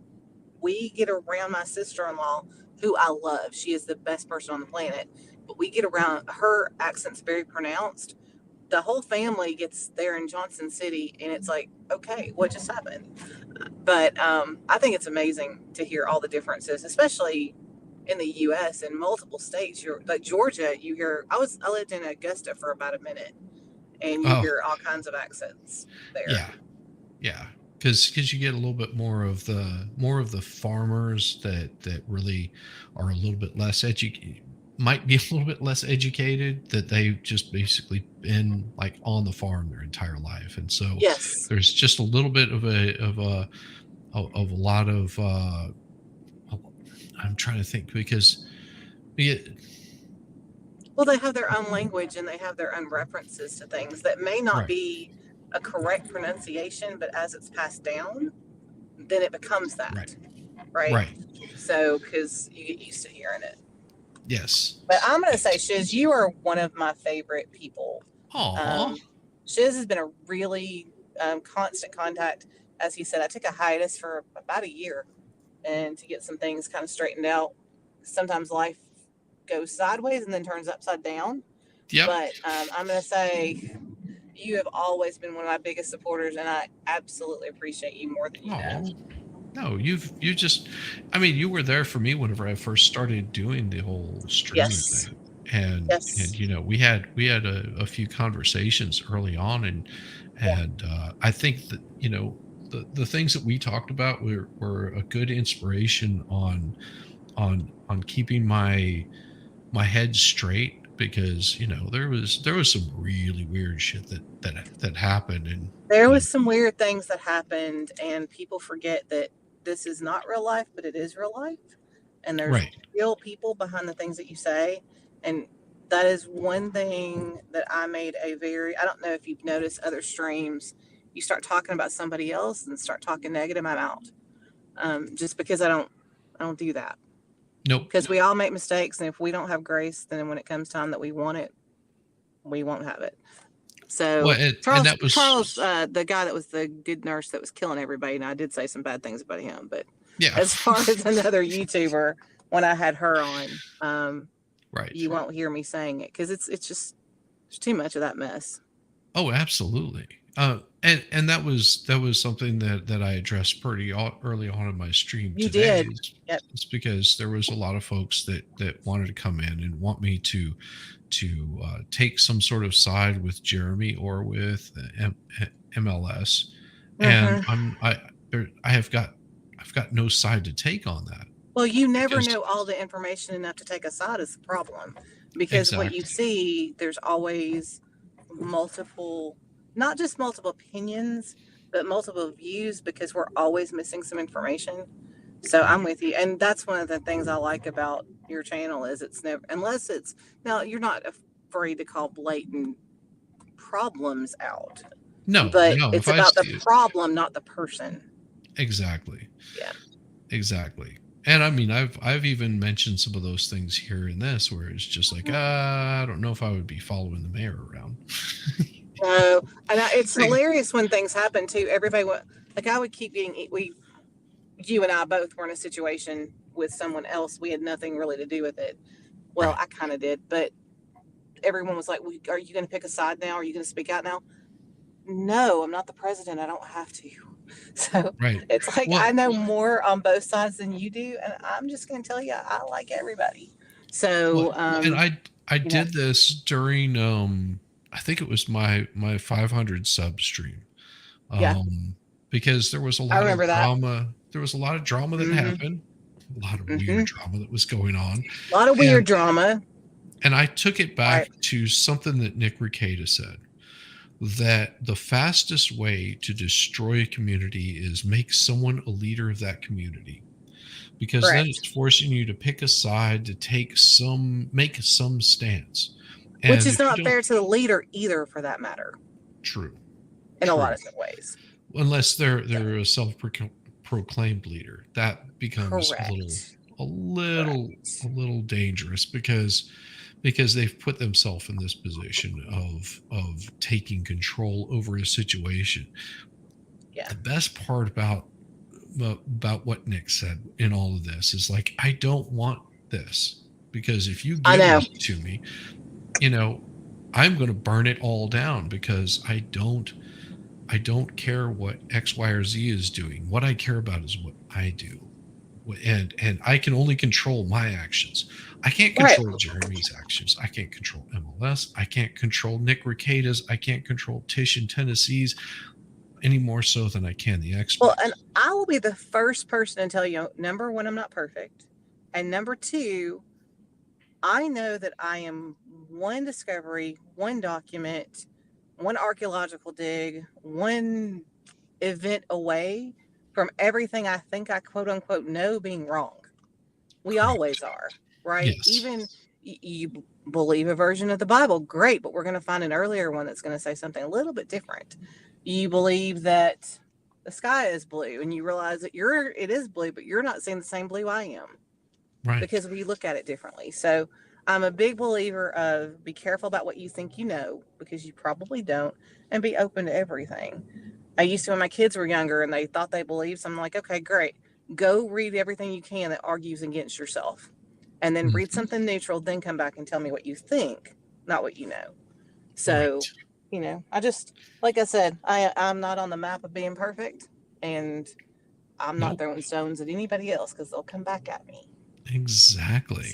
S13: we get around my sister-in-law, who I love. She is the best person on the planet, but we get around, her accent's very pronounced. The whole family gets there in Johnson City, and it's like, okay, what just happened? But I think it's amazing to hear all the differences, especially in the U.S. in multiple states. You're like Georgia, you hear. I lived in Augusta for about a minute, and you hear all kinds of accents there.
S4: Yeah, because you get a little bit more of the farmers that really are a little bit less might be a little bit less educated, that they've just basically been like on the farm their entire life, and so there's just a little bit of a lot of. I'm trying to think because
S13: well, they have their own language and they have their own references to things that may not be a correct pronunciation, but as it's passed down, then it becomes that, right? So, because you get used to hearing it.
S4: Yes.
S13: But I'm going to say, Shiz, you are one of my favorite people. Shiz has been a really constant contact. As he said, I took a hiatus for about a year, and to get some things kind of straightened out. Sometimes life goes sideways and then turns upside down.
S4: Yep.
S13: But I'm going to say you have always been one of my biggest supporters, and I absolutely appreciate you more than you know.
S4: No, you you were there for me whenever I first started doing the whole streaming thing. And we had a few conversations early on, and I think that the things that we talked about were a good inspiration on keeping my head straight, because there was some really weird shit that happened, and
S13: there was some weird things that happened, and people forget that this is not real life, but it is real life, and there's real people behind the things that you say. And that is one thing that I made I don't know if you've noticed other streams, you start talking about somebody else and start talking negative, I'm out. Just because I don't do that.
S4: Nope.
S13: Because we all make mistakes, and if we don't have grace, then when it comes time that we want it, we won't have it. So Charles, the guy that was the good nurse that was killing everybody, and I did say some bad things about him, but as far as another YouTuber, when I had her on, you won't hear me saying it, because it's just there's too much of that mess.
S4: Oh, absolutely. And that was something that I addressed pretty early on in my stream.
S13: You did.
S4: It's because there was a lot of folks that wanted to come in and want me to take some sort of side with Jeremy or with MLS, and I've got no side to take on that.
S13: Well, you never know all the information enough to take a side is the problem, because what you see, there's always multiple. Not just multiple opinions, but multiple views, because we're always missing some information. So I'm with you. And that's one of the things I like about your channel is it's never, unless it's, now you're not afraid to call blatant problems out.
S4: No,
S13: but it's about the problem, not the person.
S4: Exactly.
S13: Yeah.
S4: Exactly. And I mean, I've even mentioned some of those things here in this, where it's just like, I don't know if I would be following the mayor around.
S13: And it's hilarious when things happen too. Everybody, like I would keep getting, you and I both were in a situation with someone else. We had nothing really to do with it. Well, I kind of did, but everyone was like, well, are you going to pick a side now? Are you going to speak out now? No, I'm not the president. I don't have to. So
S4: Right.
S13: it's like,
S4: Well,
S13: I know more on both sides than you do. And I'm just going to tell you, I like everybody. So,
S4: and I did this during, I think it was my 500 sub stream. Because there was a lot of drama. There was a lot of drama that happened. A lot of weird drama that was going on.
S13: A lot of weird drama.
S4: And I took it back to something that Nick Rekieta said, that the fastest way to destroy a community is make someone a leader of that community. Because then it's forcing you to pick a side, to make some stance. And
S13: which is not fair to the leader either, for that matter.
S4: True.
S13: In a lot of different ways.
S4: Unless they're a self-proclaimed leader, that becomes a little dangerous because they've put themselves in this position of taking control over a situation.
S13: Yeah.
S4: The best part about what Nick said in all of this is like, I don't want this, because if you give it to me, I'm going to burn it all down, because I don't care what X, Y, or Z is doing. What I care about is what I do. And I can only control my actions. I can't control Jeremy's actions. I can't control MLS. I can't control Nick Rekieta's. I can't control Tish in Tennessee's any more so than I can the experts.
S13: Well, and I will be the first person to tell you, number one, I'm not perfect. And number two, I know that I am one discovery, one document, one archaeological dig, one event away from everything I think I quote unquote know being wrong. We always are, right?
S4: Yes.
S13: Even you believe a version of the Bible, great, but we're going to find an earlier one that's going to say something a little bit different. You believe that the sky is blue, and you realize that it is blue, but you're not seeing the same blue I am.
S4: Right.
S13: Because we look at it differently. So I'm a big believer of be careful about what you think you know, because you probably don't, and be open to everything. I used to, when my kids were younger and they thought they believed, so I'm like, okay, great. Go read everything you can that argues against yourself. And then read something neutral, then come back and tell me what you think, not what you know. So, I just, like I said, I'm not on the map of being perfect, and I'm not throwing stones at anybody else, because they'll come back at me.
S4: Exactly.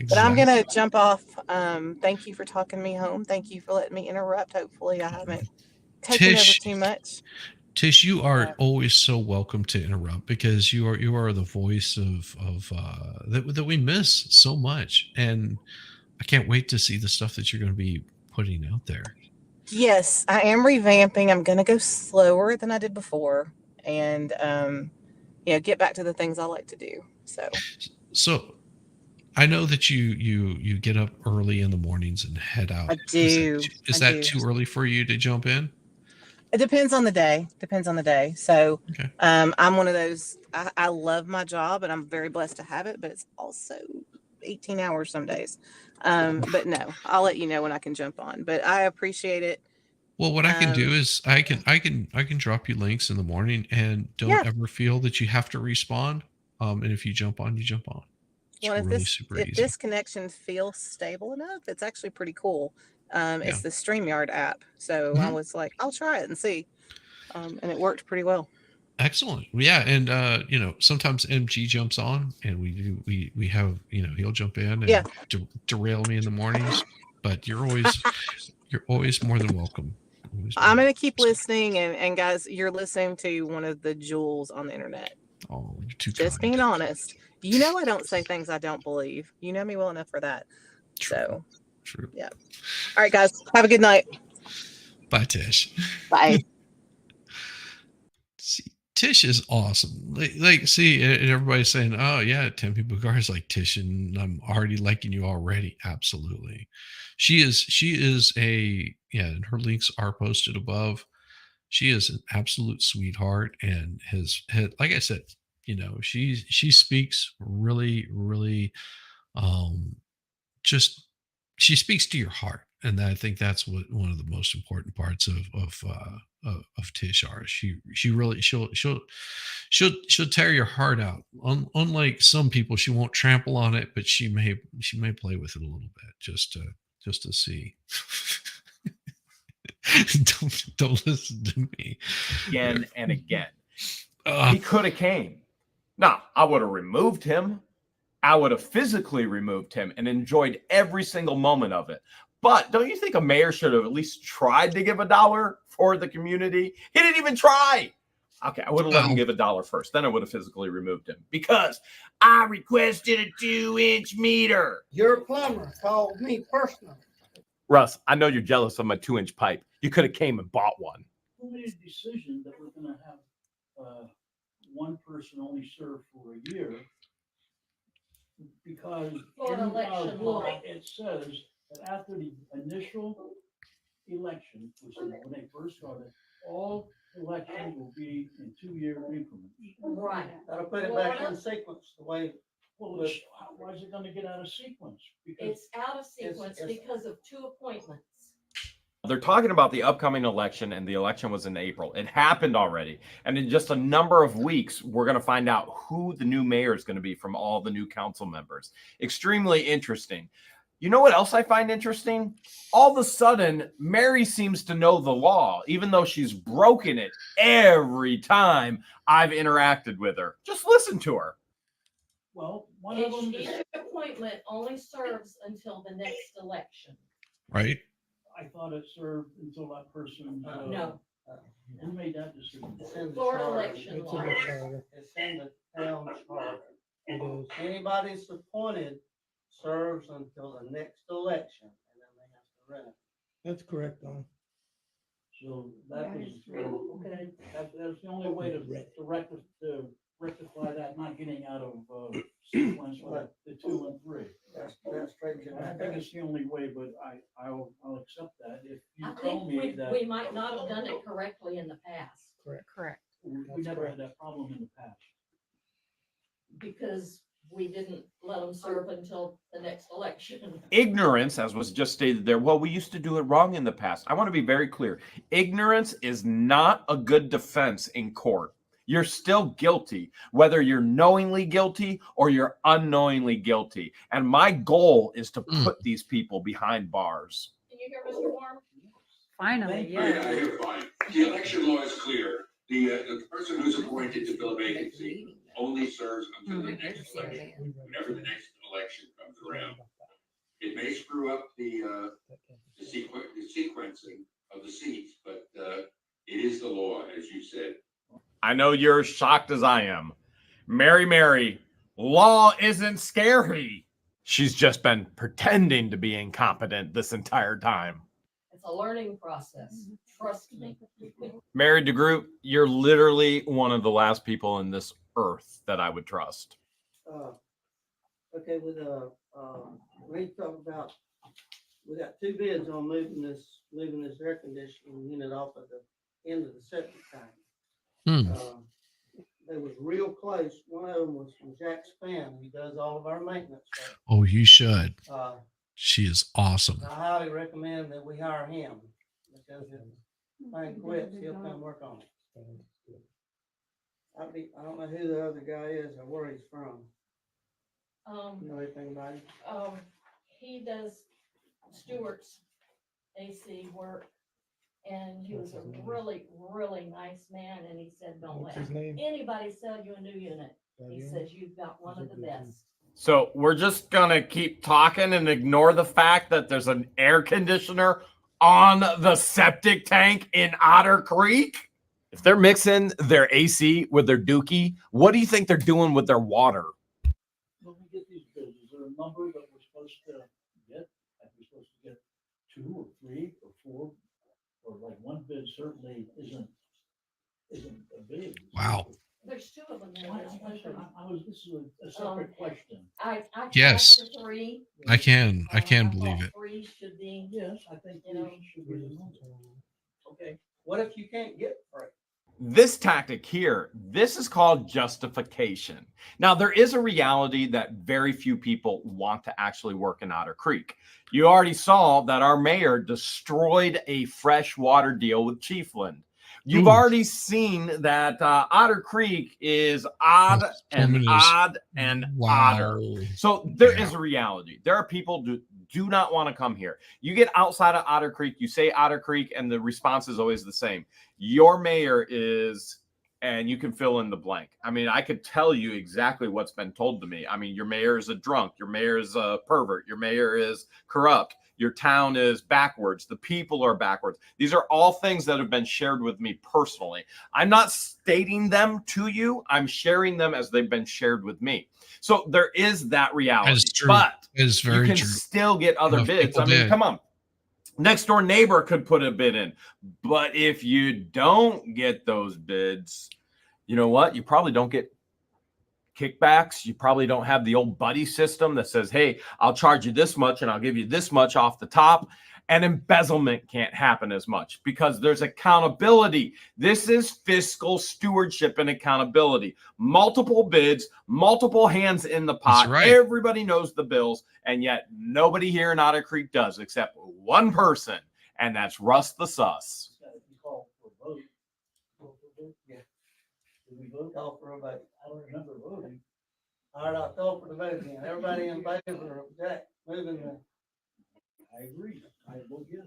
S13: But I'm going to jump off. Thank you for talking me home. Thank you for letting me interrupt. Hopefully I haven't taken over too much.
S4: Tish, you are always so welcome to interrupt, because you are the voice of that we miss so much, and I can't wait to see the stuff that you're going to be putting out there.
S13: Yes, I am revamping. I'm going to go slower than I did before, and get back to the things I like to do. So
S4: I know that you get up early in the mornings and head out.
S13: I do.
S4: Is that too early for you to jump in?
S13: It depends on the day. So I'm one of those, I love my job and I'm very blessed to have it, but it's also 18 hours some days. But no, I'll let you know when I can jump on, but I appreciate it.
S4: Well, what I can do is I can drop you links in the morning, and don't ever feel that you have to respond. And if you jump on, you jump on. It's
S13: if this connection feels stable enough, it's actually pretty cool. It's the StreamYard app. So I was like, I'll try it and see. And it worked pretty well.
S4: Excellent. Yeah. And, sometimes MG jumps on, and we have, he'll jump in and derail me in the mornings, but you're always more than welcome.
S13: I'm going to keep listening. And guys, you're listening to one of the jewels on the internet.
S4: Oh, you're too
S13: Just
S4: kind.
S13: being honest. I don't say things I don't believe. You know me well enough for that.
S4: True.
S13: Yeah. All right, guys. Have a good night.
S4: Bye, Tish.
S13: Bye.
S4: See, Tish is awesome. See, and everybody's saying, "Oh yeah, Tempe Bugar is like Tish," and I'm already liking you already. Absolutely, she is and her links are posted above. She is an absolute sweetheart, and has like I said, she speaks really, really, she speaks to your heart, and I think that's what one of the most important parts of Tish are. She really she'll tear your heart out. Unlike some people, she won't trample on it, but she may play with it a little bit just to just to see. don't listen to me
S5: again and again. He could have came. Now, I would have removed him. I would have physically removed him and enjoyed every single moment of it. But don't you think a mayor should have at least tried to give $1 for the community? He didn't even try. Okay, I would have let him give $1 first. Then I would have physically removed him because I requested a 2-inch meter.
S11: Your plumber called me personally.
S5: Russ, I know you're jealous of my 2-inch pipe. You could have came and bought one.
S12: Who made a decision that we're going to have one person only serve for a year? Because
S10: For
S12: in
S10: election
S12: our law,
S10: law.
S12: it says that after the initial election, which is when they first started, all elections will be in 2-year increments.
S10: Right.
S11: That'll put it back in sequence the way.
S12: Well, why is it going to get out of sequence? Because
S10: It's out of sequence because of 2 appointments.
S5: They're talking about the upcoming election, and the election was in April. It happened already. And in just a number of weeks, we're going to find out who the new mayor is going to be from all the new council members. Extremely interesting. You know what else I find interesting? All of a sudden, Mary seems to know the law, even though she's broken it every time I've interacted with her. Just listen to her.
S12: well, one of them
S10: Each
S12: is,
S10: appointment only serves until the next election.
S4: Right?
S12: I thought it served until that person.
S10: No.
S12: Who made that decision?
S11: It's in the
S10: For
S11: charter.
S10: election
S11: It's
S10: law.
S11: in the charter. It's in the town charter. Anybody that's appointed serves until the next election, and then they have to run it. That's correct, Don.
S12: So that was, okay, that's the only way to rectify that, not getting out of sequence with the 2 and 3.
S11: That's straight.
S12: I think it's the only way, but I'll accept that if you
S10: I
S12: tell
S10: think
S12: me that.
S10: we might not have done it correctly in the past
S6: Correct.
S12: We never had that problem in the past.
S10: because we didn't let them serve until the next election.
S5: Ignorance, as was just stated there, well, we used to do it wrong in the past. I want to be very clear. Ignorance is not a good defense in court. You're still guilty, whether you're knowingly guilty or you're unknowingly guilty. And my goal is to put these people behind bars.
S10: Can you hear Mr. Warren?
S6: Finally,
S14: Yeah,
S6: yeah.
S14: you're fine. The election law is clear. The person who's appointed to fill a vacancy only serves until the next election, whenever the next election comes around. It may screw up the sequencing of the seats, but it is the law, as you said.
S5: I know you're as shocked as I am. Mary, law isn't scary. She's just been pretending to be incompetent this entire time.
S10: It's a learning process. Trust me.
S5: Mary DeGroot, you're literally one of the last people in this earth that I would trust.
S11: Okay, we talk about, we got 2 bids on moving this air conditioning unit off of the end of the septic tank. They was real close. One of them was from Jack Spann. He does all of our maintenance stuff.
S4: Oh, you should. She is awesome.
S11: I highly recommend that we hire him because if the thing quits, he'll come work on it. I don't know who the other guy is or where he's from. You know anything about him?
S10: He does Stewart's AC work, and he was a really, really nice man, and he said, don't let anybody sell you a new unit. He says, you've got one of the best.
S5: So we're just gonna keep talking and ignore the fact that there's an air conditioner on the septic tank in Otter Creek? If they're mixing their AC with their dookie, what do you think they're doing with their water?
S12: When we get these bids, is there a number that we're supposed to get? Are we supposed to get 2 or 3 or 4? Or like one bid certainly isn't a bid.
S4: Wow.
S10: There's 2 of them there.
S12: This is a separate question.
S10: I
S4: Yes.
S10: tried for 3.
S4: I can
S10: I
S4: believe
S10: thought
S4: it.
S10: 3 should be.
S12: Yes, I think should be the number.
S11: Okay, what if you can't get 3?
S5: This tactic here, this is called justification. Now, there is a reality that very few people want to actually work in Otter Creek. You already saw that our mayor destroyed a fresh water deal with Chiefland. You've already seen that Otter Creek is odd and odd and odder. So there is a reality. There are people do not want to come here. You get outside of Otter Creek, you say Otter Creek, and the response is always the same. Your mayor is, and you can fill in the blank. I mean, I could tell you exactly what's been told to me. I mean, your mayor is a drunk. Your mayor is a pervert. Your mayor is corrupt. Your town is backwards. The people are backwards. These are all things that have been shared with me personally. I'm not stating them to you. I'm sharing them as they've been shared with me. So there is that reality. But you can still get other bids. I mean, come on. Next door neighbor could put a bid in. But if you don't get those bids, you know what? You probably don't get kickbacks. You probably don't have the old buddy system that says, hey, I'll charge you this much and I'll give you this much off the top. And embezzlement can't happen as much because there's accountability. This is fiscal stewardship and accountability. Multiple bids, multiple hands in the pot. Right. Everybody knows the bills, and yet nobody here in Otter Creek does except one person, and that's Russ the Sus.
S11: Did we vote? Call for a vote. I don't remember voting. All right, I'll call for the vote again. Everybody in favor of Jack moving the. I agree. I vote yes.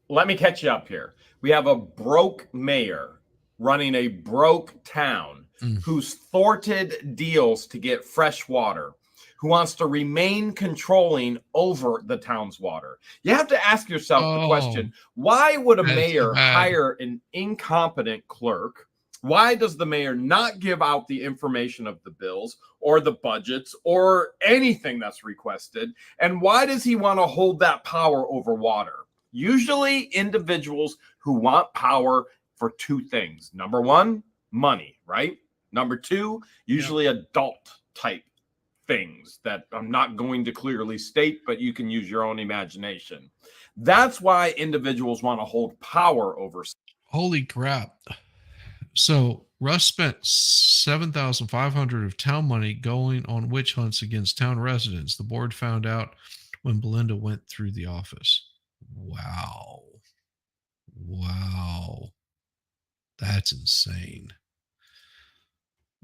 S5: Let me catch you up here. We have a broke mayor running a broke town who's thwarted deals to get fresh water, who wants to remain controlling over the town's water. You have to ask yourself the question, why would a mayor hire an incompetent clerk? Why does the mayor not give out the information of the bills or the budgets or anything that's requested? And why does he want to hold that power over water? Usually individuals who want power for two things. Number one, money, right? Number two, usually adult type things that I'm not going to clearly state, but you can use your own imagination. That's why individuals want to hold power over.
S4: Holy crap. So Russ spent $7,500 of town money going on witch hunts against town residents. The board found out when Belinda went through the office. Wow. Wow. That's insane.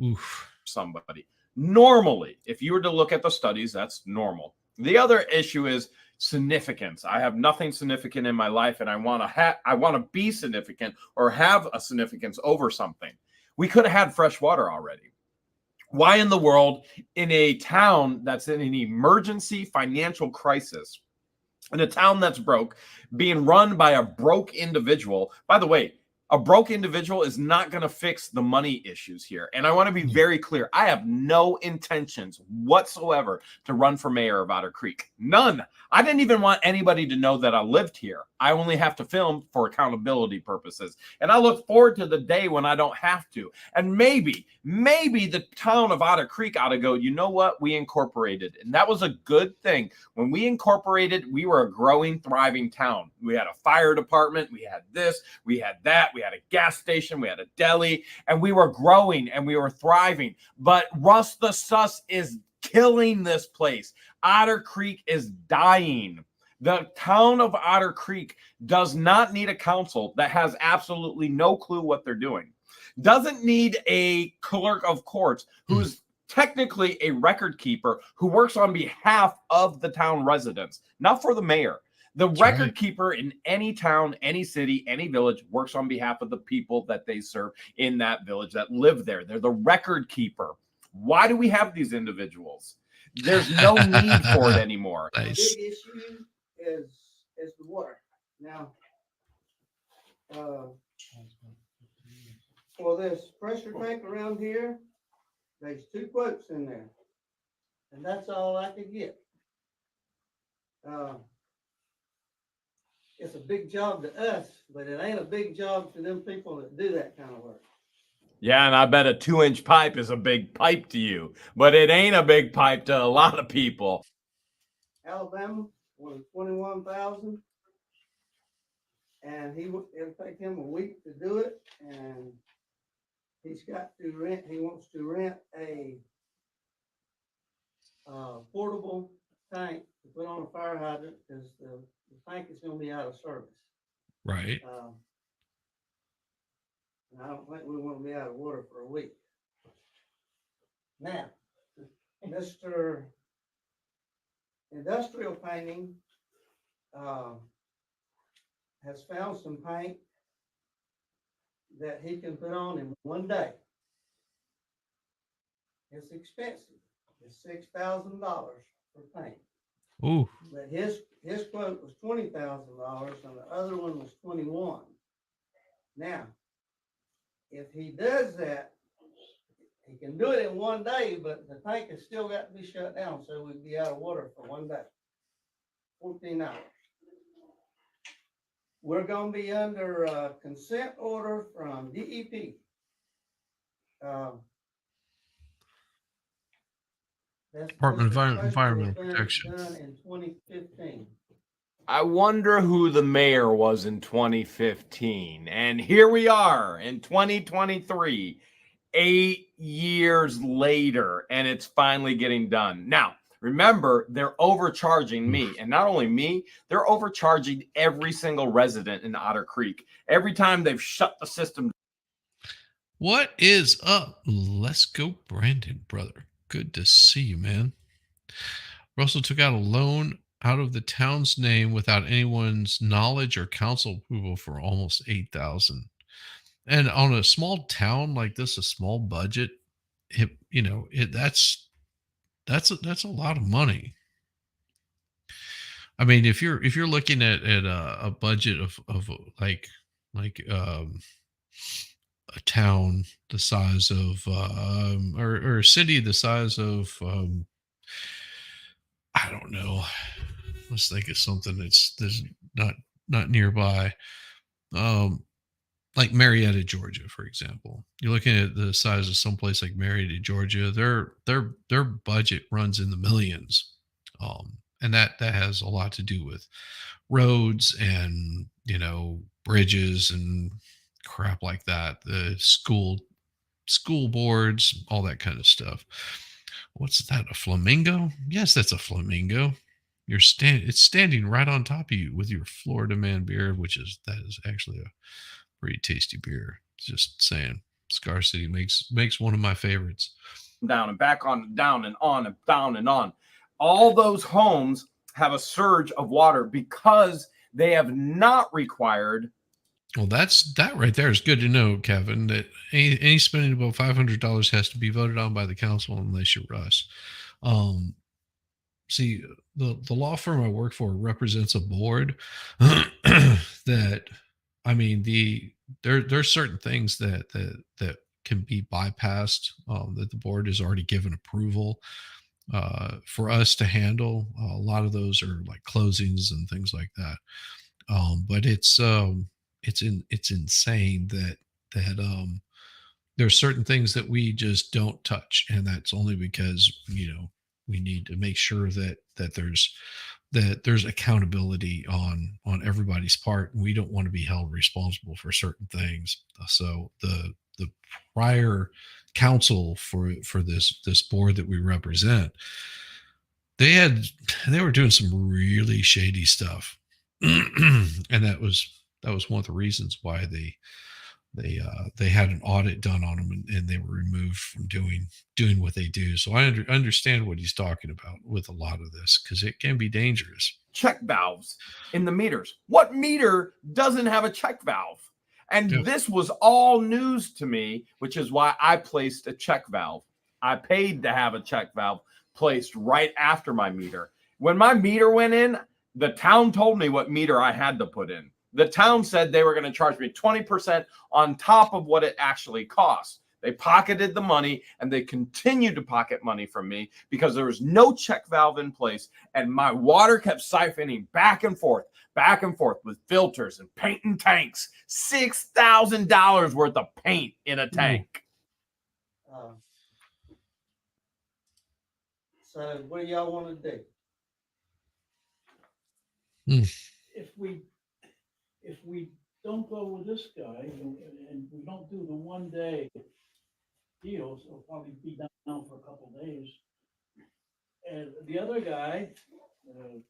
S4: Oof.
S5: Somebody. Normally, if you were to look at the studies, that's normal. The other issue is significance. I have nothing significant in my life, and I want to be significant or have a significance over something. We could have had fresh water already. Why in the world, in a town that's in an emergency financial crisis, in a town that's broke, being run by a broke individual? By the way, a broke individual is not going to fix the money issues here. And I want to be very clear. I have no intentions whatsoever to run for mayor of Otter Creek. None. I didn't even want anybody to know that I lived here. I only have to film for accountability purposes. And I look forward to the day when I don't have to. And maybe the town of Otter Creek ought to go, you know what? We incorporated. And that was a good thing. When we incorporated, we were a growing, thriving town. We had a fire department. We had this. We had that. We had a gas station. We had a deli. And we were growing and we were thriving. But Russ the Sus is killing this place. Otter Creek is dying. The town of Otter Creek does not need a council that has absolutely no clue what they're doing. Doesn't need a clerk of courts who's technically a record keeper who works on behalf of the town residents, not for the mayor. The record keeper in any town, any city, any village works on behalf of the people that they serve in that village that live there. They're the record keeper. Why do we have these individuals? There's no need for it anymore.
S11: The big issue is the water. Now, for this pressure tank around here, there's 2 quotes in there, and that's all I could get. It's a big job to us, but it ain't a big job to them people that do that kind of work.
S5: Yeah, and I bet a 2-inch pipe is a big pipe to you, but it ain't a big pipe to a lot of people.
S11: Alabama was $21,000, and it'll take him a week to do it, and he's got to rent. He wants to rent a portable tank to put on a fire hydrant because the tank is going to be out of service.
S4: Right.
S11: I don't think we want to be out of water for a week. Now, Mr. Industrial painting has found some paint that he can put on in one day. It's expensive. It's $6,000 for paint.
S4: Ooh.
S11: But his quote was $20,000 and the other one was 21. Now, if he does that, he can do it in one day, but the tank has still got to be shut down, so we'd be out of water for one day, 14 hours. We're going to be under a consent order from DEP.
S4: Department of Environmental Protection.
S11: Done in 2015.
S5: I wonder who the mayor was in 2015. And here we are in 2023, 8 years later, and it's finally getting done. Now, remember, they're overcharging me. And not only me, they're overcharging every single resident in Otter Creek. Every time they've shut the system.
S4: What is up? Let's go, Brandon, brother. Good to see you, man. Russell took out a loan out of the town's name without anyone's knowledge or council approval for almost $8,000. And on a small town like this, a small budget, that's a lot of money. I mean, if you're looking at a budget of like a town the size of or a city the size of I don't know. Let's think of something that's not nearby. Like Marietta, Georgia, for example. You're looking at the size of someplace like Marietta, Georgia. Their budget runs in the millions, and that has a lot to do with roads and bridges and crap like that. The school boards, all that kind of stuff. What's that? A flamingo? Yes, that's a flamingo. It's standing right on top of you with your Florida Man beer, that is actually a pretty tasty beer. Just saying. Scar City makes one of my favorites.
S5: Down and back on, down and on and down and on. All those homes have a surge of water because they have not required.
S4: Well, that right there is good to know, Kevin, that any spending above $500 has to be voted on by the council unless you're Russ. See, the law firm I work for represents a board that, I mean, there's certain things that can be bypassed, that the board has already given approval for us to handle. A lot of those are like closings and things like that. But it's insane that there's certain things that we just don't touch, and that's only because we need to make sure that there's accountability on everybody's part. We don't want to be held responsible for certain things. So the prior council for this board that we represent, they were doing some really shady stuff. And that was one of the reasons why they had an audit done on them, and they were removed from doing what they do. So I understand what he's talking about with a lot of this, because it can be dangerous.
S5: Check valves in the meters. What meter doesn't have a check valve? And this was all news to me, which is why I placed a check valve. I paid to have a check valve placed right after my meter. When my meter went in, the town told me what meter I had to put in. The town said they were going to charge me 20% on top of what it actually cost. They pocketed the money, and they continued to pocket money from me because there was no check valve in place, and my water kept siphoning back and forth with filters and paint and tanks. $6,000 worth of paint in a tank.
S11: So what do y'all want to do?
S12: If we don't go with this guy and we don't do the 1 day deal, so it'll probably be down for a couple of days. And the other guy,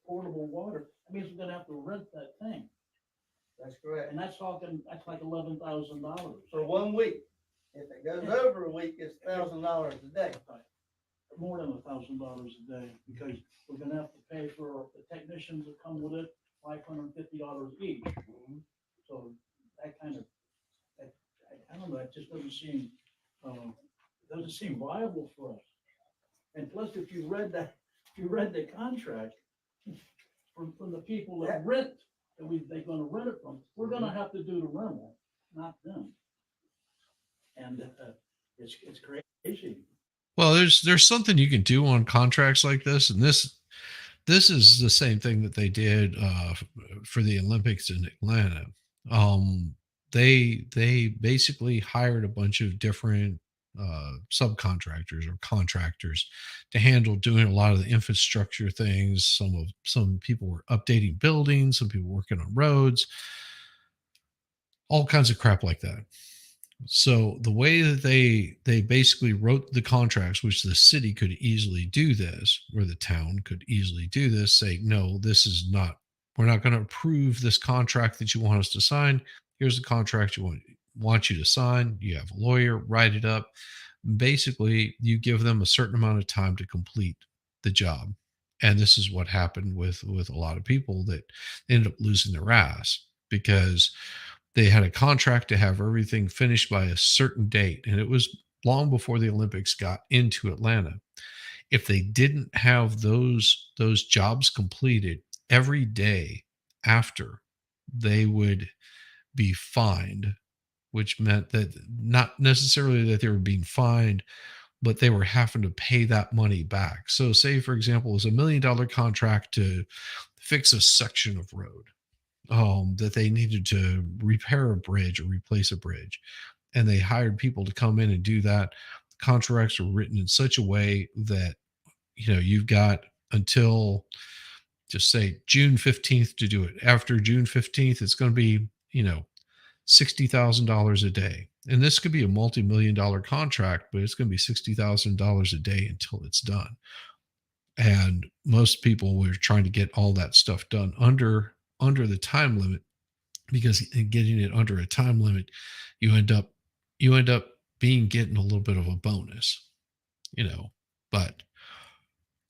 S12: portable water, that means we're gonna have to rent that thing.
S11: That's correct.
S12: And that's like $11,000
S11: for 1 week. If it goes over a week, it's $1,000 a day.
S12: more than $1,000 a day, because we're gonna have to pay for the technicians that come with it, $550 each. So that kind of, I don't know, it just doesn't seem viable for us. And plus, if you read the contract from the people that rent, they're gonna rent it from, we're gonna have to do the rental, not them. And it's crazy.
S4: Well, there's something you can do on contracts like this, and this is the same thing that they did for the Olympics in Atlanta. They basically hired a bunch of different subcontractors or contractors to handle doing a lot of the infrastructure things. Some people were updating buildings, some people working on roads, all kinds of crap like that. So the way that they basically wrote the contracts, which the city could easily do this, or the town could easily do this, say, no, this is not, we're not going to approve this contract that you want us to sign. Here's the contract want you to sign. You have a lawyer, write it up. Basically, you give them a certain amount of time to complete the job. And this is what happened with a lot of people that ended up losing their ass, because they had a contract to have everything finished by a certain date, and it was long before the Olympics got into Atlanta. If they didn't have those jobs completed every day after, they would be fined, which meant that not necessarily that they were being fined, but they were having to pay that money back. So say, for example, it was $1 million contract to fix a section of road. That they needed to repair a bridge or replace a bridge. And they hired people to come in and do that. The contracts were written in such a way that, you've got until, just say, June 15th to do it. After June 15th, it's going to be, $60,000 a day. And this could be a multi-million-dollar contract, but it's going to be $60,000 a day until it's done. And most people were trying to get all that stuff done under the time limit, because in getting it under a time limit, you end up getting a little bit of a bonus, but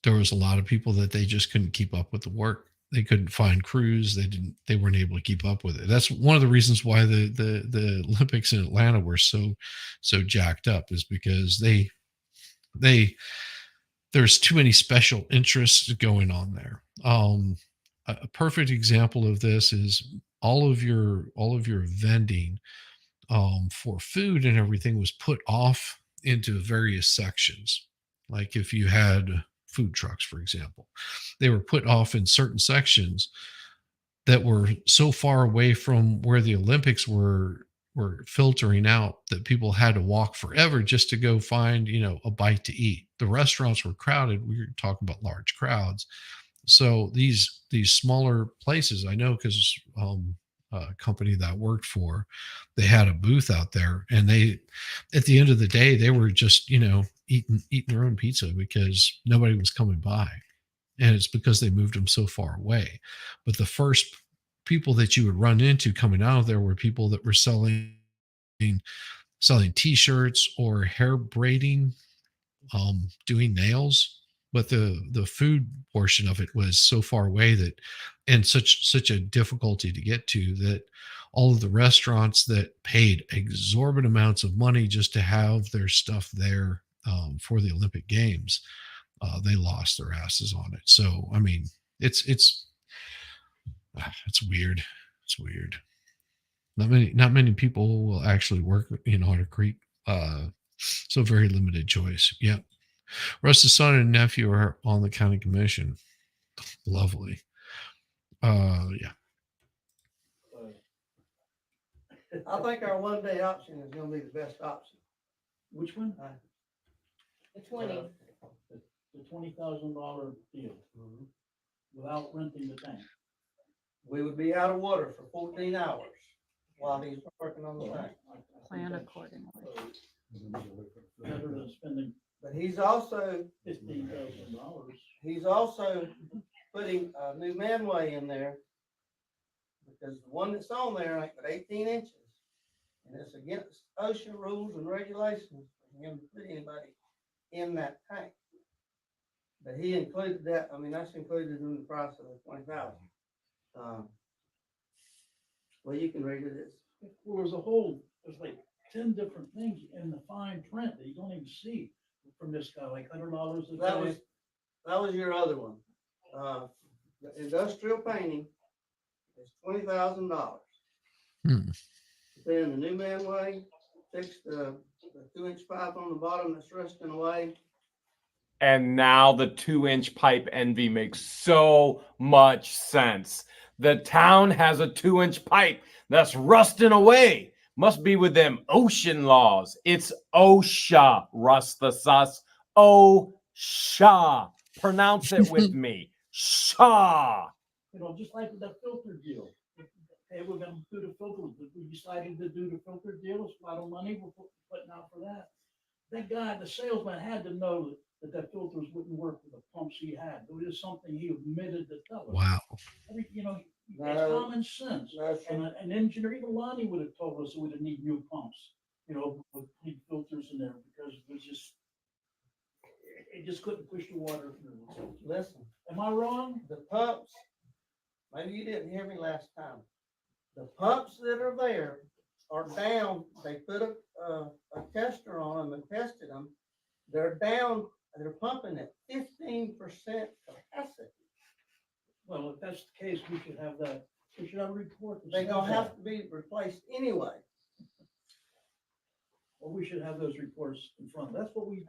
S4: there was a lot of people that they just couldn't keep up with the work. They couldn't find crews. They weren't able to keep up with it. That's one of the reasons why the Olympics in Atlanta were so jacked up, is because there's too many special interests going on there. A perfect example of this is all of your vending for food and everything was put off into various sections. Like if you had food trucks, for example, they were put off in certain sections that were so far away from where the Olympics were filtering out that people had to walk forever just to go find, a bite to eat. The restaurants were crowded. We were talking about large crowds. So these smaller places, I know, because a company that I worked for, they had a booth out there, and they, at the end of the day, they were just, eating their own pizza because nobody was coming by. And it's because they moved them so far away. But the first people that you would run into coming out of there were people that were selling t-shirts or hair braiding, doing nails. But the food portion of it was so far away that, and such a difficulty to get to, that all of the restaurants that paid exorbitant amounts of money just to have their stuff there for the Olympic Games, they lost their asses on it. So, I mean, it's weird. It's weird. Not many people will actually work in Otter Creek. So very limited choice. Yeah. Russ's son and nephew are on the county commission. Lovely. Yeah.
S11: I think our one-day option is gonna be the best option.
S12: Which one?
S6: The 20.
S12: The $20,000 deal, without renting the tank.
S11: We would be out of water for 14 hours while he's working on the tank.
S6: Plan accordingly.
S12: Better than spending.
S11: But he's also
S12: $15,000.
S11: He's also putting a new manway in there, because the one that's on there ain't but 18 inches, and it's against OSHA rules and regulations for him to put anybody in that tank. But he included that, I mean, that's included in the price of the 20,000. Well, you can read it.
S12: Well, there's like 10 different things in the fine print that you don't even see from this guy, like $100 a day.
S11: That was your other one. The industrial painting is $20,000. Put in the new manway, fix the 2-inch pipe on the bottom that's rusting away.
S5: And now the 2-inch pipe envy makes so much sense. The town has a 2-inch pipe that's rusting away. Must be with them ocean laws. It's OSHA, rust the sus. OSHA. Pronounce it with me. Shaw.
S12: You know, just like with that filter deal. Hey, we're going to do the filter. We decided to do the filter deal. It's a lot of money we're putting out for that. That guy, the salesman, had to know that filters wouldn't work with the pumps he had. It was something he admitted to tell us.
S4: Wow.
S12: You know, it's common sense. And an engineer, even Lonnie would have told us that we didn't need new pumps, you know, with clean filters in there, because it was just, it just couldn't push the water through.
S11: Listen,
S12: am I wrong?
S11: The pumps, maybe you didn't hear me last time. The pumps that are there are down. They put a tester on them and tested them. They're down. They're pumping at 15% capacity.
S12: Well, if that's the case, we should have that. We should have a report.
S11: They're gonna have to be replaced anyway.
S12: Well, we should have those reports in front. That's what we.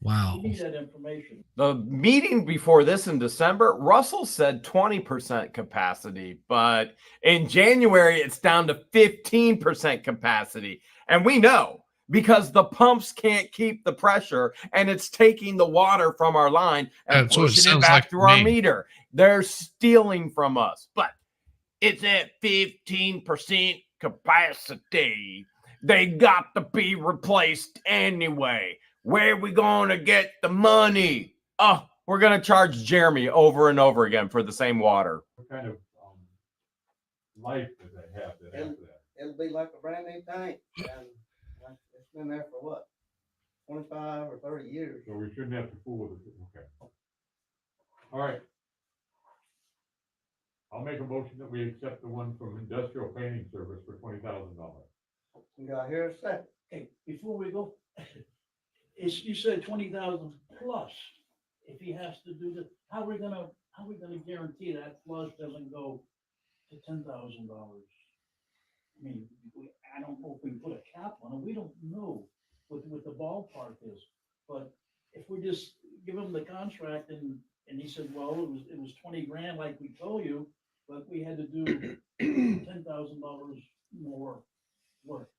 S4: Wow.
S12: We need that information.
S5: The meeting before this in December, Russell said 20% capacity, but in January, it's down to 15% capacity. And we know because the pumps can't keep the pressure and it's taking the water from our line and pushing it back through our meter. They're stealing from us, but it's at 15% capacity. They got to be replaced anyway. Where are we going to get the money? Oh, we're going to charge Jeremy over and over again for the same water.
S14: What kind of life does that have after that?
S11: It'll be like a brand new tank. And it's been there for what, 25 or 30 years.
S14: So we shouldn't have to fool with it. Okay. All right. I'll make a motion that we accept the one from Industrial Painting Service for $20,000.
S11: You got here a second.
S12: Hey, before we go, you said 20,000 plus. If he has to do this, how are we gonna guarantee that flush doesn't go to $10,000? I mean, I don't know if we can put a cap on it. We don't know what the ballpark is. But if we just give him the contract and he said, well, it was 20 grand like we told you, but we had to do $10,000 more work.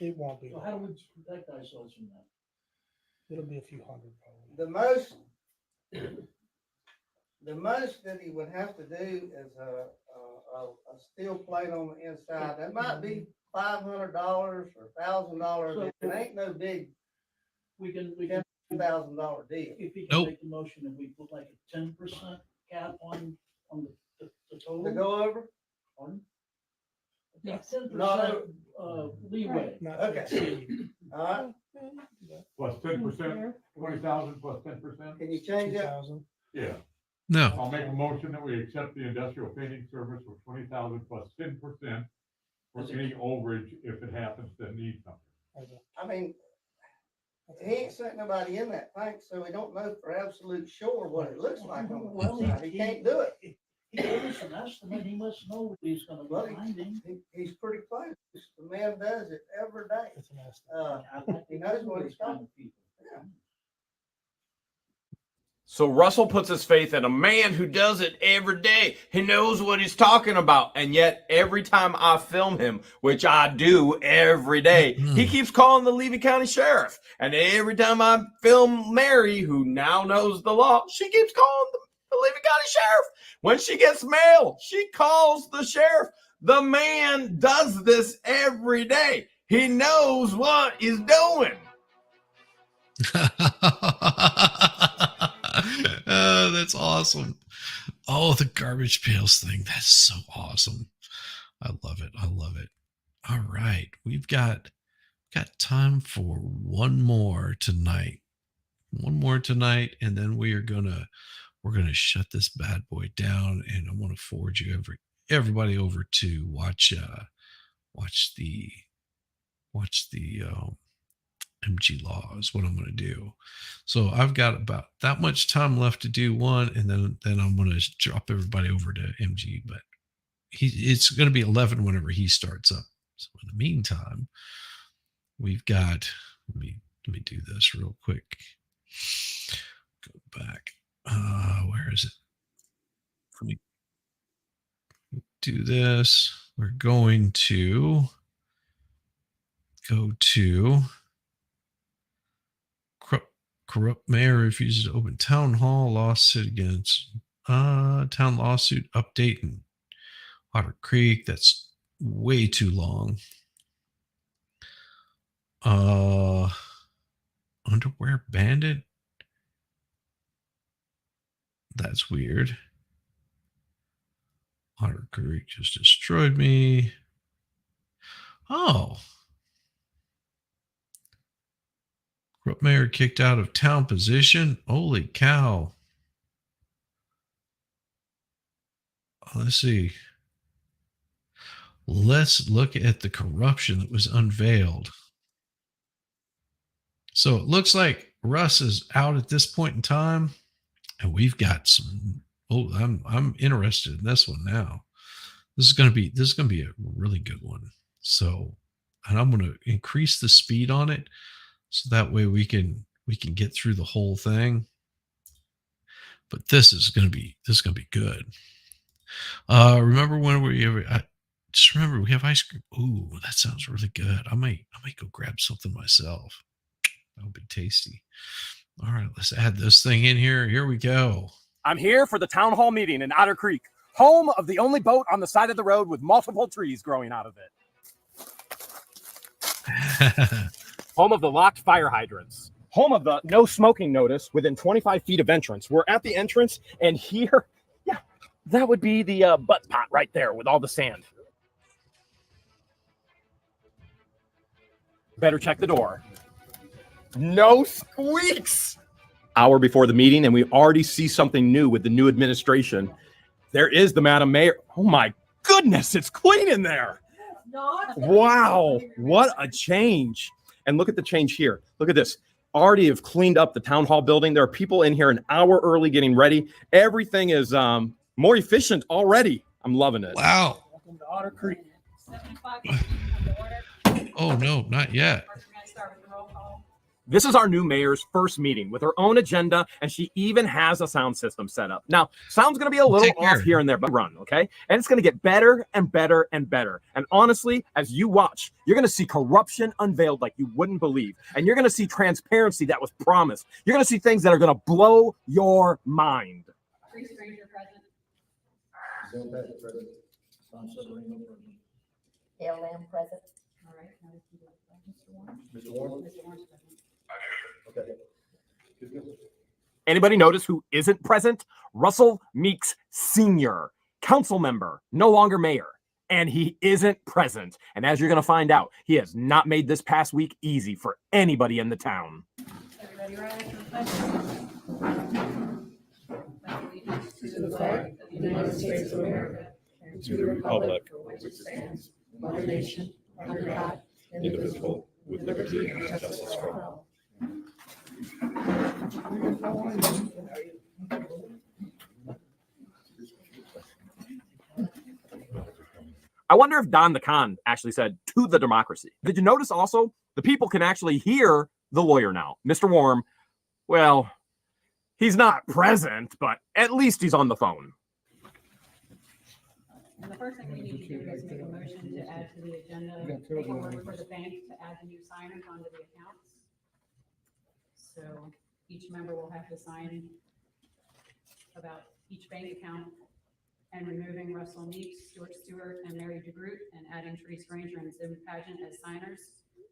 S9: It won't be.
S12: So how do we protect ourselves from that?
S9: It'll be a few hundred probably.
S11: The most that he would have to do is a steel plate on the inside. That might be $500 or $1,000. It ain't no big.
S12: We can
S11: $10,000 deal.
S12: If he can make the motion and we put like a 10% cap on the total.
S11: To go over?
S12: Pardon? Yeah, 10% leeway.
S11: Okay. All right.
S14: Plus 10%, 20,000 plus 10%.
S11: Can you change that?
S14: Yeah.
S4: No.
S14: I'll make a motion that we accept the industrial painting service for 20,000 plus 10% for any overage if it happens to need something.
S11: I mean, he ain't sent nobody in that tank, so we don't know for absolute sure what it looks like on the outside. He can't do it.
S12: He gave us an estimate. He must know what he's going to be finding.
S11: He's pretty close. The man does it every day. He knows what he's talking about.
S5: So Russell puts his faith in a man who does it every day. He knows what he's talking about. And yet every time I film him, which I do every day, he keeps calling the Levy County Sheriff. And every time I film Mary, who now knows the law, she keeps calling the Levy County Sheriff. When she gets mail, she calls the sheriff. The man does this every day. He knows what he's doing.
S4: That's awesome. Oh, the garbage pails thing. That's so awesome. I love it. I love it. All right. We've got time for one more tonight. One more tonight, and then we're gonna shut this bad boy down, and I want to forward you everybody over to watch the MG Law is what I'm going to do. So I've got about that much time left to do one, and then I'm going to drop everybody over to MG. But it's going to be 11 whenever he starts up. So in the meantime, we've got. Let me do this real quick. Go back. Where is it? Let me do this. We're going to go to corrupt mayor refuses to open town hall lawsuit against town lawsuit update in Otter Creek. That's way too long. Underwear bandit. That's weird. Otter Creek just destroyed me. Oh. Corrupt mayor kicked out of town position. Holy cow. Let's see. Let's look at the corruption that was unveiled. So it looks like Russ is out at this point in time, and we've got some. Oh, I'm interested in this one now. This is gonna be a really good one. So, and I'm gonna increase the speed on it, so that way we can get through the whole thing. But this is gonna be good. Remember when just remember we have ice cream. Ooh, that sounds really good. I might go grab something myself. That'll be tasty. All right, let's add this thing in here. Here we go.
S5: I'm here for the town hall meeting in Otter Creek, home of the only boat on the side of the road with multiple trees growing out of it. Home of the locked fire hydrants. Home of the no smoking notice within 25 feet of entrance. We're at the entrance, and here, yeah, that would be the butt pot right there with all the sand. Better check the door. No squeaks. Hour before the meeting, and we already see something new with the new administration. There is the Madam Mayor. Oh my goodness, it's clean in there. Wow, what a change. And look at the change here. Look at this. Already have cleaned up the town hall building. There are people in here an hour early getting ready. Everything is more efficient already. I'm loving it.
S4: Wow.
S12: Welcome to Otter Creek.
S4: Oh no, not yet.
S5: This is our new mayor's first meeting with her own agenda, and she even has a sound system set up. Now, sound's going to be a little off here and there, but run, okay? And it's going to get better and better and better. And honestly, as you watch, you're going to see corruption unveiled like you wouldn't believe. And you're going to see transparency that was promised. You're going to see things that are going to blow your mind.
S15: Hale Lamb present.
S10: All right.
S5: Mr. Warren? Okay. Anybody notice who isn't present? Russell Meeks Sr., council member, no longer mayor, and he isn't present. And as you're going to find out, he has not made this past week easy for anybody in the town.
S10: Everybody ready for the pledge? To the flag of the United States of America and to the republic for which it stands, one nation, under God, indivisible, with liberty and justice for all.
S5: I wonder if Don the Con actually said to the democracy. Did you notice also the people can actually hear the lawyer now? Mr. Warm, well, he's not present, but at least he's on the phone.
S10: And the first thing we need to do is make a motion to add to the agenda paperwork for the bank to add the new signers onto the accounts. So each member will have to sign about each bank account and removing Russell Meeks, Stuart Stewart, and Mary DeGroot, and adding Therese Granger and Zim Pageant as signers.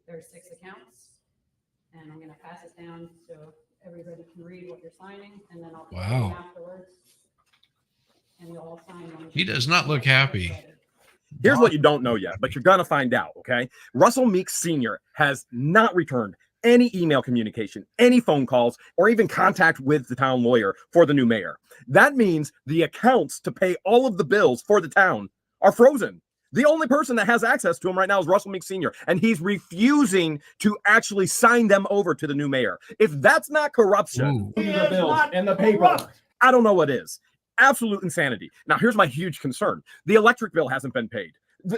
S10: There are 6 accounts, and I'm going to pass it down so everybody can read what you're signing, and then I'll put them afterwards. And we'll all sign them.
S4: He does not look happy.
S5: Here's what you don't know yet, but you're going to find out, okay? Russell Meeks Sr. has not returned any email communication, any phone calls, or even contact with the town lawyer for the new mayor. That means the accounts to pay all of the bills for the town are frozen. The only person that has access to them right now is Russell Meek Sr., and he's refusing to actually sign them over to the new mayor. If that's not corruption, the bills and the paper, I don't know what is. Absolute insanity. Now, here's my huge concern. The electric bill hasn't been paid.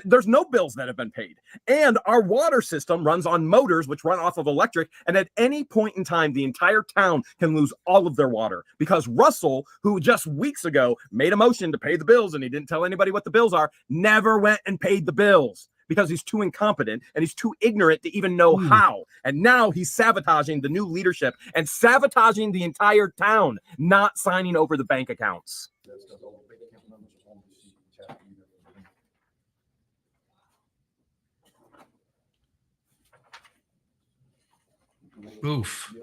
S5: There's no bills that have been paid. And our water system runs on motors, which run off of electric. And at any point in time, the entire town can lose all of their water because Russell, who just weeks ago made a motion to pay the bills and he didn't tell anybody what the bills are, never went and paid the bills because he's too incompetent and he's too ignorant to even know how. And now he's sabotaging the new leadership and sabotaging the entire town, not signing over the bank accounts.
S4: Oof.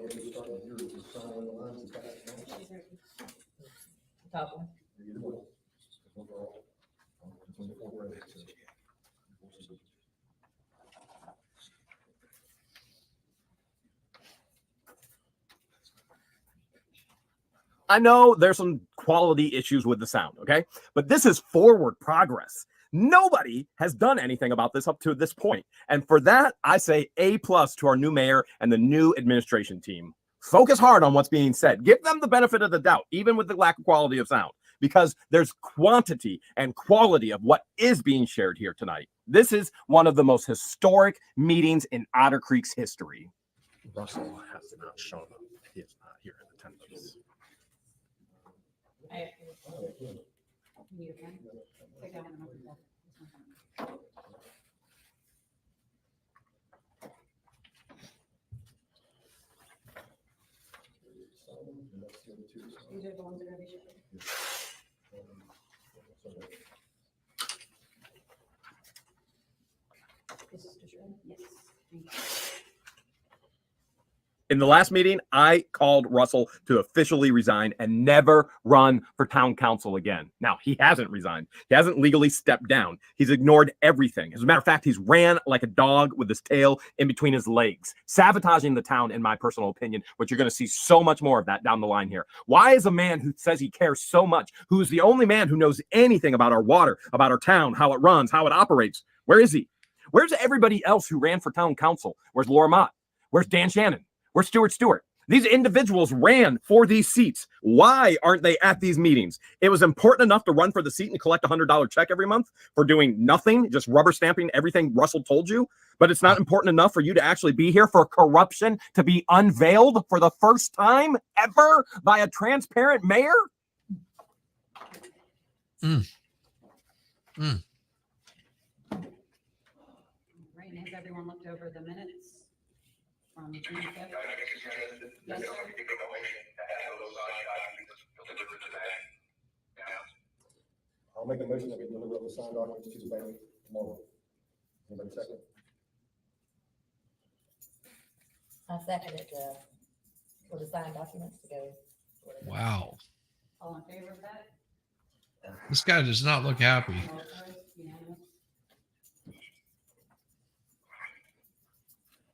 S5: I know there's some quality issues with the sound, okay? But this is forward progress. Nobody has done anything about this up to this point. And for that, I say A+ to our new mayor and the new administration team. Focus hard on what's being said. Give them the benefit of the doubt, even with the lack of quality of sound, because there's quantity and quality of what is being shared here tonight. This is one of the most historic meetings in Otter Creek's history. Russell has not shown up. He is not here in attendance.
S10: These are the ones that are going to be shared. This is to shred? Yes. Thank you.
S5: In the last meeting, I called Russell to officially resign and never run for town council again. Now, he hasn't resigned. He hasn't legally stepped down. He's ignored everything. As a matter of fact, he's ran like a dog with his tail in between his legs, sabotaging the town, in my personal opinion, which you're going to see so much more of that down the line here. Why is a man who says he cares so much, who's the only man who knows anything about our water, about our town, how it runs, how it operates, where is he? Where's everybody else who ran for town council? Where's Laura Mott? Where's Dan Shannon? Where's Stuart Stewart? These individuals ran for these seats. Why aren't they at these meetings? It was important enough to run for the seat and collect a $100 check every month for doing nothing, just rubber stamping everything Russell told you. But it's not important enough for you to actually be here for corruption to be unveiled for the first time ever by a transparent mayor?
S10: Right, and has everyone looked over the minutes? Yes, sir.
S7: I'll make a motion that we deliver the signed documents to the bank tomorrow. Anybody second?
S15: I second it for the signed documents to go.
S4: Wow.
S10: All in favor of that?
S4: This guy does not look happy.
S10: All opposed? Unanimous?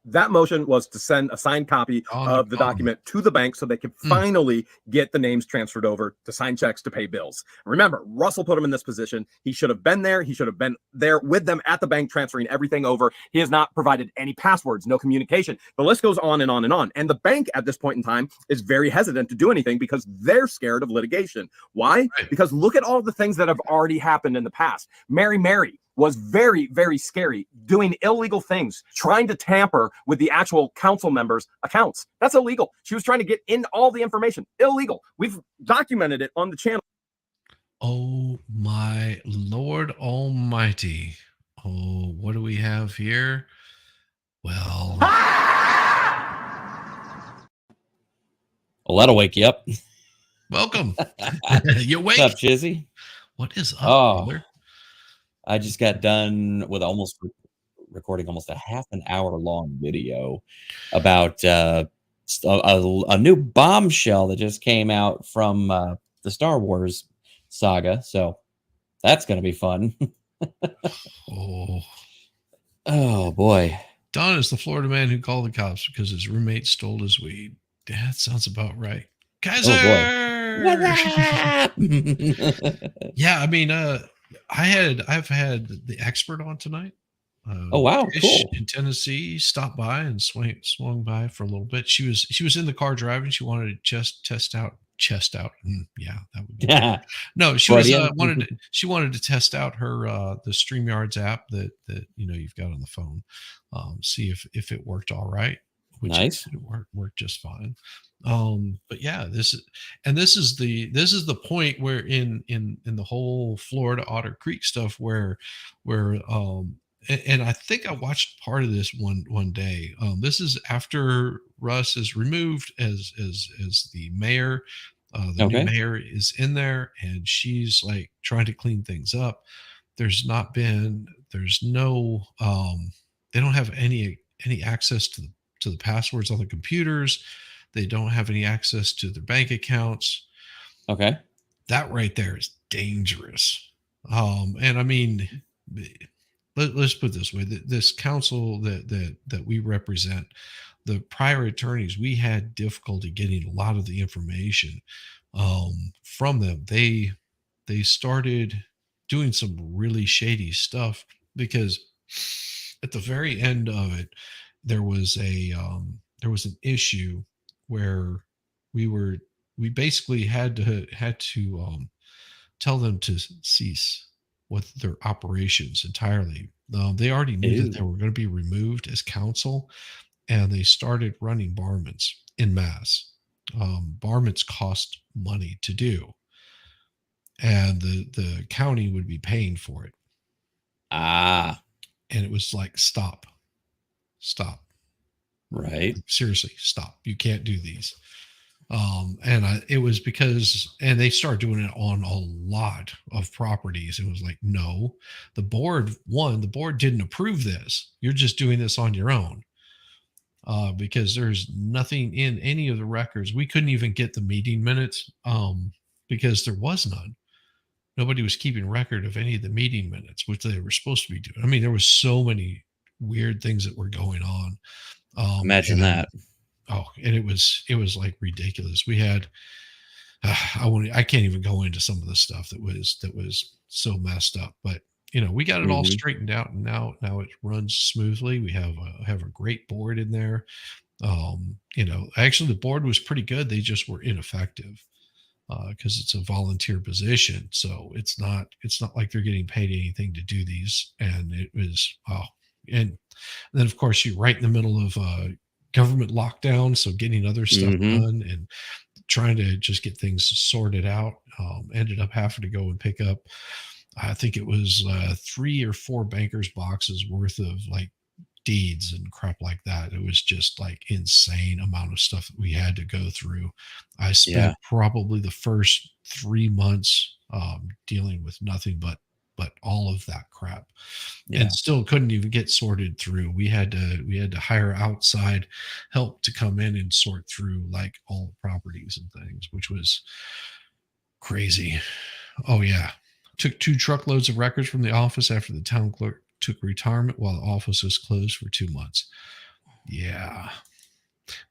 S5: That motion was to send a signed copy of the document to the bank so they could finally get the names transferred over to sign checks to pay bills. Remember, Russell put him in this position. He should have been there. He should have been there with them at the bank, transferring everything over. He has not provided any passwords, no communication. The list goes on and on and on. And the bank at this point in time is very hesitant to do anything because they're scared of litigation. Why? Because look at all the things that have already happened in the past. Mary was very, very scary, doing illegal things, trying to tamper with the actual council members' accounts. That's illegal. She was trying to get in all the information. Illegal. We've documented it on the channel.
S4: Oh my Lord Almighty. Oh, what do we have here? Well,
S16: well, that'll wake you up.
S4: Welcome. You wake.
S16: What's up, Chizzy?
S4: What is up, brother?
S16: I just got done with recording almost a half an hour long video about a new bombshell that just came out from the Star Wars saga. So that's going to be fun.
S4: Oh
S16: boy.
S4: Don is the Florida man who called the cops because his roommate stole his weed. That sounds about right. Kaiser!
S16: Oh boy. What's up?
S4: Yeah, I mean, I've had the expert on tonight.
S16: Oh wow,
S4: Ish
S16: cool.
S4: in Tennessee stopped by and swung by for a little bit. She was in the car driving. She wanted to just test out. Yeah, that would be
S16: Yeah.
S4: no. She was
S16: Freudian.
S4: she wanted to test out her the StreamYards app that you've got on the phone. See if it worked all right. Which
S16: Nice.
S4: it worked just fine. But yeah, this is the point where in the whole Florida Otter Creek stuff where and I think I watched part of this one day. This is after Russ is removed as the mayor. The new mayor is in there, and she's like trying to clean things up. There's no. They don't have any access to the passwords on the computers. They don't have any access to their bank accounts.
S16: Okay.
S4: That right there is dangerous. And I mean, let's put it this way: this council that we represent, the prior attorneys, we had difficulty getting a lot of the information from them. They started doing some really shady stuff because at the very end of it, there was an issue where we basically had to tell them to cease with their operations entirely. They already knew that they were going to be removed as council, and they started running barmans in mass. Barmans cost money to do, and the county would be paying for it. And it was like, stop.
S16: Right.
S4: Seriously, stop. You can't do these. It was because, and they started doing it on a lot of properties. It was like, no, the board didn't approve this. You're just doing this on your own. Because there's nothing in any of the records. We couldn't even get the meeting minutes because there was none. Nobody was keeping record of any of the meeting minutes, which they were supposed to be doing. I mean, there was so many weird things that were going on.
S16: Imagine that.
S4: And it was like ridiculous. We had, I can't even go into some of the stuff that was so messed up, but we got it all straightened out, and now it runs smoothly. We have a great board in there. Actually the board was pretty good. They just were ineffective because it's a volunteer position. So it's not like they're getting paid anything to do these. And it was, and then of course you're right in the middle of government lockdown. So getting other stuff done and trying to just get things sorted out, ended up having to go and pick up, I think it was 3 or 4 bankers boxes worth of like deeds and crap like that. It was just like insane amount of stuff that we had to go through. I spent probably the first 3 months dealing with nothing but all of that crap, and still couldn't even get sorted through. We had to hire outside help to come in and sort through like all the properties and things, which was crazy. Oh yeah. Took 2 truckloads of records from the office after the town clerk took retirement while the office was closed for 2 months. Yeah.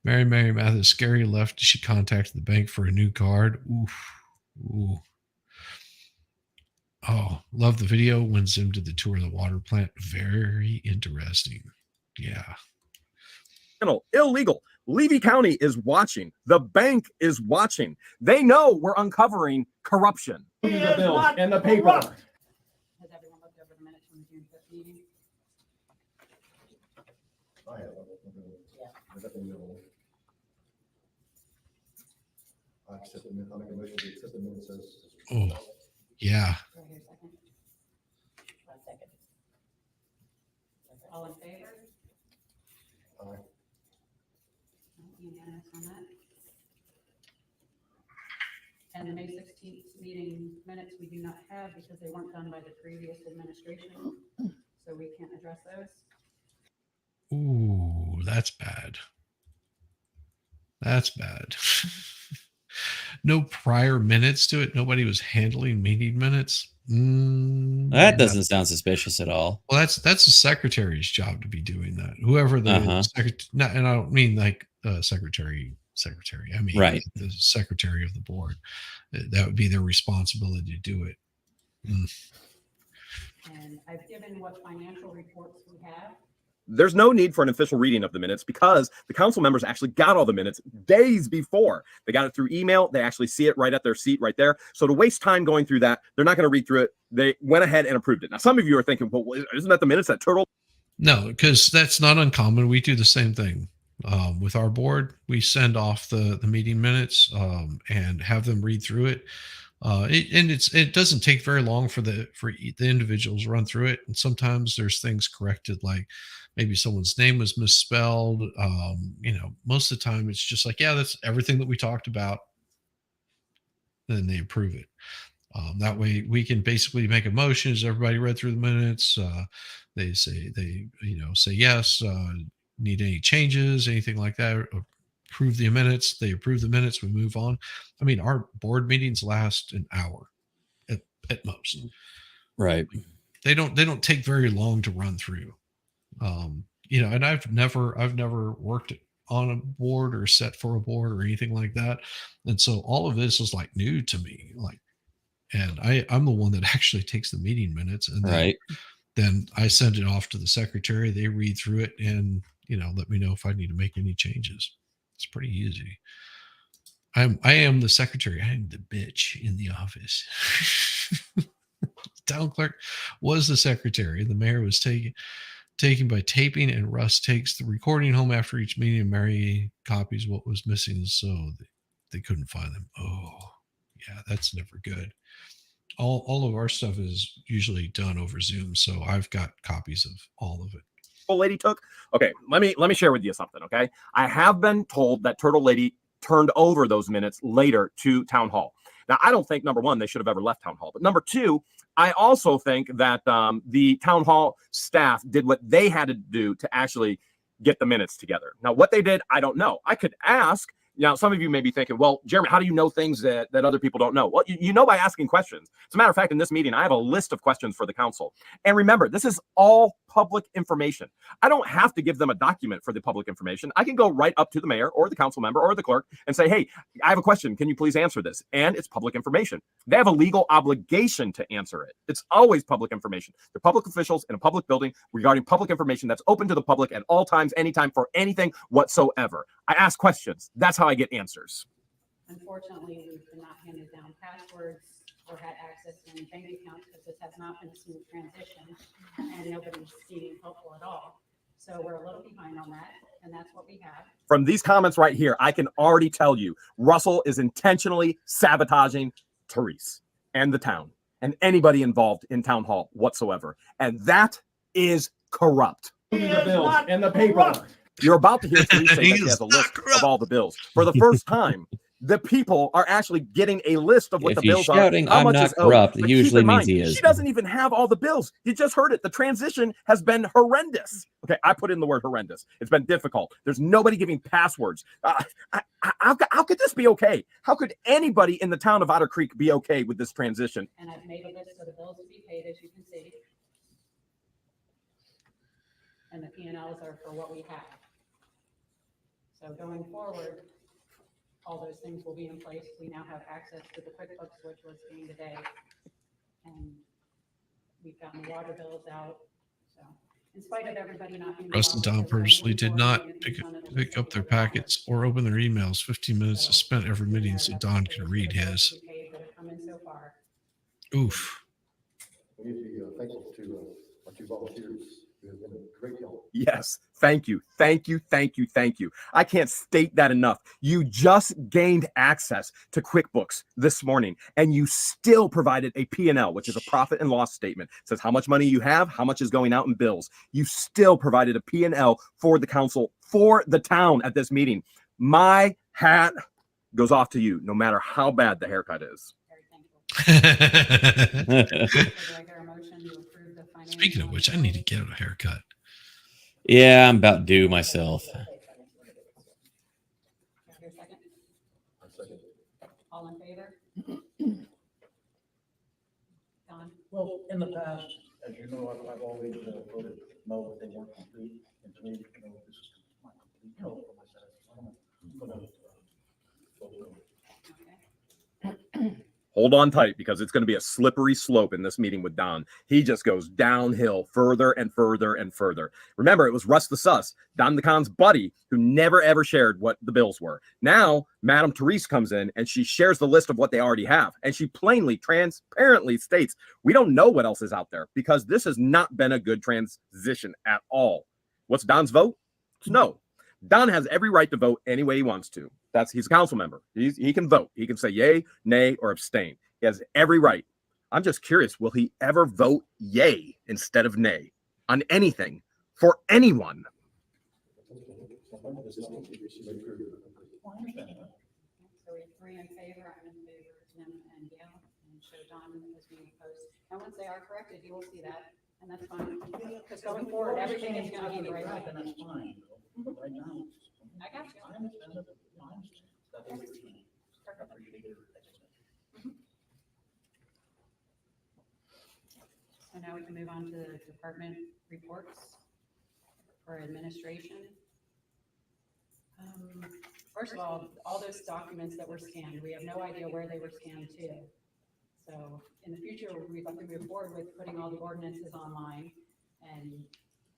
S4: Mary Mathis, scary left. She contacted the bank for a new card. Ooh. Oh, love the video when Zim did the tour of the water plant. Very interesting. Yeah.
S5: Illegal. Levy County is watching. The bank is watching. They know we're uncovering corruption. The bills and the paperwork.
S10: Has everyone looked over the minutes from the June 5th meeting?
S7: I have. I accept the minute. I make a motion to accept the minutes as.
S4: Oh, yeah.
S10: Right here, second. 1 second. All in favor?
S7: Aye.
S10: Unanimous on that. And the May 16th meeting minutes we do not have because they weren't done by the previous administration, so we can't address those.
S4: Ooh, that's bad. That's bad. No prior minutes to it. Nobody was handling meeting minutes.
S16: That doesn't sound suspicious at all.
S4: Well, that's the secretary's job to be doing that. Whoever the and I don't mean like secretary. I mean
S16: right.
S4: the secretary of the board. That would be their responsibility to do it.
S17: And I've given what financial reports we have.
S5: There's no need for an official reading of the minutes because the council members actually got all the minutes days before. They got it through email. They actually see it right at their seat right there. So to waste time going through that, they're not going to read through it. They went ahead and approved it. Now, some of you are thinking, well, isn't that the minutes that Turtle?
S4: No, because that's not uncommon. We do the same thing. With our board, we send off the meeting minutes and have them read through it. It doesn't take very long for the individuals run through it. And sometimes there's things corrected, like maybe someone's name was misspelled. Most of the time it's just like, yeah, that's everything that we talked about. Then they approve it. That way we can basically make a motion as everybody read through the minutes. They say yes, need any changes, anything like that. Approve the minutes. They approve the minutes. We move on. I mean, our board meetings last an hour at most.
S16: Right.
S4: They don't take very long to run through. And I've never worked on a board or set for a board or anything like that. And so all of this is like new to me. And I'm the one that actually takes the meeting minutes, and then I send it off to the secretary. They read through it and, let me know if I need to make any changes. It's pretty easy. I am the secretary. I am the bitch in the office. Town clerk was the secretary. The mayor was taken by taping, and Russ takes the recording home after each meeting, and Mary copies what was missing, so they couldn't find them. Oh, yeah, that's never good. All of our stuff is usually done over Zoom, so I've got copies of all of it.
S5: Lady took. Okay, let me share with you something. Okay, I have been told that Turtle Lady turned over those minutes later to Town Hall. Now, I don't think, number one, they should have ever left Town Hall, but number two, I also think that the Town Hall staff did what they had to do to actually get the minutes together. Now, what they did, I don't know. I could ask. Now, some of you may be thinking, well, Jeremy, how do you know things that other people don't know? Well, you know by asking questions. As a matter of fact, in this meeting, I have a list of questions for the council. And remember, this is all public information. I don't have to give them a document for the public information. I can go right up to the mayor or the council member or the clerk and say, hey, I have a question. Can you please answer this? And it's public information. They have a legal obligation to answer it. It's always public information. They're public officials in a public building regarding public information that's open to the public at all times, anytime, for anything whatsoever. I ask questions. That's how I get answers.
S17: Unfortunately, we've not handed down passwords or had access to any bank accounts because this has not been a smooth transition and nobody's being helpful at all. So we're a little behind on that, and that's what we have.
S5: From these comments right here, I can already tell you Russell is intentionally sabotaging Therese and the town and anybody involved in Town Hall whatsoever. And that is corrupt. The bills and the paperwork. You're about to hear Therese say that she has a list of all the bills. For the first time, the people are actually getting a list of what
S16: If
S5: the
S16: he's
S5: bills
S16: shouting,
S5: are. How
S16: "I'm
S5: much
S16: not
S5: is owed.
S16: corrupt,"
S5: But
S16: usually
S5: keep in
S16: means
S5: mind,
S16: he is.
S5: She doesn't even have all the bills. You just heard it. The transition has been horrendous. Okay, I put in the word horrendous. It's been difficult. There's nobody giving passwords. How could this be okay? How could anybody in the town of Otter Creek be okay with this transition?
S17: And I've made a list of the bills to be paid, as you can see. And the P&Ls are for what we have. So going forward, all those things will be in place. We now have access to the QuickBooks, which was gained today. And we've gotten the water bills out. So in spite of everybody not being
S4: Russ and Don personally did not pick up their packets or open their emails. 15 minutes is spent every meeting so Don can read his. Oof.
S7: We need to be thankful to our two volunteers who have been a great help.
S5: Yes. Thank you. Thank you. Thank you. Thank you. I can't state that enough. You just gained access to QuickBooks this morning, and you still provided a P&L, which is a profit and loss statement. It says how much money you have, how much is going out in bills. You still provided a P&L for the council, for the town at this meeting. My hat goes off to you, no matter how bad the haircut is.
S4: Speaking of which, I need to get a haircut.
S16: Yeah, I'm about due myself.
S17: All in favor? Don?
S12: Well, in the past, as you know, I've always voted no, that they weren't complete. And to me, this is not complete, for myself. I'm gonna vote no.
S5: Hold on tight because it's going to be a slippery slope in this meeting with Don. He just goes downhill further and further and further. Remember, it was Russ the Sus, Don the Con's buddy, who never ever shared what the bills were. Now, Madame Therese comes in and she shares the list of what they already have. And she plainly, transparently states, we don't know what else is out there because this has not been a good transition at all. What's Don's vote? It's no. Don has every right to vote any way he wants to. He's a council member. He can vote. He can say yay, nay, or abstain. He has every right. I'm just curious, will he ever vote yay instead of nay on anything for anyone?
S17: So we have 3 in favor, I'm in favor, Tim and Gail, and show Don as being opposed. And once they are corrected, you will see that, and that's fine. Because going forward, everything is going to be the right way.
S12: And that's fine. Right now.
S17: I got you.
S12: I understand it. I understand. That is the thing. I appreciate it.
S17: So now we can move on to the department reports for administration. First of all those documents that were scanned, we have no idea where they were scanned to. So in the future, we'd like to move forward with putting all the ordinances online and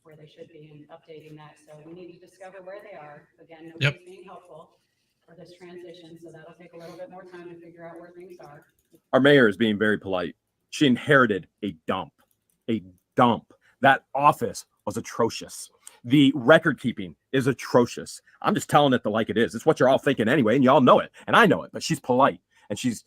S17: where they should be and updating that. So we need to discover where they are. Again, nobody's being helpful for this transition. So that'll take a little bit more time to figure out where things are.
S5: Our mayor is being very polite. She inherited a dump. That office was atrocious. The record keeping is atrocious. I'm just telling it like it is. It's what you're all thinking anyway, and y'all know it, and I know it. But she's polite, and she's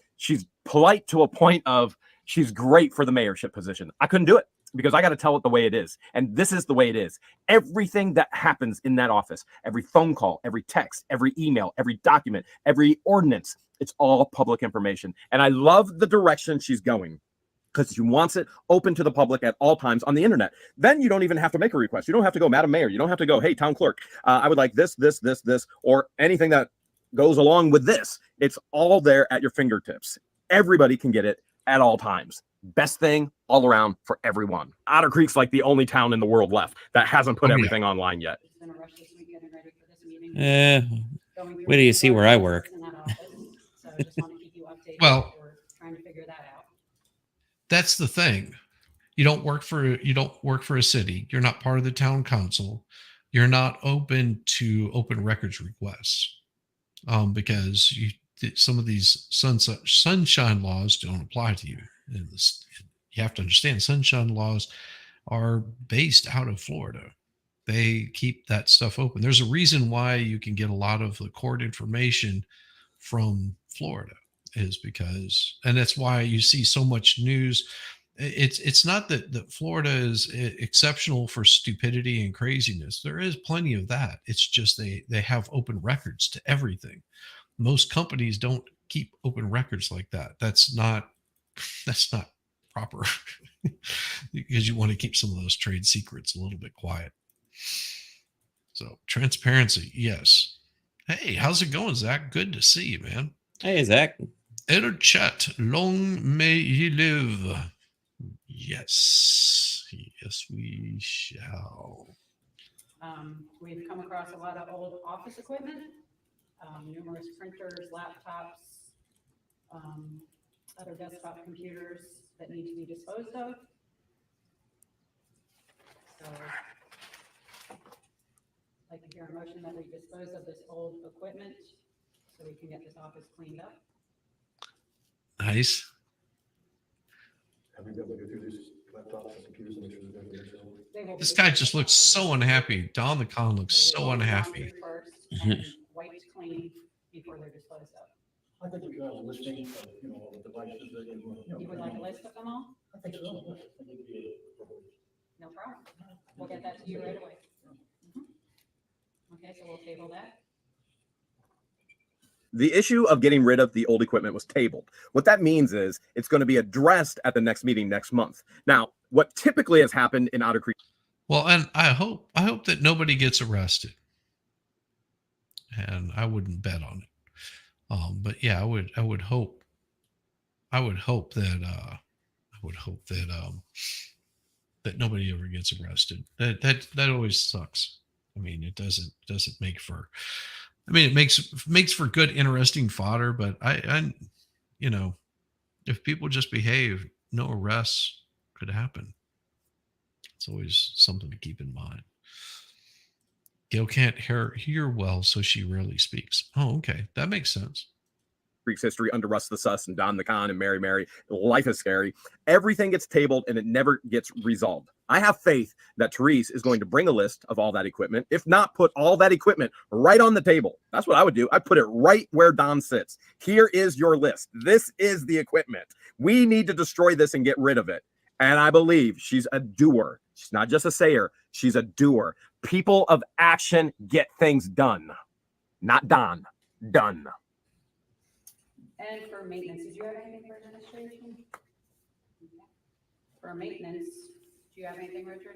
S5: polite to a point of she's great for the mayorship position. I couldn't do it because I got to tell it the way it is, and this is the way it is. Everything that happens in that office, every phone call, every text, every email, every document, every ordinance, it's all public information. And I love the direction she's going, because she wants it open to the public at all times on the internet. Then you don't even have to make a request. You don't have to go, Madam Mayor. You don't have to go, hey, town clerk, I would like this, or anything that goes along with this. It's all there at your fingertips. Everybody can get it at all times. Best thing all around for everyone. Otter Creek's like the only town in the world left that hasn't put everything online yet.
S16: Wait till you see where I work.
S4: Well,
S17: trying to figure that out.
S4: That's the thing. You don't work for a city. You're not part of the town council. You're not open to open records requests because some of these sunshine laws don't apply to you. You have to understand, sunshine laws are based out of Florida. They keep that stuff open. There's a reason why you can get a lot of the court information from Florida, is because, and that's why you see so much news. It's not that Florida is exceptional for stupidity and craziness. There is plenty of that. It's just they have open records to everything. Most companies don't keep open records like that. That's not proper because you want to keep some of those trade secrets a little bit quiet. So transparency, yes. Hey, how's it going, Zach? Good to see you, man.
S16: Hey, Zach.
S4: Eder chat, long may ye live. Yes, we shall.
S17: We've come across a lot of old office equipment, numerous printers, laptops, other desktop computers that need to be disposed of. So I'd like to hear a motion that we dispose of this old equipment so we can get this office cleaned up.
S4: Nice. This guy just looks so unhappy. Don the Con looks so unhappy.
S17: Wiped clean before they're disposed of.
S12: I think we should have a listing of, the devices that
S17: You would like a list of them all?
S12: I think so.
S17: No problem. We'll get that to you right away. Okay, so we'll table that.
S5: The issue of getting rid of the old equipment was tabled. What that means is it's going to be addressed at the next meeting next month. Now, what typically has happened in Otter Creek.
S4: Well, and I hope that nobody gets arrested. And I wouldn't bet on it. But yeah, I would hope that would hope that nobody ever gets arrested. That always sucks. I mean, it doesn't make for. I mean, it makes for good, interesting fodder. But I if people just behave, no arrests could happen. It's always something to keep in mind. Gail can't hear well, so she rarely speaks. Oh, okay, that makes sense.
S5: Creek's history under Russ the Sus and Don the Con and Mary. Life is scary. Everything gets tabled and it never gets resolved. I have faith that Therese is going to bring a list of all that equipment. If not, put all that equipment right on the table. That's what I would do. I put it right where Don sits. Here is your list. This is the equipment. We need to destroy this and get rid of it. And I believe she's a doer. She's not just a sayer. She's a doer. People of action get things done. Not Don. Done.
S17: And for maintenance, did you have anything for administration? For maintenance, do you have anything, Richard?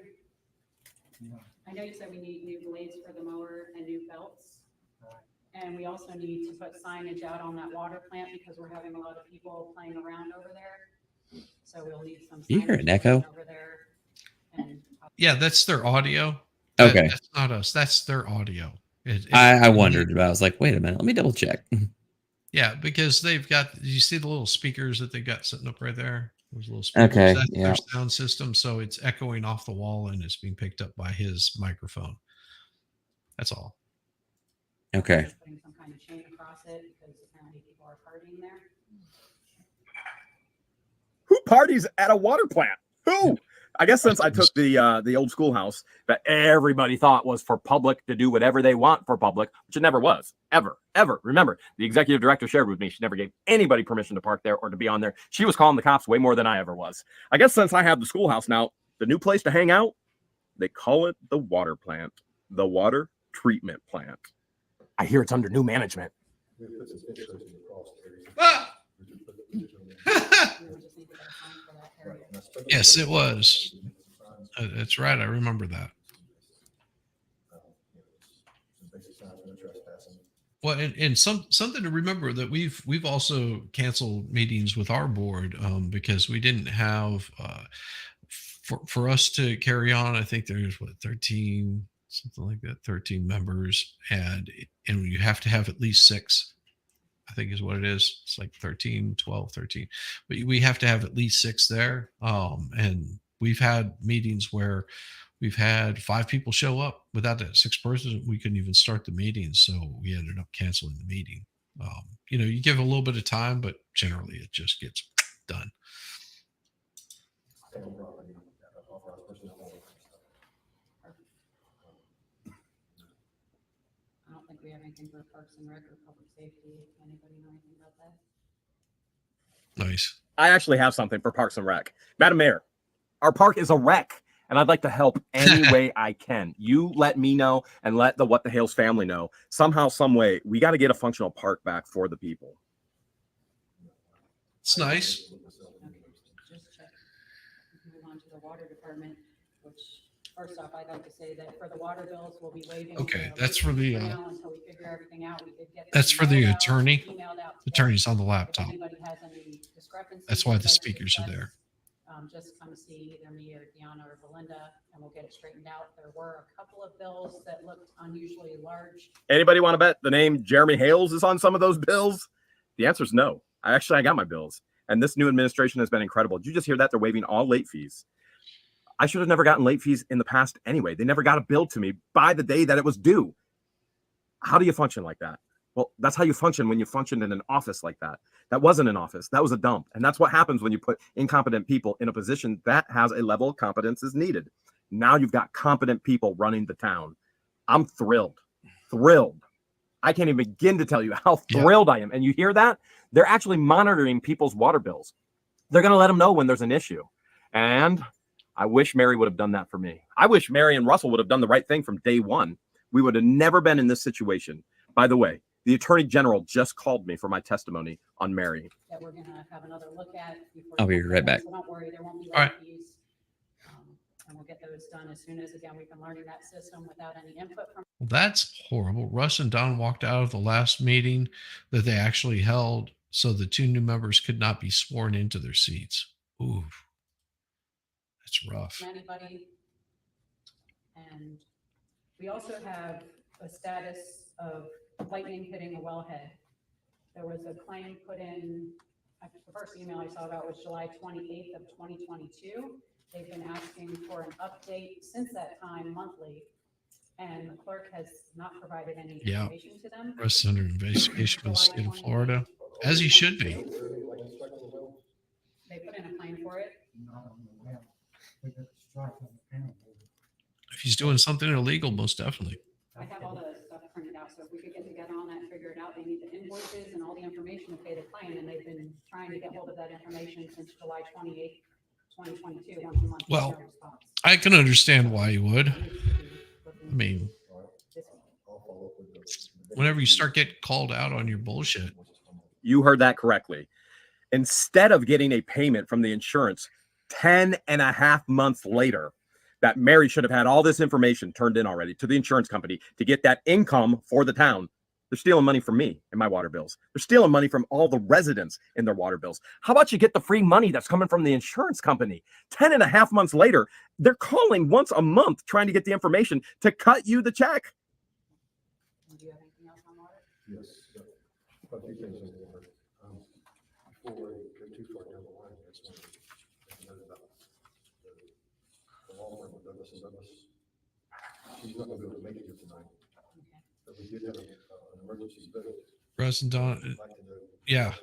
S12: No.
S17: I know you said we need new blades for the mower and new belts. And we also need to put signage out on that water plant because we're having a lot of people playing around over there. So we'll need some
S16: You hear
S17: signage
S16: an echo?
S17: over there. And
S4: Yeah, that's their audio.
S16: Okay.
S4: That's not us. That's their audio.
S16: I wondered about. I was like, wait a minute, let me double check.
S4: Yeah, because they've got. You see the little speakers that they got sitting up right there. Those little speakers.
S16: Okay,
S4: That's
S16: yeah.
S4: their sound system, so it's echoing off the wall and it's being picked up by his microphone. That's all.
S16: Okay.
S17: putting some kind of chain across it because apparently people are partying there.
S5: Who parties at a water plant? Who? I guess since I took the old schoolhouse that everybody thought was for public to do whatever they want for public, which it never was, ever. Remember, the executive director shared with me she never gave anybody permission to park there or to be on there. She was calling the cops way more than I ever was. I guess since I have the schoolhouse now, the new place to hang out, they call it the water plant, the water treatment plant. I hear it's under new management.
S4: Yes, it was. That's right. I remember that. Well, and something to remember that we've also canceled meetings with our board because we didn't have for us to carry on. I think there's 13, something like that, 13 members, and you have to have at least 6. I think is what it is. It's like 13, 12, 13. But we have to have at least 6 there. And we've had meetings where we've had 5 people show up. Without that 6th person, we couldn't even start the meeting. So we ended up canceling the meeting. You give a little bit of time, but generally it just gets done.
S17: I don't think we have anything for Parks and Rec or Public Safety. Anybody know anything about that?
S4: Nice.
S5: I actually have something for Parks and Rec. Madam Mayor, our park is a wreck, and I'd like to help any way I can. You let me know and let the What the Hales family know. Somehow, some way, we got to get a functional park back for the people.
S4: It's nice.
S17: Just check. Move on to the water department, which first off, I'd like to say that for the water bills, we'll be waiving.
S4: Okay, that's for the.
S17: Until we figure everything out. We did get
S4: That's for the attorney.
S17: emailed out
S4: The attorney's on the laptop.
S17: If anybody has any discrepancies,
S4: That's why the
S17: like
S4: speakers are there.
S17: just come see either me or Deanna or Belinda, and we'll get it straightened out. There were a couple of bills that looked unusually large.
S5: Anybody want to bet the name Jeremy Hales is on some of those bills? The answer is no. I got my bills, and this new administration has been incredible. Did you just hear that? They're waiving all late fees. I should have never gotten late fees in the past anyway. They never got a bill to me by the day that it was due. How do you function like that? Well, that's how you function when you function in an office like that. That wasn't an office. That was a dump. And that's what happens when you put incompetent people in a position that has a level of competence is needed. Now you've got competent people running the town. I'm thrilled. I can't even begin to tell you how thrilled I am. And you hear that? They're actually monitoring people's water bills. They're going to let them know when there's an issue. And I wish Mary would have done that for me. I wish Mary and Russell would have done the right thing from day one. We would have never been in this situation. By the way, the Attorney General just called me for my testimony on Mary.
S17: That we're going to have another look at.
S16: I'll be right back.
S17: So don't worry, there won't be
S4: All right.
S17: late fees. And we'll get those done as soon as, again, we've been learning that system without any input from.
S4: Well, that's horrible. Russ and Don walked out of the last meeting that they actually held, so the 2 new members could not be sworn into their seats. Ooh, It's rough.
S17: Anybody. And we also have a status of lightning hitting a wellhead. There was a claim put in, the first email I saw about was July 28th of 2022. They've been asking for an update since that time monthly, and the clerk has not provided any information to them.
S4: Arrested under investigation by the state of Florida, as he should be.
S17: They put in a claim for it.
S4: If he's doing something illegal, most definitely.
S17: I have all the stuff printed out, so if we could get together on that and figure it out, they need the invoices and all the information to pay the claim, and they've been trying to get hold of that information since July 28th, 2022, once a month.
S4: Well, I can understand why you would. I mean, whenever you start getting called out on your bullshit.
S5: You heard that correctly. Instead of getting a payment from the insurance 10.5 months later, that Mary should have had all this information turned in already to the insurance company to get that income for the town. They're stealing money from me and my water bills. They're stealing money from all the residents in their water bills. How about you get the free money that's coming from the insurance company? 10.5 months later, they're calling once a month trying to get the information to cut you the check.
S17: Do you have anything else on water?
S18: Yes. A few things in there. Before we go too far down the line, I just want to note about the law firm of Douglas and Douglas. She's not going to be able to make it here tonight. But we did have an emergency vote.
S4: President Don, yeah.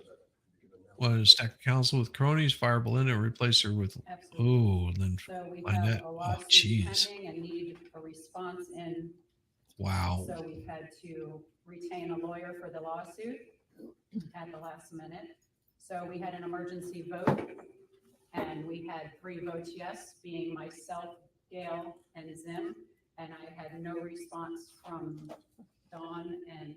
S4: Well, a stack of council with cronies, fire Belinda, and replace her with, oh, and then
S17: So we
S4: LIEnette.
S17: have a
S4: Oh,
S17: lawsuit
S4: jeez.
S17: pending and need a response in.
S4: Wow.
S17: So we've had to retain a lawyer for the lawsuit at the last minute. So we had an emergency vote, and we had 3 votes yes, being myself, Gail, and Zim, and I had no response from Dawn and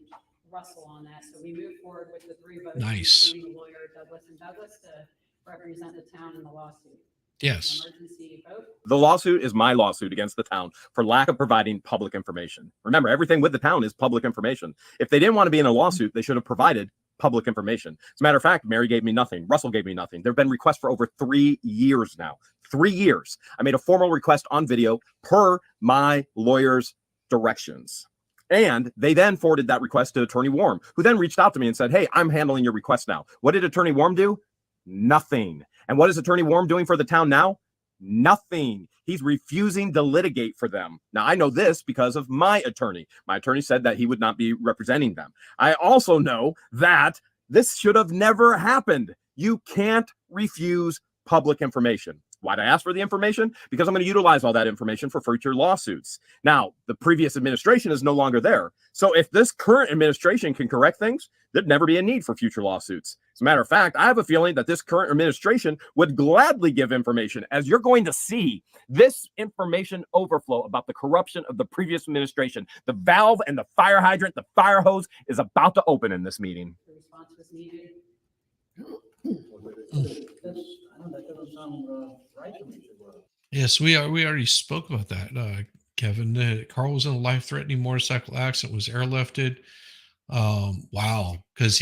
S17: Russell on that. So we moved forward with the 3 votes.
S4: Nice.
S17: Retaining the lawyer Douglas and Douglas to represent the town in the lawsuit.
S4: Yes.
S17: Emergency vote.
S5: The lawsuit is my lawsuit against the town for lack of providing public information. Remember, everything with the town is public information. If they didn't want to be in a lawsuit, they should have provided public information. As a matter of fact, Mary gave me nothing. Russell gave me nothing. There have been requests for over 3 years now. 3 years. I made a formal request on video per my lawyer's directions. And they then forwarded that request to Attorney Warm, who then reached out to me and said, hey, I'm handling your request now. What did Attorney Warm do? Nothing. And what is Attorney Warm doing for the town now? Nothing. He's refusing to litigate for them. Now, I know this because of my attorney. My attorney said that he would not be representing them. I also know that this should have never happened. You can't refuse public information. Why'd I ask for the information? Because I'm going to utilize all that information for future lawsuits. Now, the previous administration is no longer there. So if this current administration can correct things, there'd never be a need for future lawsuits. As a matter of fact, I have a feeling that this current administration would gladly give information, as you're going to see this information overflow about the corruption of the previous administration. The valve and the fire hydrant, the fire hose is about to open in this meeting.
S17: The response was needed.
S12: That doesn't sound right to me.
S4: Yes, we already spoke about that, Kevin. Carl was in a life-threatening motorcycle accident, was airlifted. Wow, because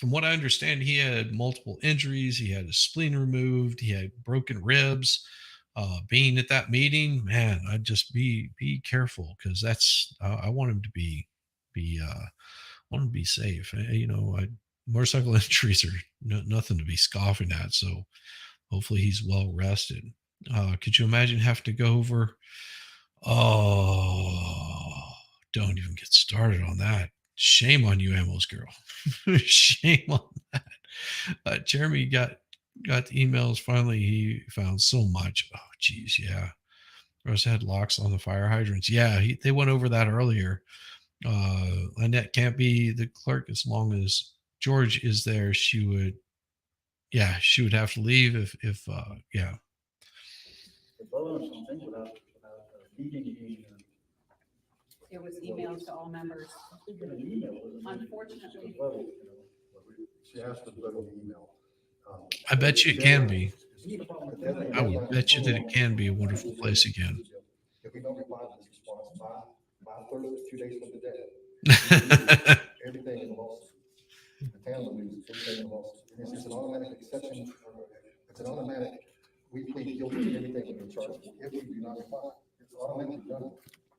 S4: from what I understand, he had multiple injuries. He had his spleen removed. He had broken ribs. Being at that meeting, man, I'd just be careful, because that's I want him to be want him to be safe. Motorcycle injuries are nothing to be scoffing at. So hopefully he's well rested. Could you imagine having to go over? Oh, don't even get started on that. Shame on you, Amos girl. Shame on that. Jeremy got the emails. Finally, he found so much. Oh, geez, yeah. Russ had locks on the fire hydrants. Yeah, they went over that earlier. LIEnette can't be the clerk as long as George is there. She would have to leave if yeah.
S17: It was emails to all members. Unfortunately.
S18: She asked to vote on the email.
S4: I bet you it can be. I would bet you that it can be a wonderful place again.
S18: If we don't reply to this response by Thursday, 2 days from today, everything is lost. The town will lose everything is lost. And it's an automatic exception. It's an automatic we plead guilty to anything we're charged with. If we do not comply, it's automatically done.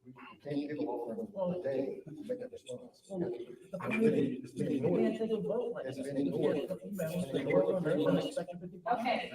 S18: We can't give a law firm a day to make that response. It's been ignored. It's been ignored. It's been ignored.
S17: Okay,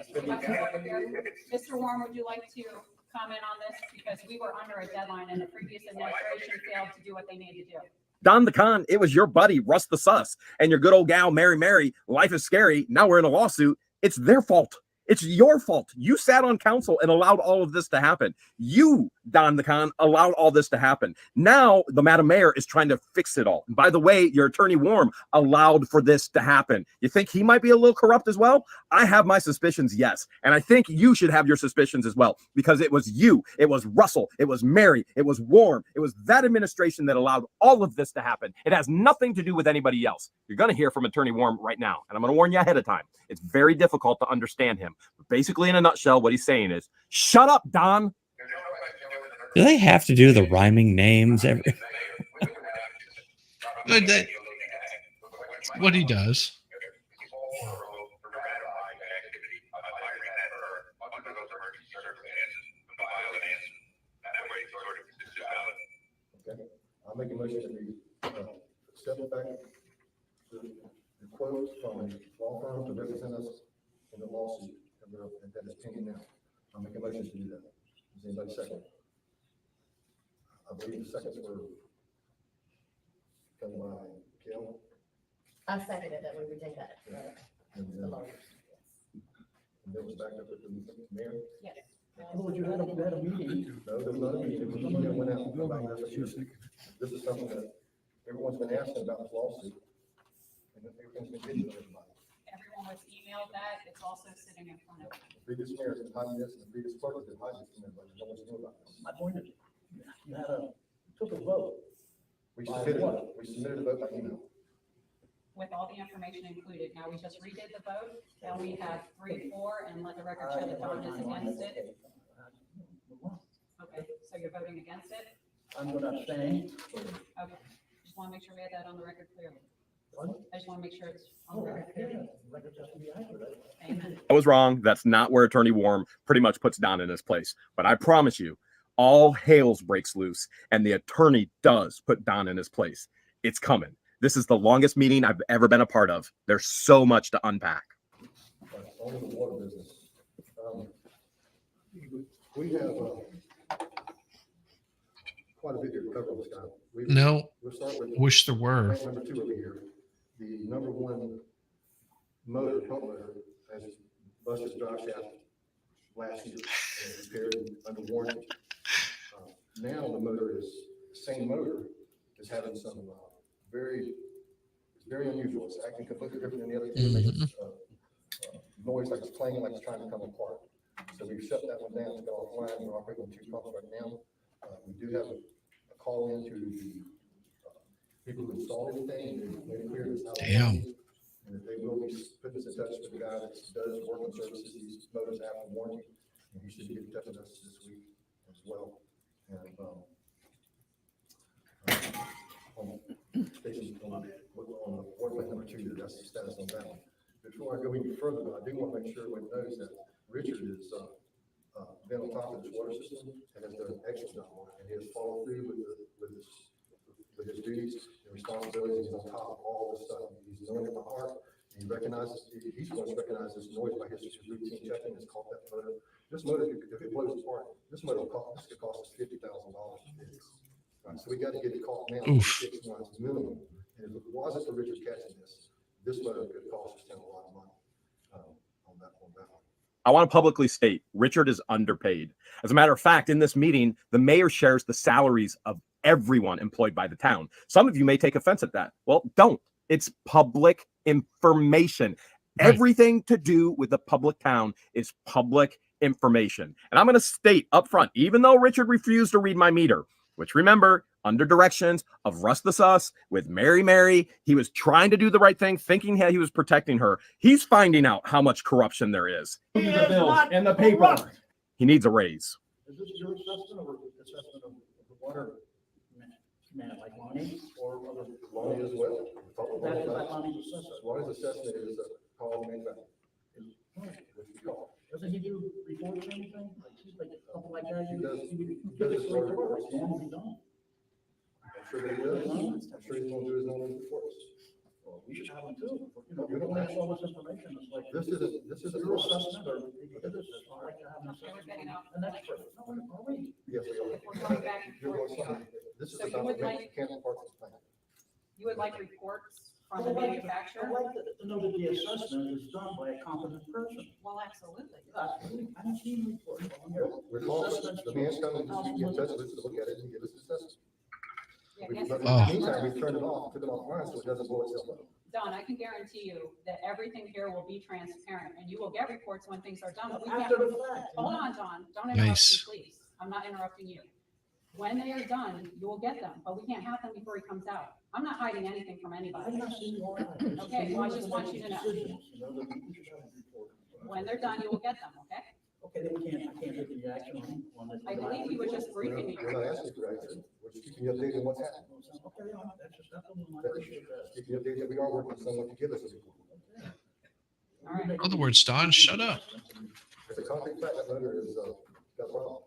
S17: Mr. Warren, would you like to comment on this? Because we were under a deadline and the previous administration failed to do what they needed to do.
S5: Don the Con, it was your buddy, Russ the Sus, and your good old gal, Mary. Life is scary. Now we're in a lawsuit. It's their fault. It's your fault. You sat on council and allowed all of this to happen. You, Don the Con, allowed all this to happen. Now the Madam Mayor is trying to fix it all. And by the way, your attorney Warm allowed for this to happen. You think he might be a little corrupt as well? I have my suspicions, yes. And I think you should have your suspicions as well, because it was you, it was Russell, it was Mary, it was Warm, it was that administration that allowed all of this to happen. It has nothing to do with anybody else. You're going to hear from Attorney Warm right now, and I'm going to warn you ahead of time. It's very difficult to understand him. But basically, in a nutshell, what he's saying is, shut up, Don.
S16: Do they have to do the rhyming names every?
S4: What he does.
S18: Okay, I'll make a motion that we step back the quote from a law firm to represent us in the lawsuit that is pending now. I'll make a motion to do that. Is anybody second? I believe the seconds were done by Hale.
S15: I seconded that we would take that.
S18: And
S15: The lawyers.
S18: that was backed up with the mayor.
S15: Yes.
S12: Oh, you had a meeting.
S18: No, there was not a meeting. It was an email went out about this. This is something that everyone's been asking about this lawsuit. And everything's been hidden from everybody.
S17: Everyone was emailed that. It's also sitting in front of you.
S18: The previous mayor has been hiding this, and the previous clerk has been hiding this from everybody. No one's knew about this.
S12: My point is, you had took a vote.
S18: We submitted a vote by email.
S17: With all the information included. Now we just redid the vote, and we have 3-4, and let the record show that Don is against it. Okay, so you're voting against it?
S12: I'm going to abstain.
S17: Okay, just want to make sure we have that on the record clearly. I just want to make sure it's on the record clearly. Amen.
S5: I was wrong. That's not where Attorney Warm pretty much puts Don in his place. But I promise you, all Hales breaks loose, and the attorney does put Don in his place. It's coming. This is the longest meeting I've ever been a part of. There's so much to unpack.
S18: On the water business. We have quite a bit here to cover on this guy.
S4: No,
S18: We'll start with
S4: wish there were.
S18: Number 2 over here. The number 1 motor, pump motor, has busted drive shaft last year and repaired and under warranty. Now the motor is, same motor is having some it's very unusual. It's acting completely different than the other two. It makes noise like it's clanging, like it's trying to come apart. So we've shut that one down, it's got offline. We're operating on 2 pumps right now. We do have a call in to the people who installed everything. They made it clear this how.
S4: Damn.
S18: And that they will be putting us in touch with the guy that does working services. These motors have a warranty, and he should be in touch with us this week as well. And on station on water plant number 2, that's the status on that one. Before I go any further, though, I do want to make sure everyone knows that Richard is been on top of this water system and has done an excellent job on it, and he has followed through with his duties and responsibilities. He's on top of all this stuff. He's knowing it by heart. He recognizes, he's going to recognize this noise by his routine checking. It's called that motor. This motor, if it blows apart, this motor could cost us $50,000 to fix. Right, so we got to get it caught now. 6 months minimum. And if it wasn't for Richard catching this motor could cost us a lot of money on that one.
S5: I want to publicly state Richard is underpaid. As a matter of fact, in this meeting, the mayor shares the salaries of everyone employed by the town. Some of you may take offense at that. Well, don't. It's public information. Right. Everything to do with the public town is public information. And I'm going to state up front, even though Richard refused to read my meter, which remember, under directions of Russ the Sus with Mary, he was trying to do the right thing, thinking he was protecting her. He's finding out how much corruption there is.
S12: The bills and the paper.
S5: He needs a raise.
S12: Is this your assessment or assessment of the water man, like Lonnie or other?
S18: Lonnie as well.
S12: That's like Lonnie's assessment.
S18: Lonnie's assessment is called manufacturing. What you call it.
S12: Doesn't he do reports or anything? Like, he's like a couple like that.
S18: He does.
S12: He gives us a report, like, damn, we don't.
S18: I'm sure that he does. I'm sure he's gonna do his own reports.
S12: Well, we should have them too. You know, we don't have all this information. It's like,
S18: This is a
S12: your assessment or this is, I like to have an assessment. An expert. No, are we?
S18: Yes, we are.
S17: If we're going back and
S18: You're
S17: forth,
S18: going something. This is
S17: So you
S18: about
S17: would
S18: the
S17: like-
S18: mechanical parts of the plant.
S17: you would like reports from
S12: I'd
S17: the
S12: like
S17: manufacturer?
S12: I'd like to know that the assessment is done by a competent person.
S17: Well, absolutely.
S12: Absolutely. I don't see any report on here.
S18: We're calling, the man's coming to get specialists to look at it and give us assessment.
S17: Yeah,
S18: But
S17: yes,
S18: in
S17: sir.
S18: the meantime, we turned it off, took it offline so it doesn't blow itself up.
S17: Don, I can guarantee you that everything here will be transparent and you will get reports when things are done. But we can't.
S12: After the fact.
S17: Hold on, Don. Don't interrupt
S4: Nice.
S17: me, please. I'm not interrupting you. When they are done, you will get them, but we can't have them before he comes out. I'm not hiding anything from anybody.
S12: I'm not seeing all that.
S17: Okay, well, I just want you to know.
S12: Decisions, you know, that we should have a report.
S17: When they're done, you will get them, okay?
S12: Okay, then I can't take any action on it.
S17: I believe he was just briefing you.
S18: We're not asking for action, we're just keeping you updated on what's happening.
S12: Okay, that's just, that's what I appreciate that.
S18: Keeping you updated that we are working with someone to give us a report.
S17: All right.
S4: In other words, Don, shut up.
S18: If the concrete fact that letter is, got wrong.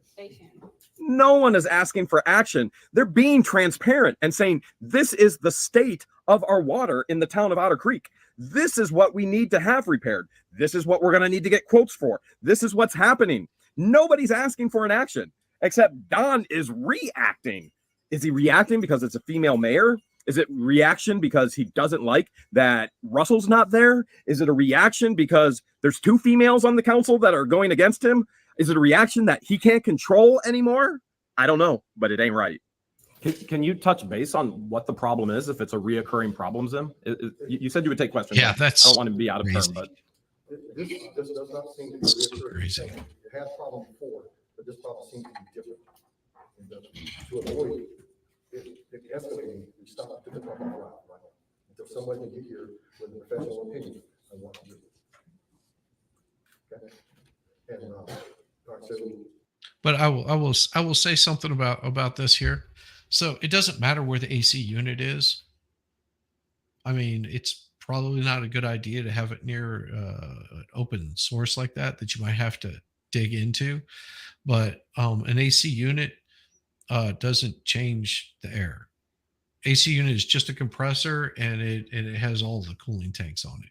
S17: Stay tuned.
S5: No one is asking for action. They're being transparent and saying, this is the state of our water in the town of Otter Creek. This is what we need to have repaired. This is what we're going to need to get quotes for. This is what's happening. Nobody's asking for an action, except Don is reacting. Is he reacting because it's a female mayor? Is it reaction because he doesn't like that Russell's not there? Is it a reaction because there's 2 females on the council that are going against him? Is it a reaction that he can't control anymore? I don't know, but it ain't right. Can you touch base on what the problem is, if it's a reoccurring problem, Zim? You said you would take questions.
S4: Yeah, that's
S5: I don't want to be out of
S4: crazy.
S5: turn, but
S18: This does not seem to be
S4: This is
S18: reoccurring.
S4: crazy.
S18: It had a problem before, but this problem seems to be different. And to avoid it escalating, we stopped, took it off our route, right? Until somebody can get here with a professional opinion on what to do. Okay? And, all right, so
S4: But I will say something about this here. So it doesn't matter where the AC unit is. I mean, it's probably not a good idea to have it near an open source like that you might have to dig into. But an AC unit doesn't change the air. AC unit is just a compressor, and it has all the cooling tanks on it.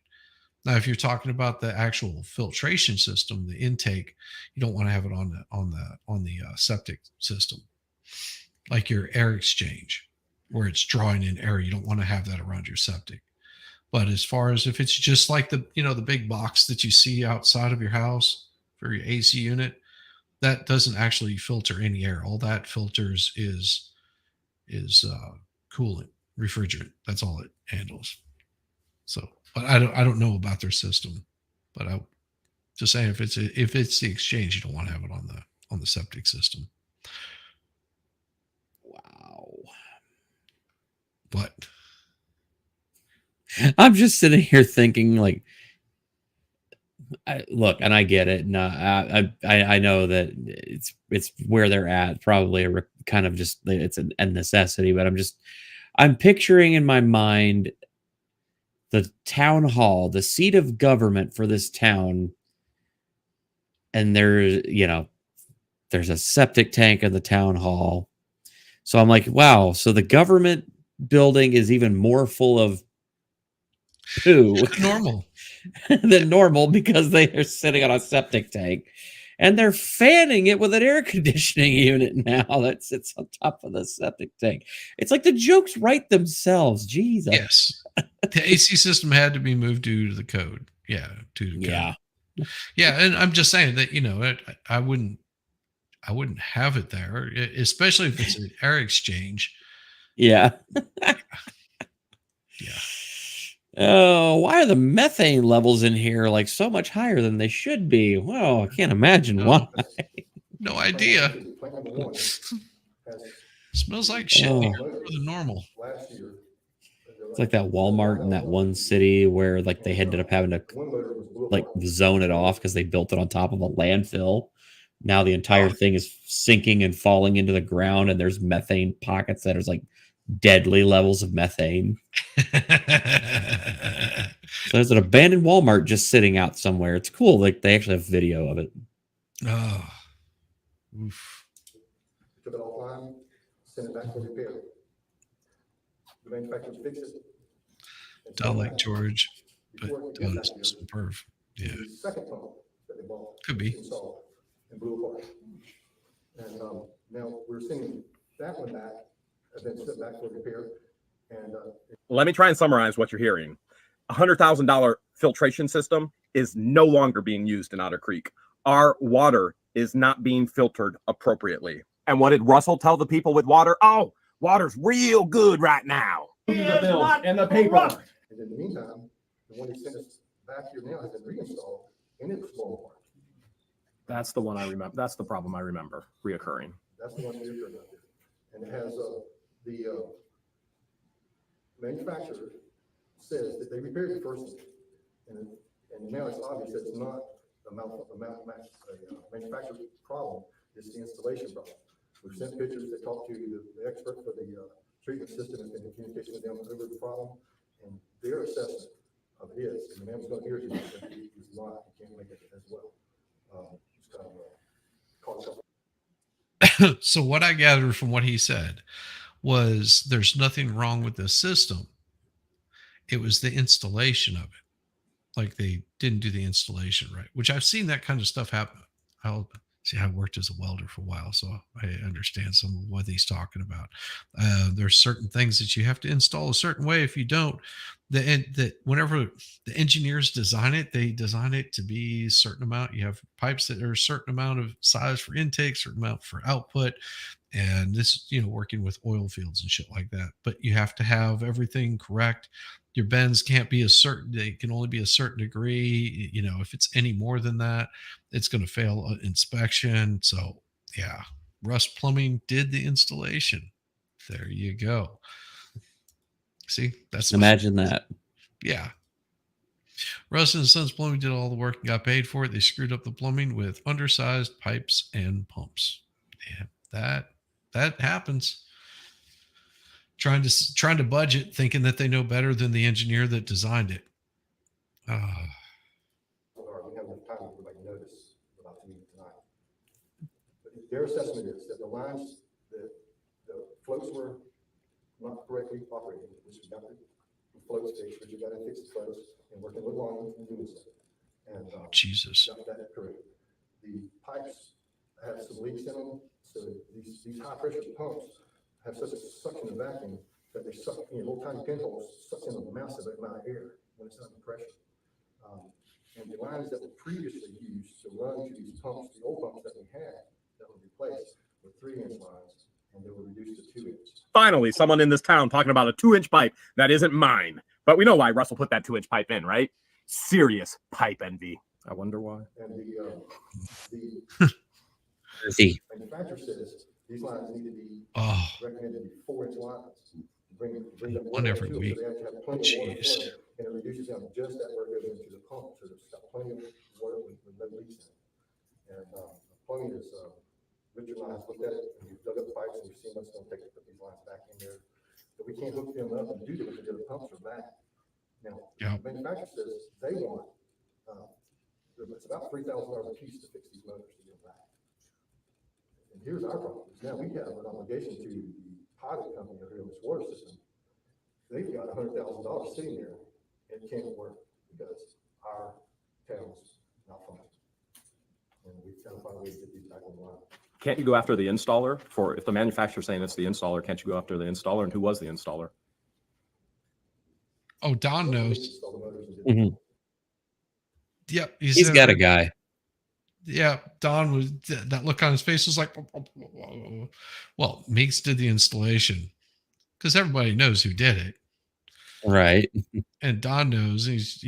S4: Now, if you're talking about the actual filtration system, the intake, you don't want to have it on the septic system, like your air exchange, where it's drawing in air. You don't want to have that around your septic. But as far as if it's just like the big box that you see outside of your house for your AC unit, that doesn't actually filter any air. All that filters is coolant, refrigerant. That's all it handles. So, but I don't know about their system, but I just saying if it's the exchange, you don't want to have it on the septic system.
S16: Wow.
S4: What?
S16: I'm just sitting here thinking, like, look, and I get it. No, I know that it's where they're at. Probably kind of just it's a necessity, but I'm picturing in my mind the town hall, the seat of government for this town, and there's a septic tank in the town hall. So I'm like, wow. So the government building is even more full of poo than normal because they are sitting on a septic tank, and they're fanning it with an air conditioning unit now that sits on top of the septic tank. It's like the jokes write themselves. Jesus.
S4: Yes. The AC system had to be moved due to the code. Yeah. Yeah. And I'm just saying that, I wouldn't have it there, especially if it's an air exchange.
S16: Yeah.
S4: Yeah.
S16: Oh, why are the methane levels in here like so much higher than they should be? Well, I can't imagine why.
S4: No idea. Smells like shit here more than normal.
S16: It's like that Walmart in that one city where like they ended up having to like zone it off because they built it on top of a landfill. Now the entire thing is sinking and falling into the ground, and there's methane pockets that are like deadly levels of methane. So there's an abandoned Walmart just sitting out somewhere. It's cool. Like they actually have video of it.
S4: Oh, oof.
S18: Took it offline, sent it back for repair. The manufacturer fixed it.
S4: Don't like George, but done superb. Yeah.
S18: The second pump that they bought
S4: Could be.
S18: installed and blew apart. And now we're sending that one back, and then sent back for repair. And
S5: Let me try and summarize what you're hearing. $100,000 filtration system is no longer being used in Otter Creek. Our water is not being filtered appropriently. And what did Russell tell the people with water? Oh, water's real good right now.
S18: the bills and the paper. And in the meantime, the one he sent us back here now has been reinstalled, and it's blown apart.
S5: That's the one I remember. That's the problem I remember reoccurring.
S18: That's the one we're talking about there. And it has the manufacturer says that they repaired the first one, and now it's obvious that it's not a manufacturer problem. It's the installation problem. We've sent pictures. They talked to the expert for the treatment system and the communication with them over the problem, and their assessment of his, and the man was going to hear you, but he's not. He can't make it as well. It's kind of caught up.
S4: So what I gathered from what he said was there's nothing wrong with the system. It was the installation of it. Like they didn't do the installation right, which I've seen that kind of stuff happen. I worked as a welder for a while, so I understand some of what he's talking about. There's certain things that you have to install a certain way. If you don't, whenever the engineers design it, they design it to be a certain amount. You have pipes that are a certain amount of size for intake, certain amount for output. And this, working with oil fields and shit like that. But you have to have everything correct. Your bends can't be they can only be a certain degree. If it's any more than that, it's going to fail inspection. So yeah, Russ Plumbing did the installation. There you go. See,
S16: Imagine that.
S4: Yeah. Russ and Sons Plumbing did all the work and got paid for it. They screwed up the plumbing with undersized pipes and pumps. Yeah, that happens. Trying to budget, thinking that they know better than the engineer that designed it.
S18: We have enough time to make notice about the meeting tonight. But their assessment is that the lines, the floats were not correctly operating, which we got the floats fixed, which we got to fix the floats, and working with Long and doing so. And
S4: Jesus,
S18: got that correct. The pipes have some leaks in them, so these high pressure pumps have such a suction and vacuum that they suck, little tiny pinholes suck in a massive amount of air when it's under pressure. And the lines that were previously used to run to these pumps, the old pumps that we had that were replaced, were 3-inch lines, and they were reduced to 2-inch.
S5: Finally, someone in this town talking about a 2-inch pipe that isn't mine. But we know why Russell put that 2-inch pipe in, right? Serious pipe envy. I wonder why.
S18: And the manufacturer says these lines need to be recommended to be 4-inch lines. Bring them
S4: one every week.
S18: So they have to have plenty of water flow, and it reduces down just that where it goes into the pump. So there's got plenty of water with no leaks in it. And plumbing is Richard and I looked at it, and we've dug up the pipes, and we've seen what's going to take to put these lines back in there. But we can't hook them up and do that because the pumps are back. Now, the manufacturer says they want it's about $3,000 a piece to fix these motors to get them back. And here's our problem. Now we have an obligation to the pilot company over here in this water system. They've got $100,000 sitting there and it can't work because our town's not funded. And we've got to find a way to get these back online.
S5: Can't you go after the installer if the manufacturer's saying it's the installer, can't you go after the installer? And who was the installer?
S4: Oh, Don knows.
S16: Mm-hmm.
S4: Yep.
S16: He's got a guy.
S4: Yeah. Don was, that look on his face was like, well, Meeks did the installation because everybody knows who did it.
S16: Right.
S4: And Don knows he's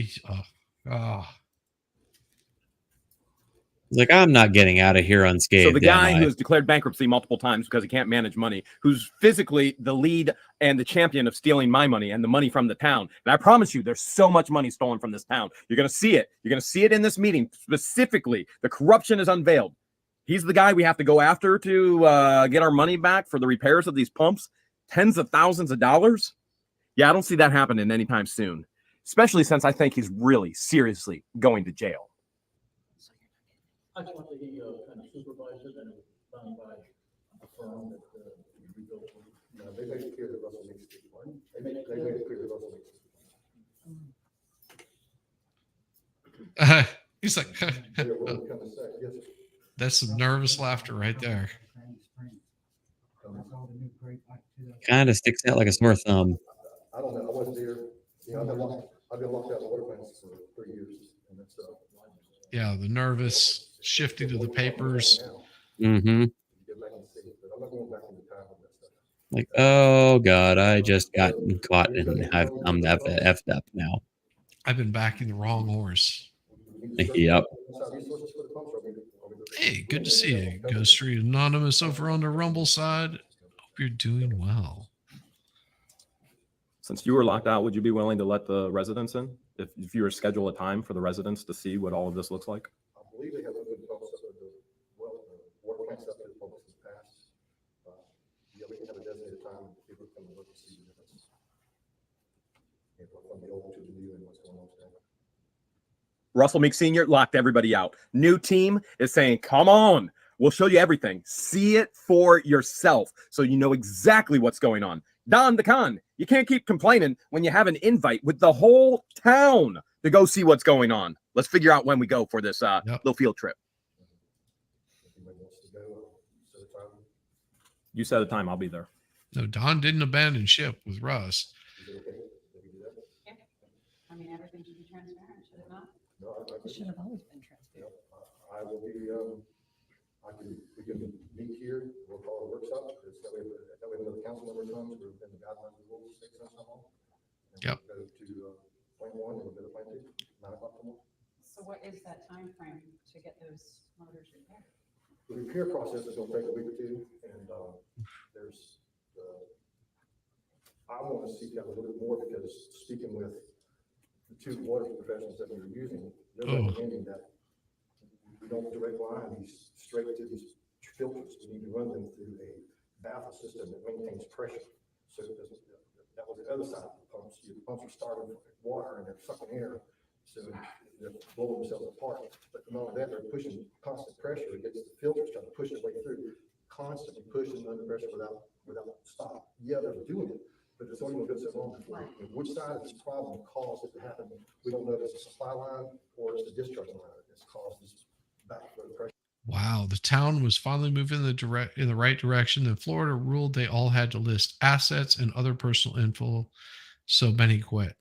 S16: like, I'm not getting out of here unscathed.
S5: So the guy who has declared bankruptcy multiple times because he can't manage money, who's physically the lead and the champion of stealing my money and the money from the town. And I promise you, there's so much money stolen from this town. You're going to see it. You're going to see it in this meeting. Specifically, the corruption is unveiled. He's the guy we have to go after to get our money back for the repairs of these pumps. Tens of thousands of dollars. Yeah, I don't see that happening anytime soon. especially since I think he's really seriously going to jail.
S12: I just want to kind of supervise it, and it was done by a firm that we built.
S18: No, they made it clear that Russell makes the one. They made it clear that Russell makes the
S4: He's like, that's some nervous laughter right there.
S16: Kind of sticks out like a sore thumb.
S18: I don't know. I wasn't there. You know, I've been locked out of water plants for 3 years, and that's
S4: Yeah, the nervous shifting to the papers.
S16: Mm-hmm. Like, oh god, I just got caught and I'm effed up now.
S4: I've been backing the wrong horse.
S16: Yep.
S4: Hey, good to see you, Ghost Street Anonymous over on the Rumble side. Hope you're doing well.
S5: Since you were locked out, would you be willing to let the residents in? If you were to schedule a time for the residents to see what all of this looks like?
S18: I believe they have open pumps up at the water plants up at the pumps in the past. Yeah, we can have a designated time and people come and look and see the difference. From the old to the new and what's going on today.
S5: Russell Meek Sr. locked everybody out. New team is saying, come on, we'll show you everything. See it for yourself so you know exactly what's going on. Don the Con, you can't keep complaining when you have an invite with the whole town to go see what's going on. Let's figure out when we go for this little field trip. You set a time, I'll be there.
S4: No, Don didn't abandon ship with Russ.
S17: Yeah. I mean, everything should be transparent, should it not?
S18: It
S17: should have always been transparent.
S18: I will be, we can meet here, we'll call a workshop, that way when the council member comes, we're within the guidelines of rules, 6 months from now.
S4: Yep.
S18: Go to plan 1 and we'll go to plan 2, 9 o'clock tomorrow.
S17: So what is that time frame to get those motors repaired?
S18: The repair process is gonna take a week or 2, and there's, I want to seek out a little bit more because speaking with the 2 water professionals that we were using, they're recommending that we don't direct line these straight to these filters. We need to run them through a baffle system that maintains pressure. So that was the other side of the pumps. The pumps are starting with water and they're sucking air, so they're blowing themselves apart. But not only that, they're pushing constant pressure against the filters, trying to push their way through, constantly pushing under pressure without stop. Yeah, they're doing it, but it's only been so long before. And which side of this problem caused it to happen? We don't know if it's a supply line or it's the discharge line that's caused this backflow pressure.
S4: Wow, the town was finally moving in the right direction. Then Florida ruled they all had to list assets and other personal info, so many quit.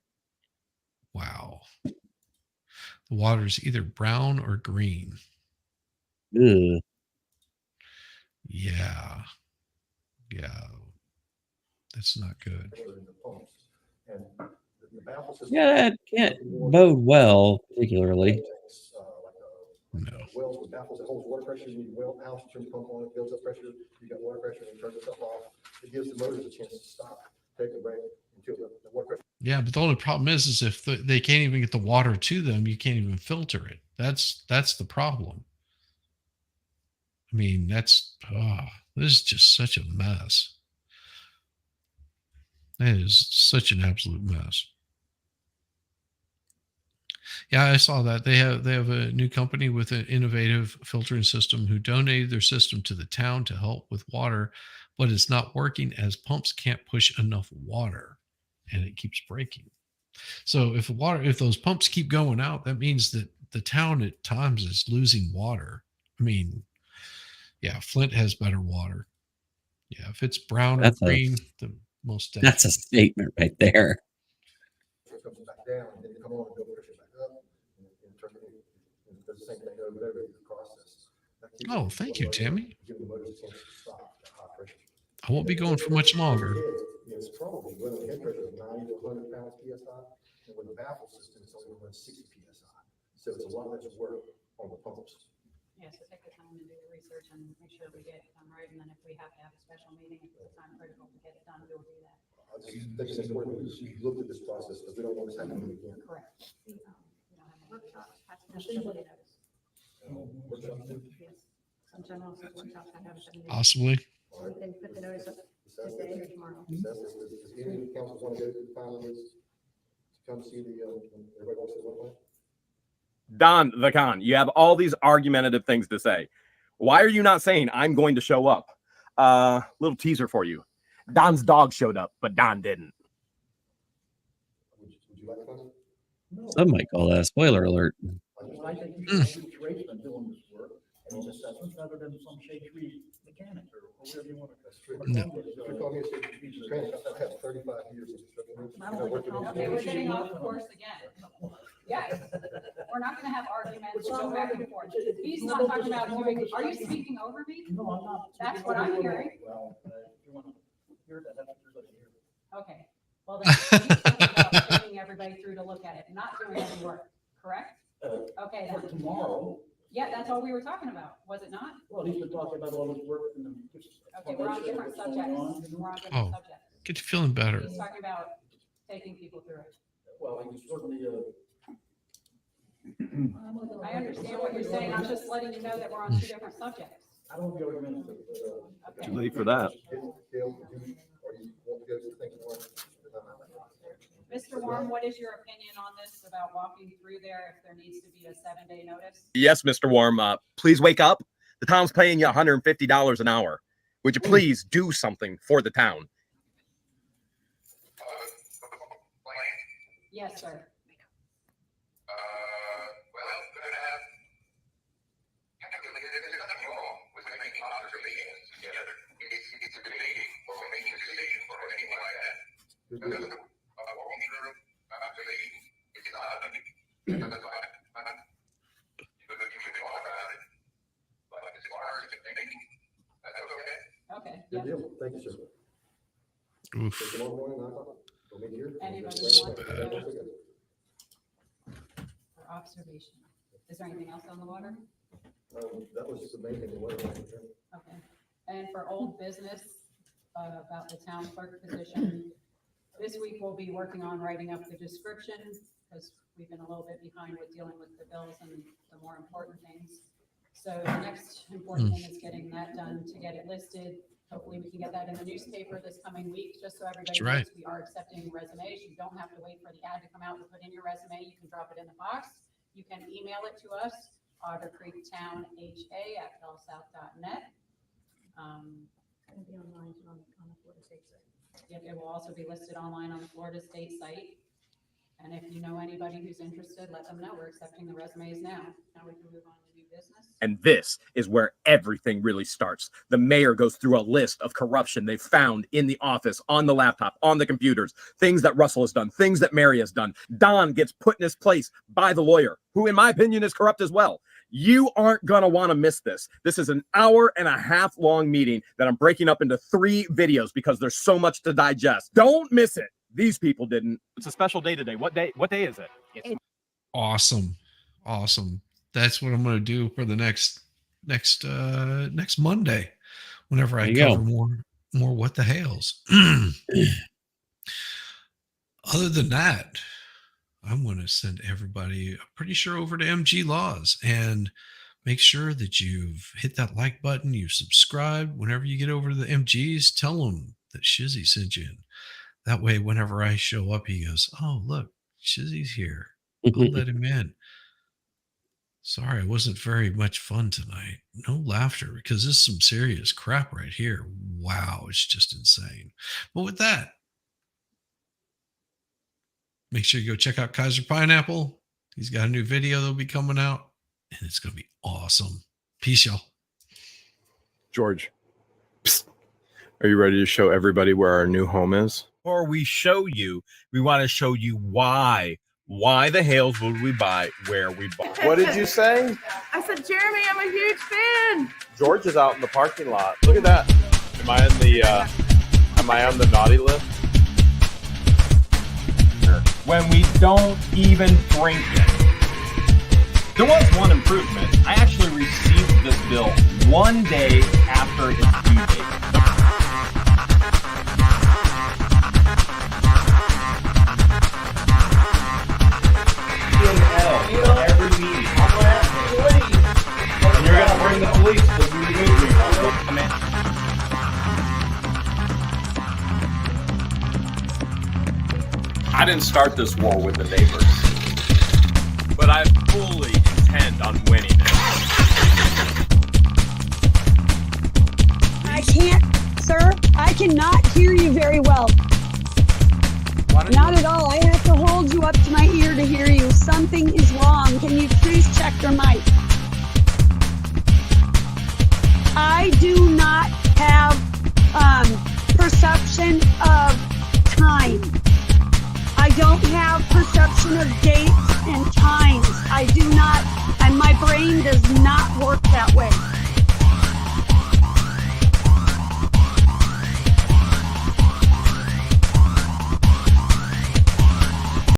S4: Wow. The water's either brown or green.
S16: Ugh.
S4: Yeah. That's not good.
S16: Yeah, that can't bode well, particularly.
S4: No.
S18: Wells with baffles that holds water pressure. You need a well house, turn the pump on, it builds up pressure. You got water pressure and it turns itself off. It gives the motors a chance to stop, take a break until the water pressure.
S4: Yeah, but the only problem is if they can't even get the water to them, you can't even filter it. That's the problem. I mean, this is just such a mess. That is such an absolute mess. Yeah, I saw that they have a new company with an innovative filtering system who donated their system to the town to help with water, but it's not working as pumps can't push enough water, and it keeps breaking. So if those pumps keep going out, that means that the town at times is losing water. I mean, yeah, Flint has better water. Yeah, if it's brown or green, the most definitely.
S16: That's a statement right there.
S18: Comes back down and then come on and build pressure back up and turn it and does the same thing over and over the process.
S4: Oh, thank you, Tammy.
S18: Give the motors a chance to stop at high pressure.
S4: I won't be going for much longer.
S18: It's probably when the head pressure is 90 to 100 pounds PSI, and with the baffle system, it's only run 60 PSI. So it's a lot less work on the pumps.
S17: Yeah, so take the time to do the research and make sure we get it done right. And then if we have to have a special meeting, if it's time critical to get it done, we'll do that.
S18: I just think it's important that we look at this process because we don't want this happening again.
S17: Correct. We don't have a workshop, has to have somebody notice. Yes. Some general workshops I have.
S4: Possibly.
S17: We can put the notice up today or tomorrow.
S18: Does any council want to go to the final list? come see the, everybody wants to see the plan?
S5: Don the Con, you have all these argumentative things to say. Why are you not saying I'm going to show up? Little teaser for you. Don's dog showed up, but Don didn't.
S18: Would you like that?
S16: Some might call that a spoiler alert.
S12: I think you should have tradesman doing this work and his assessment rather than some shade tree mechanic or whatever you want to.
S18: That's true.
S4: No.
S18: If you call me a safety feature trainer, I've had 35 years of
S17: Okay, we're getting off course again. Yes, we're not gonna have arguments, go back and forth. He's not talking about doing, are you speaking over me?
S12: No, I'm not.
S17: That's what I'm hearing.
S12: Well, if you want to hear that, that's what you're going to hear.
S17: Okay, well then, he's talking about taking everybody through to look at it, not doing any work, correct? Okay,
S12: For
S17: then.
S12: tomorrow.
S17: Yeah, that's all we were talking about, was it not?
S12: Well, he's been talking about all this work and the.
S17: Okay, we're on different subjects. We're on different
S4: Oh,
S17: subjects.
S4: get you feeling better.
S17: He's talking about taking people through it.
S12: Well, he certainly,
S17: I understand what you're saying, I'm just letting you know that we're on two different subjects.
S12: I don't go against it,
S17: Okay.
S5: Too late for that.
S17: Mr. Warren, what is your opinion on this about walking through there if there needs to be a 7-day notice?
S5: Yes, Mr. Warm. Please wake up. The town's paying you $150 an hour. Would you please do something for the town?
S17: Yes, sir. Okay.
S18: Good deal. Thank you, sir.
S4: Oof.
S18: So tomorrow morning, 9 o'clock, we'll meet here.
S17: Anybody want to for observation? Is there anything else on the water?
S18: That was the main thing.
S17: Okay. And for old business, about the town clerk position, this week we'll be working on writing up the description because we've been a little bit behind with dealing with the bills and the more important things. So the next important thing is getting that done to get it listed. Hopefully we can get that in the newspaper this coming week, just so everybody knows we are accepting resumes. You don't have to wait for the ad to come out to put in your resume. You can drop it in the box. You can email it to us, ottercreektownha@bellsouth.net.
S15: It'll be online on the Florida State site.
S17: Yep, it will also be listed online on the Florida State site. And if you know anybody who's interested, let them know. We're accepting the resumes now. Now we can move on to new business.
S5: And this is where everything really starts. The mayor goes through a list of corruption they found in the office, on the laptop, on the computers, things that Russell has done, things that Mary has done. Don gets put in his place by the lawyer, who in my opinion is corrupt as well. You aren't going to want to miss this. This is an 1.5-hour long meeting that I'm breaking up into 3 videos because there's so much to digest. Don't miss it. These people didn't. It's a special day today. What day is it? It's
S4: Awesome. That's what I'm going to do for the next Monday, whenever I cover more what the Hales. Other than that, I'm going to send everybody, I'm pretty sure, over to MG Laws, and make sure that you've hit that like button, you subscribe. Whenever you get over to the MGs, tell them that Shizzy sent you in. That way, whenever I show up, he goes, "Oh, look, Shizzy's here. I'll let him in." Sorry, it wasn't very much fun tonight. No laughter, because this is some serious crap right here. Wow, it's just insane. But with that, make sure you go check out Kaiser Pineapple. He's got a new video that'll be coming out, and it's going to be awesome. Peace, y'all.
S5: George, psst. Are you ready to show everybody where our new home is?
S2: Before we show you, we want to show you why the Hales would we buy where we bought.
S1: What did you say?
S13: I said, Jeremy, I'm a huge fan.
S1: George is out in the parking lot. Look at that. Am I on the naughty list?
S5: When we don't even drink it. There was one improvement. I actually received this bill 1 day after its due date. Every meeting. And you're gonna bring the police to remove me. Come in. I didn't start this war with the neighbors, but I fully intend on winning it.
S3: I can't, sir. I cannot hear you very well. Not at all. I have to hold you up to my ear to hear you. Something is wrong. Can you please check your mic? I do not have perception of time. I don't have perception of dates and times. I do not